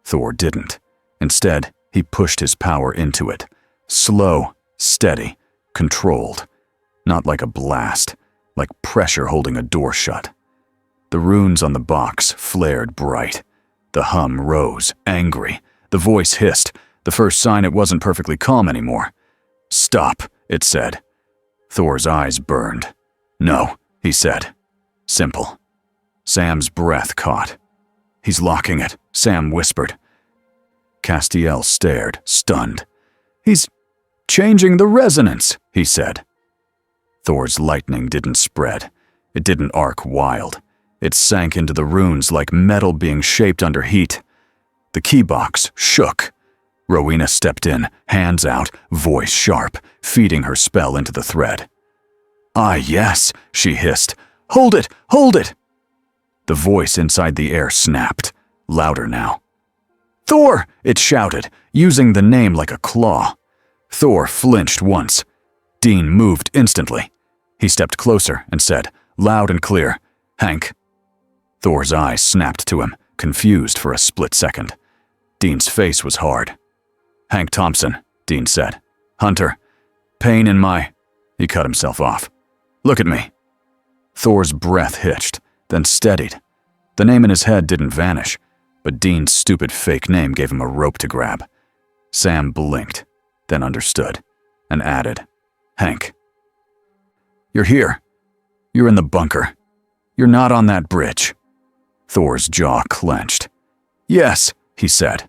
Thor didn't. Instead, he pushed his power into it. Slow, steady, controlled. Not like a blast, like pressure holding a door shut. The runes on the box flared bright. The hum rose, angry. The voice hissed, the first sign it wasn't perfectly calm anymore. "Stop," it said. Thor's eyes burned. "No," he said. Simple. Sam's breath caught. "He's locking it," Sam whispered. Castiel stared, stunned. "He's changing the resonance," he said. Thor's lightning didn't spread. It didn't arc wild. It sank into the runes like metal being shaped under heat. The key box shook. Rowena stepped in, hands out, voice sharp, feeding her spell into the thread. "Ah, yes," she hissed. "Hold it! Hold it!" The voice inside the air snapped, louder now. "Thor!" it shouted, using the name like a claw. Thor flinched once. Dean moved instantly. He stepped closer and said, loud and clear, "Hank." Thor's eyes snapped to him, confused for a split second. Dean's face was hard. "Hank Thompson," Dean said. "Hunter. Pain in my—" He cut himself off. "Look at me." Thor's breath hitched, then steadied. The name in his head didn't vanish, but Dean's stupid fake name gave him a rope to grab. Sam blinked, then understood, and added, "Hank. You're here. You're in the bunker. You're not on that bridge." Thor's jaw clenched. "Yes," he said.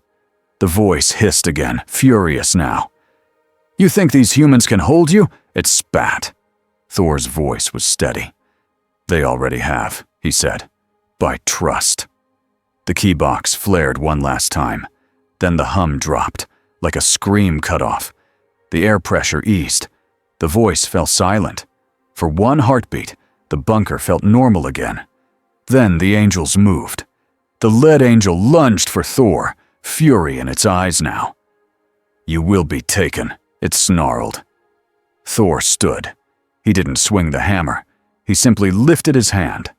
The voice hissed again, furious now. "You think these humans can hold you?" It spat. Thor's voice was steady. "They already have," he said. "By trust." The key box flared one last time. Then the hum dropped, like a scream cut off. The air pressure eased. The voice fell silent. For one heartbeat, the bunker felt normal again. Then the angels moved. The lead angel lunged for Thor, fury in its eyes now. "You will be taken," it snarled. Thor stood. He didn't swing the hammer. He simply lifted his hand.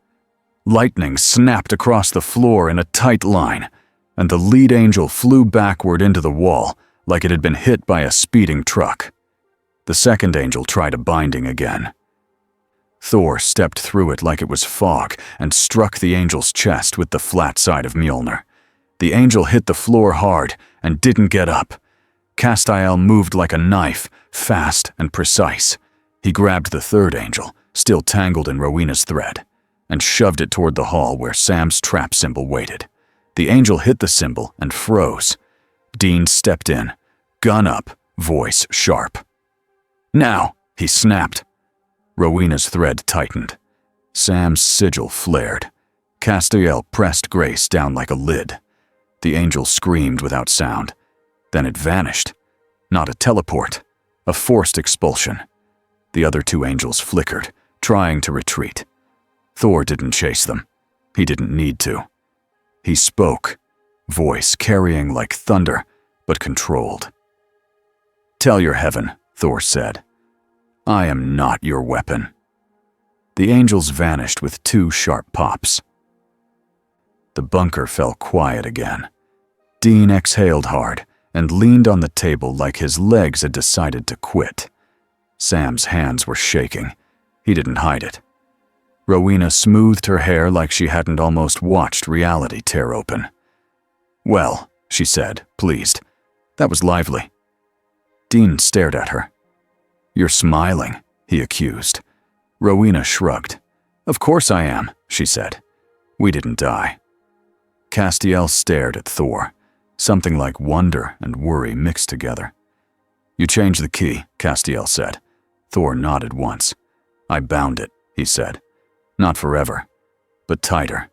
Lightning snapped across the floor in a tight line, and the lead angel flew backward into the wall like it had been hit by a speeding truck. The second angel tried a binding again. Thor stepped through it like it was fog and struck the angel's chest with the flat side of Mjolnir. The angel hit the floor hard and didn't get up. Castiel moved like a knife, fast and precise. He grabbed the third angel, still tangled in Rowena's thread, and shoved it toward the hall where Sam's trap symbol waited. The angel hit the symbol and froze. Dean stepped in, gun up, voice sharp. "Now," he snapped. Rowena's thread tightened. Sam's sigil flared. Castiel pressed Grace down like a lid. The angel screamed without sound. Then it vanished. Not a teleport, a forced expulsion. The other two angels flickered, trying to retreat. Thor didn't chase them. He didn't need to. He spoke. voice carrying like thunder, but controlled. "Tell your heaven," Thor said. "I am not your weapon." The angels vanished with 2 sharp pops. The bunker fell quiet again. Dean exhaled hard and leaned on the table like his legs had decided to quit. Sam's hands were shaking. He didn't hide it. Rowena smoothed her hair like she hadn't almost watched reality tear open. "Well," she said, pleased. "That was lively." Dean stared at her. "You're smiling," he accused. Rowena shrugged. "Of course I am," she said. "We didn't die." Castiel stared at Thor, something like wonder and worry mixed together. "You changed the key," Castiel said. Thor nodded once. "I bound it," he said. "Not forever, but tighter.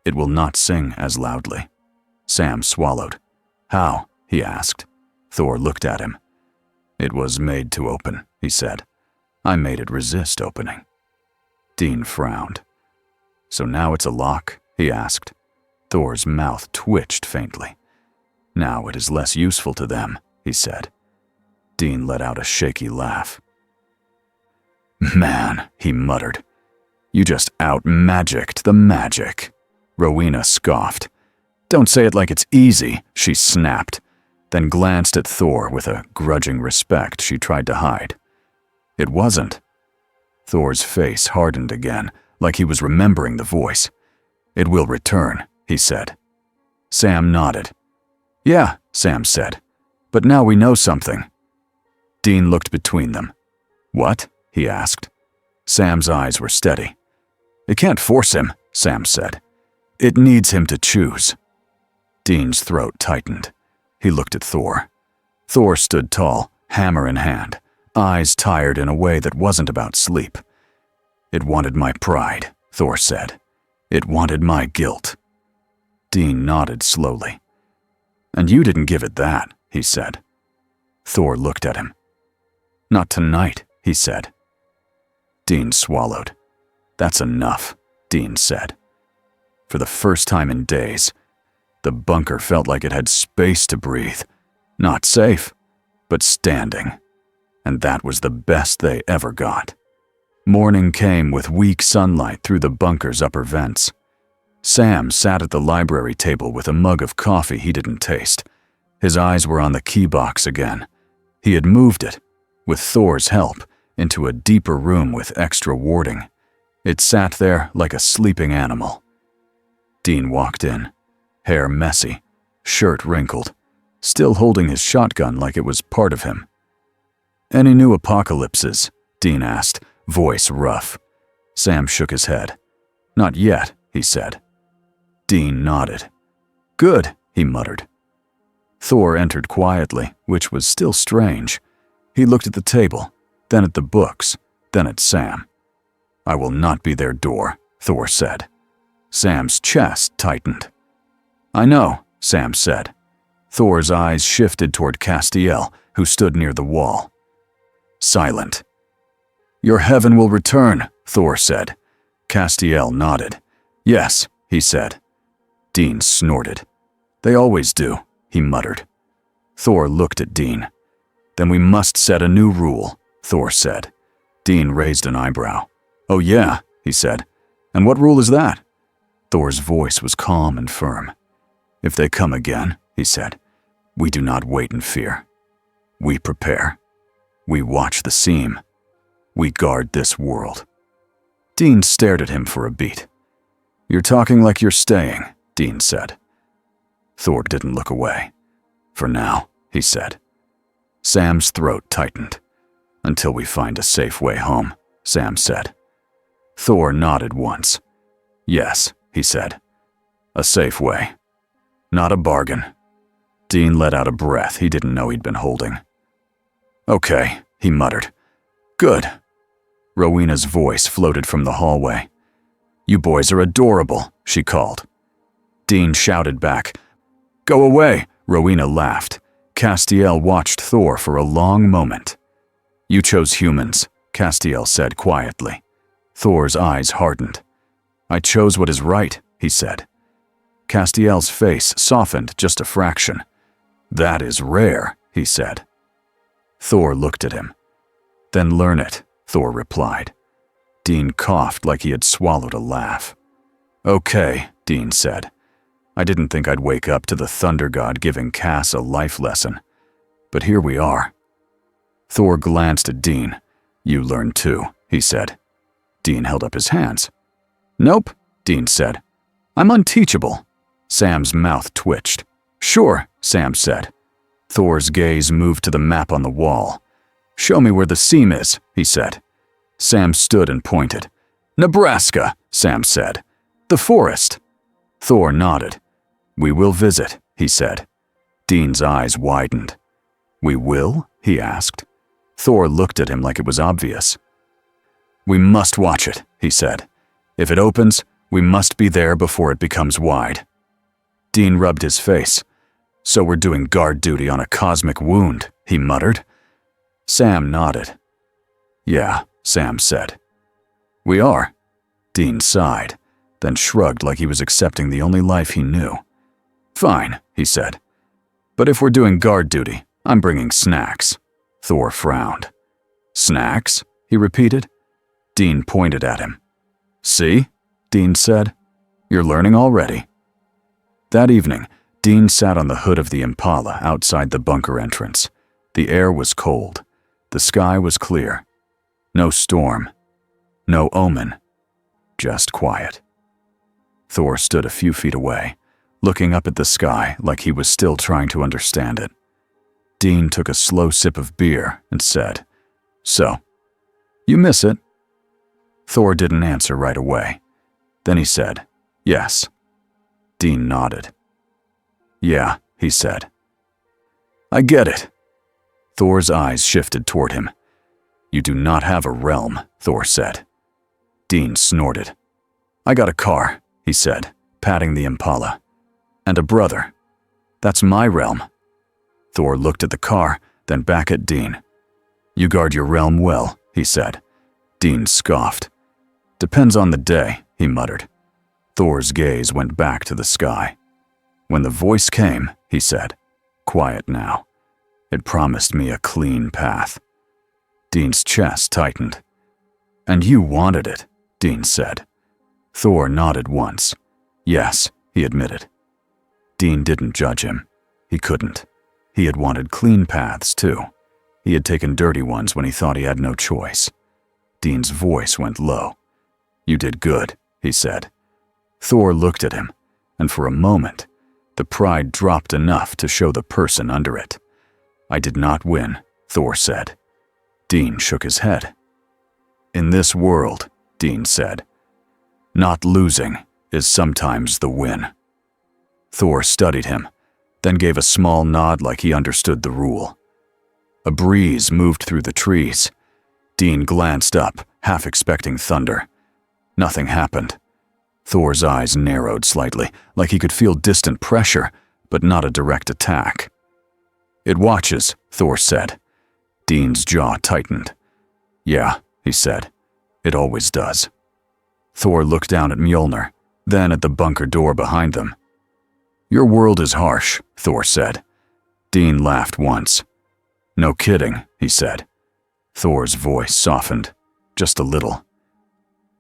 It will not sing as loudly." Sam swallowed. "How?" he asked. Thor looked at him. "It was made to open," he said. "I made it resist opening." Dean frowned. "So now it's a lock?" he asked. Thor's mouth twitched faintly. "Now it is less useful to them," he said. Dean let out a shaky laugh. "Man," he muttered. "You just out-magicked the magic." Rowena scoffed. "Don't say it like it's easy," she snapped, then glanced at Thor with a grudging respect she tried to hide. "It wasn't." Thor's face hardened again, like he was remembering the voice. "It will return," he said. Sam nodded. "Yeah," Sam said. "But now we know something." Dean looked between them. "What?" he asked. Sam's eyes were steady. "It can't force him," Sam said. "It needs him to choose." Dean's throat tightened. He looked at Thor. Thor stood tall, hammer in hand, eyes tired in a way that wasn't about sleep. "It wanted my pride," Thor said. "It wanted my guilt." Dean nodded slowly. "And you didn't give it that," he said. Thor looked at him. "Not tonight," he said. Dean swallowed. "That's enough," Dean said. For the first time in days, the bunker felt like it had space to breathe. Not safe, but standing. And that was the best they ever got. Morning came with weak sunlight through the bunker's upper vents. Sam sat at the library table with a mug of coffee he didn't taste. His eyes were on the key box again. He had moved it, with Thor's help, into a deeper room with extra warding. It sat there like a sleeping animal. Dean walked in, hair messy, shirt wrinkled, still holding his shotgun like it was part of him. "Any new apocalypses?" Dean asked, voice rough. Sam shook his head. "Not yet," he said. Dean nodded. "Good," he muttered. Thor entered quietly, which was still strange. He looked at the table, then at the books, then at Sam. "I will not be their door," Thor said. Sam's chest tightened. "I know," Sam said. Thor's eyes shifted toward Castiel, who stood near the wall. Silent. "Your heaven will return," Thor said. Castiel nodded. "Yes," he said. Dean snorted. "They always do," he muttered. Thor looked at Dean. "Then we must set a new rule," Thor said. Dean raised an eyebrow. "Oh yeah," he said. "And what rule is that?" Thor's voice was calm and firm. "If they come again," he said, "we do not wait in fear. We prepare. We watch the seam. We guard this world." Dean stared at him for a beat. "You're talking like you're staying," Dean said. Thor didn't look away. "For now," he said. Sam's throat tightened. "Until we find a safe way home," Sam said. Thor nodded once. "Yes," he said. "A safe way. Not a bargain." Dean let out a breath he didn't know he'd been holding. "Okay," he muttered. "Good." Rowena's voice floated from the hallway. "You boys are adorable," she called. Dean shouted back. "Go away," Rowena laughed. Castiel watched Thor for a long moment. "You chose humans," Castiel said quietly. Thor's eyes hardened. "I chose what is right," he said. Castiel's face softened just a fraction. "That is rare," he said. Thor looked at him. "Then learn it," Thor replied. Dean coughed like he had swallowed a laugh. "Okay," Dean said. "I didn't think I'd wake up to the Thunder God giving Cass a life lesson. But here we are." Thor glanced at Dean. "You learn too," he said. Dean held up his hands. "Nope," Dean said. "I'm unteachable." Sam's mouth twitched. "Sure," Sam said. Thor's gaze moved to the map on the wall. "Show me where the seam is," he said. Sam stood and pointed. "Nebraska," Sam said. "The forest." Thor nodded. "We will visit," he said. Dean's eyes widened. "We will?" he asked. Thor looked at him like it was obvious. "We must watch it," he said. "If it opens, we must be there before it becomes wide." Dean rubbed his face. "So we're doing guard duty on a cosmic wound," he muttered. Sam nodded. "Yeah," Sam said. "We are." Dean sighed, then shrugged like he was accepting the only life he knew. "Fine," he said. "But if we're doing guard duty, I'm bringing snacks." Thor frowned. "Snacks?" he repeated. Dean pointed at him. "See?" Dean said. "You're learning already." That evening, Dean sat on the hood of the Impala outside the bunker entrance. The air was cold. The sky was clear. No storm. No omen. Just quiet. Thor stood a few feet away, looking up at the sky like he was still trying to understand it. Dean took a slow sip of beer and said, "So, you miss it?" Thor didn't answer right away. Then he said, "Yes." Dean nodded. "Yeah," he said. "I get it." Thor's eyes shifted toward him. "You do not have a realm," Thor said. Dean snorted. "I got a car," he said, patting the Impala. "And a brother. That's my realm." Thor looked at the car, then back at Dean. "You guard your realm well," he said. Dean scoffed. "Depends on the day," he muttered. Thor's gaze went back to the sky. "When the voice came," he said, "quiet now. It promised me a clean path." Dean's chest tightened. "And you wanted it," Dean said. Thor nodded once. "Yes," he admitted. Dean didn't judge him. He couldn't. He had wanted clean paths, too. He had taken dirty ones when he thought he had no choice. Dean's voice went low. "You did good," he said. Thor looked at him, and for a moment, the pride dropped enough to show the person under it. "I did not win," Thor said. Dean shook his head. "In this world," Dean said, "not losing is sometimes the win." Thor studied him, then gave a small nod like he understood the rule. A breeze moved through the trees. Dean glanced up, half expecting thunder. Nothing happened. Thor's eyes narrowed slightly, like he could feel distant pressure, but not a direct attack. "It watches," Thor said. Dean's jaw tightened. "Yeah," he said. "It always does." Thor looked down at Mjolnir, then at the bunker door behind them. "Your world is harsh," Thor said. Dean laughed once. "No kidding," he said. Thor's voice softened, just a little.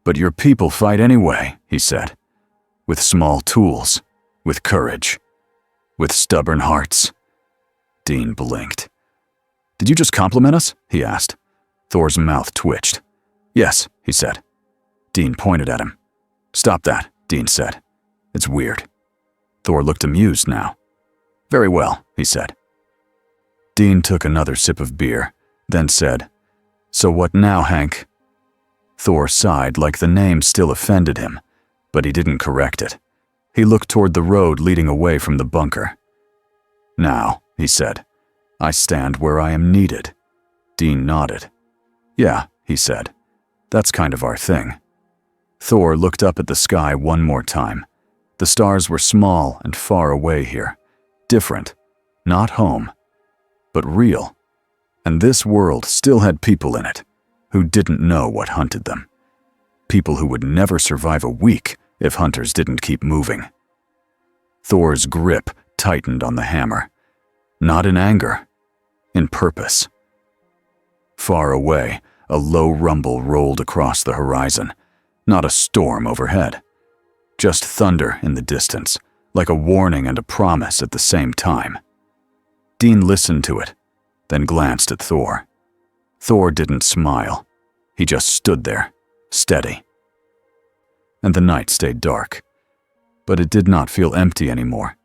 "But your people fight anyway," he said. "With small tools, with courage, with stubborn hearts." Dean blinked. "Did you just compliment us?" he asked. Thor's mouth twitched. "Yes," he said. Dean pointed at him. "Stop that," Dean said. "It's weird." Thor looked amused now. "Very well," he said. Dean took another sip of beer, then said, "So what now, Hank?" Thor sighed like the name still offended him, but he didn't correct it. He looked toward the road leading away from the bunker. "Now," he said, "I stand where I am needed." Dean nodded. "Yeah," he said, "that's kind of our thing." Thor looked up at the sky one more time. The stars were small and far away here. Different. Not home. But real. And this world still had people in it who didn't know what hunted them. People who would never survive a week if hunters didn't keep moving. Thor's grip tightened on the hammer. Not in anger, in purpose. Far away, a low rumble rolled across the horizon. Not a storm overhead. Just thunder in the distance, like a warning and a promise at the same time. Dean listened to it, then glanced at Thor. Thor didn't smile. He just stood there, steady. And the night stayed dark. But it did not feel empty anymore.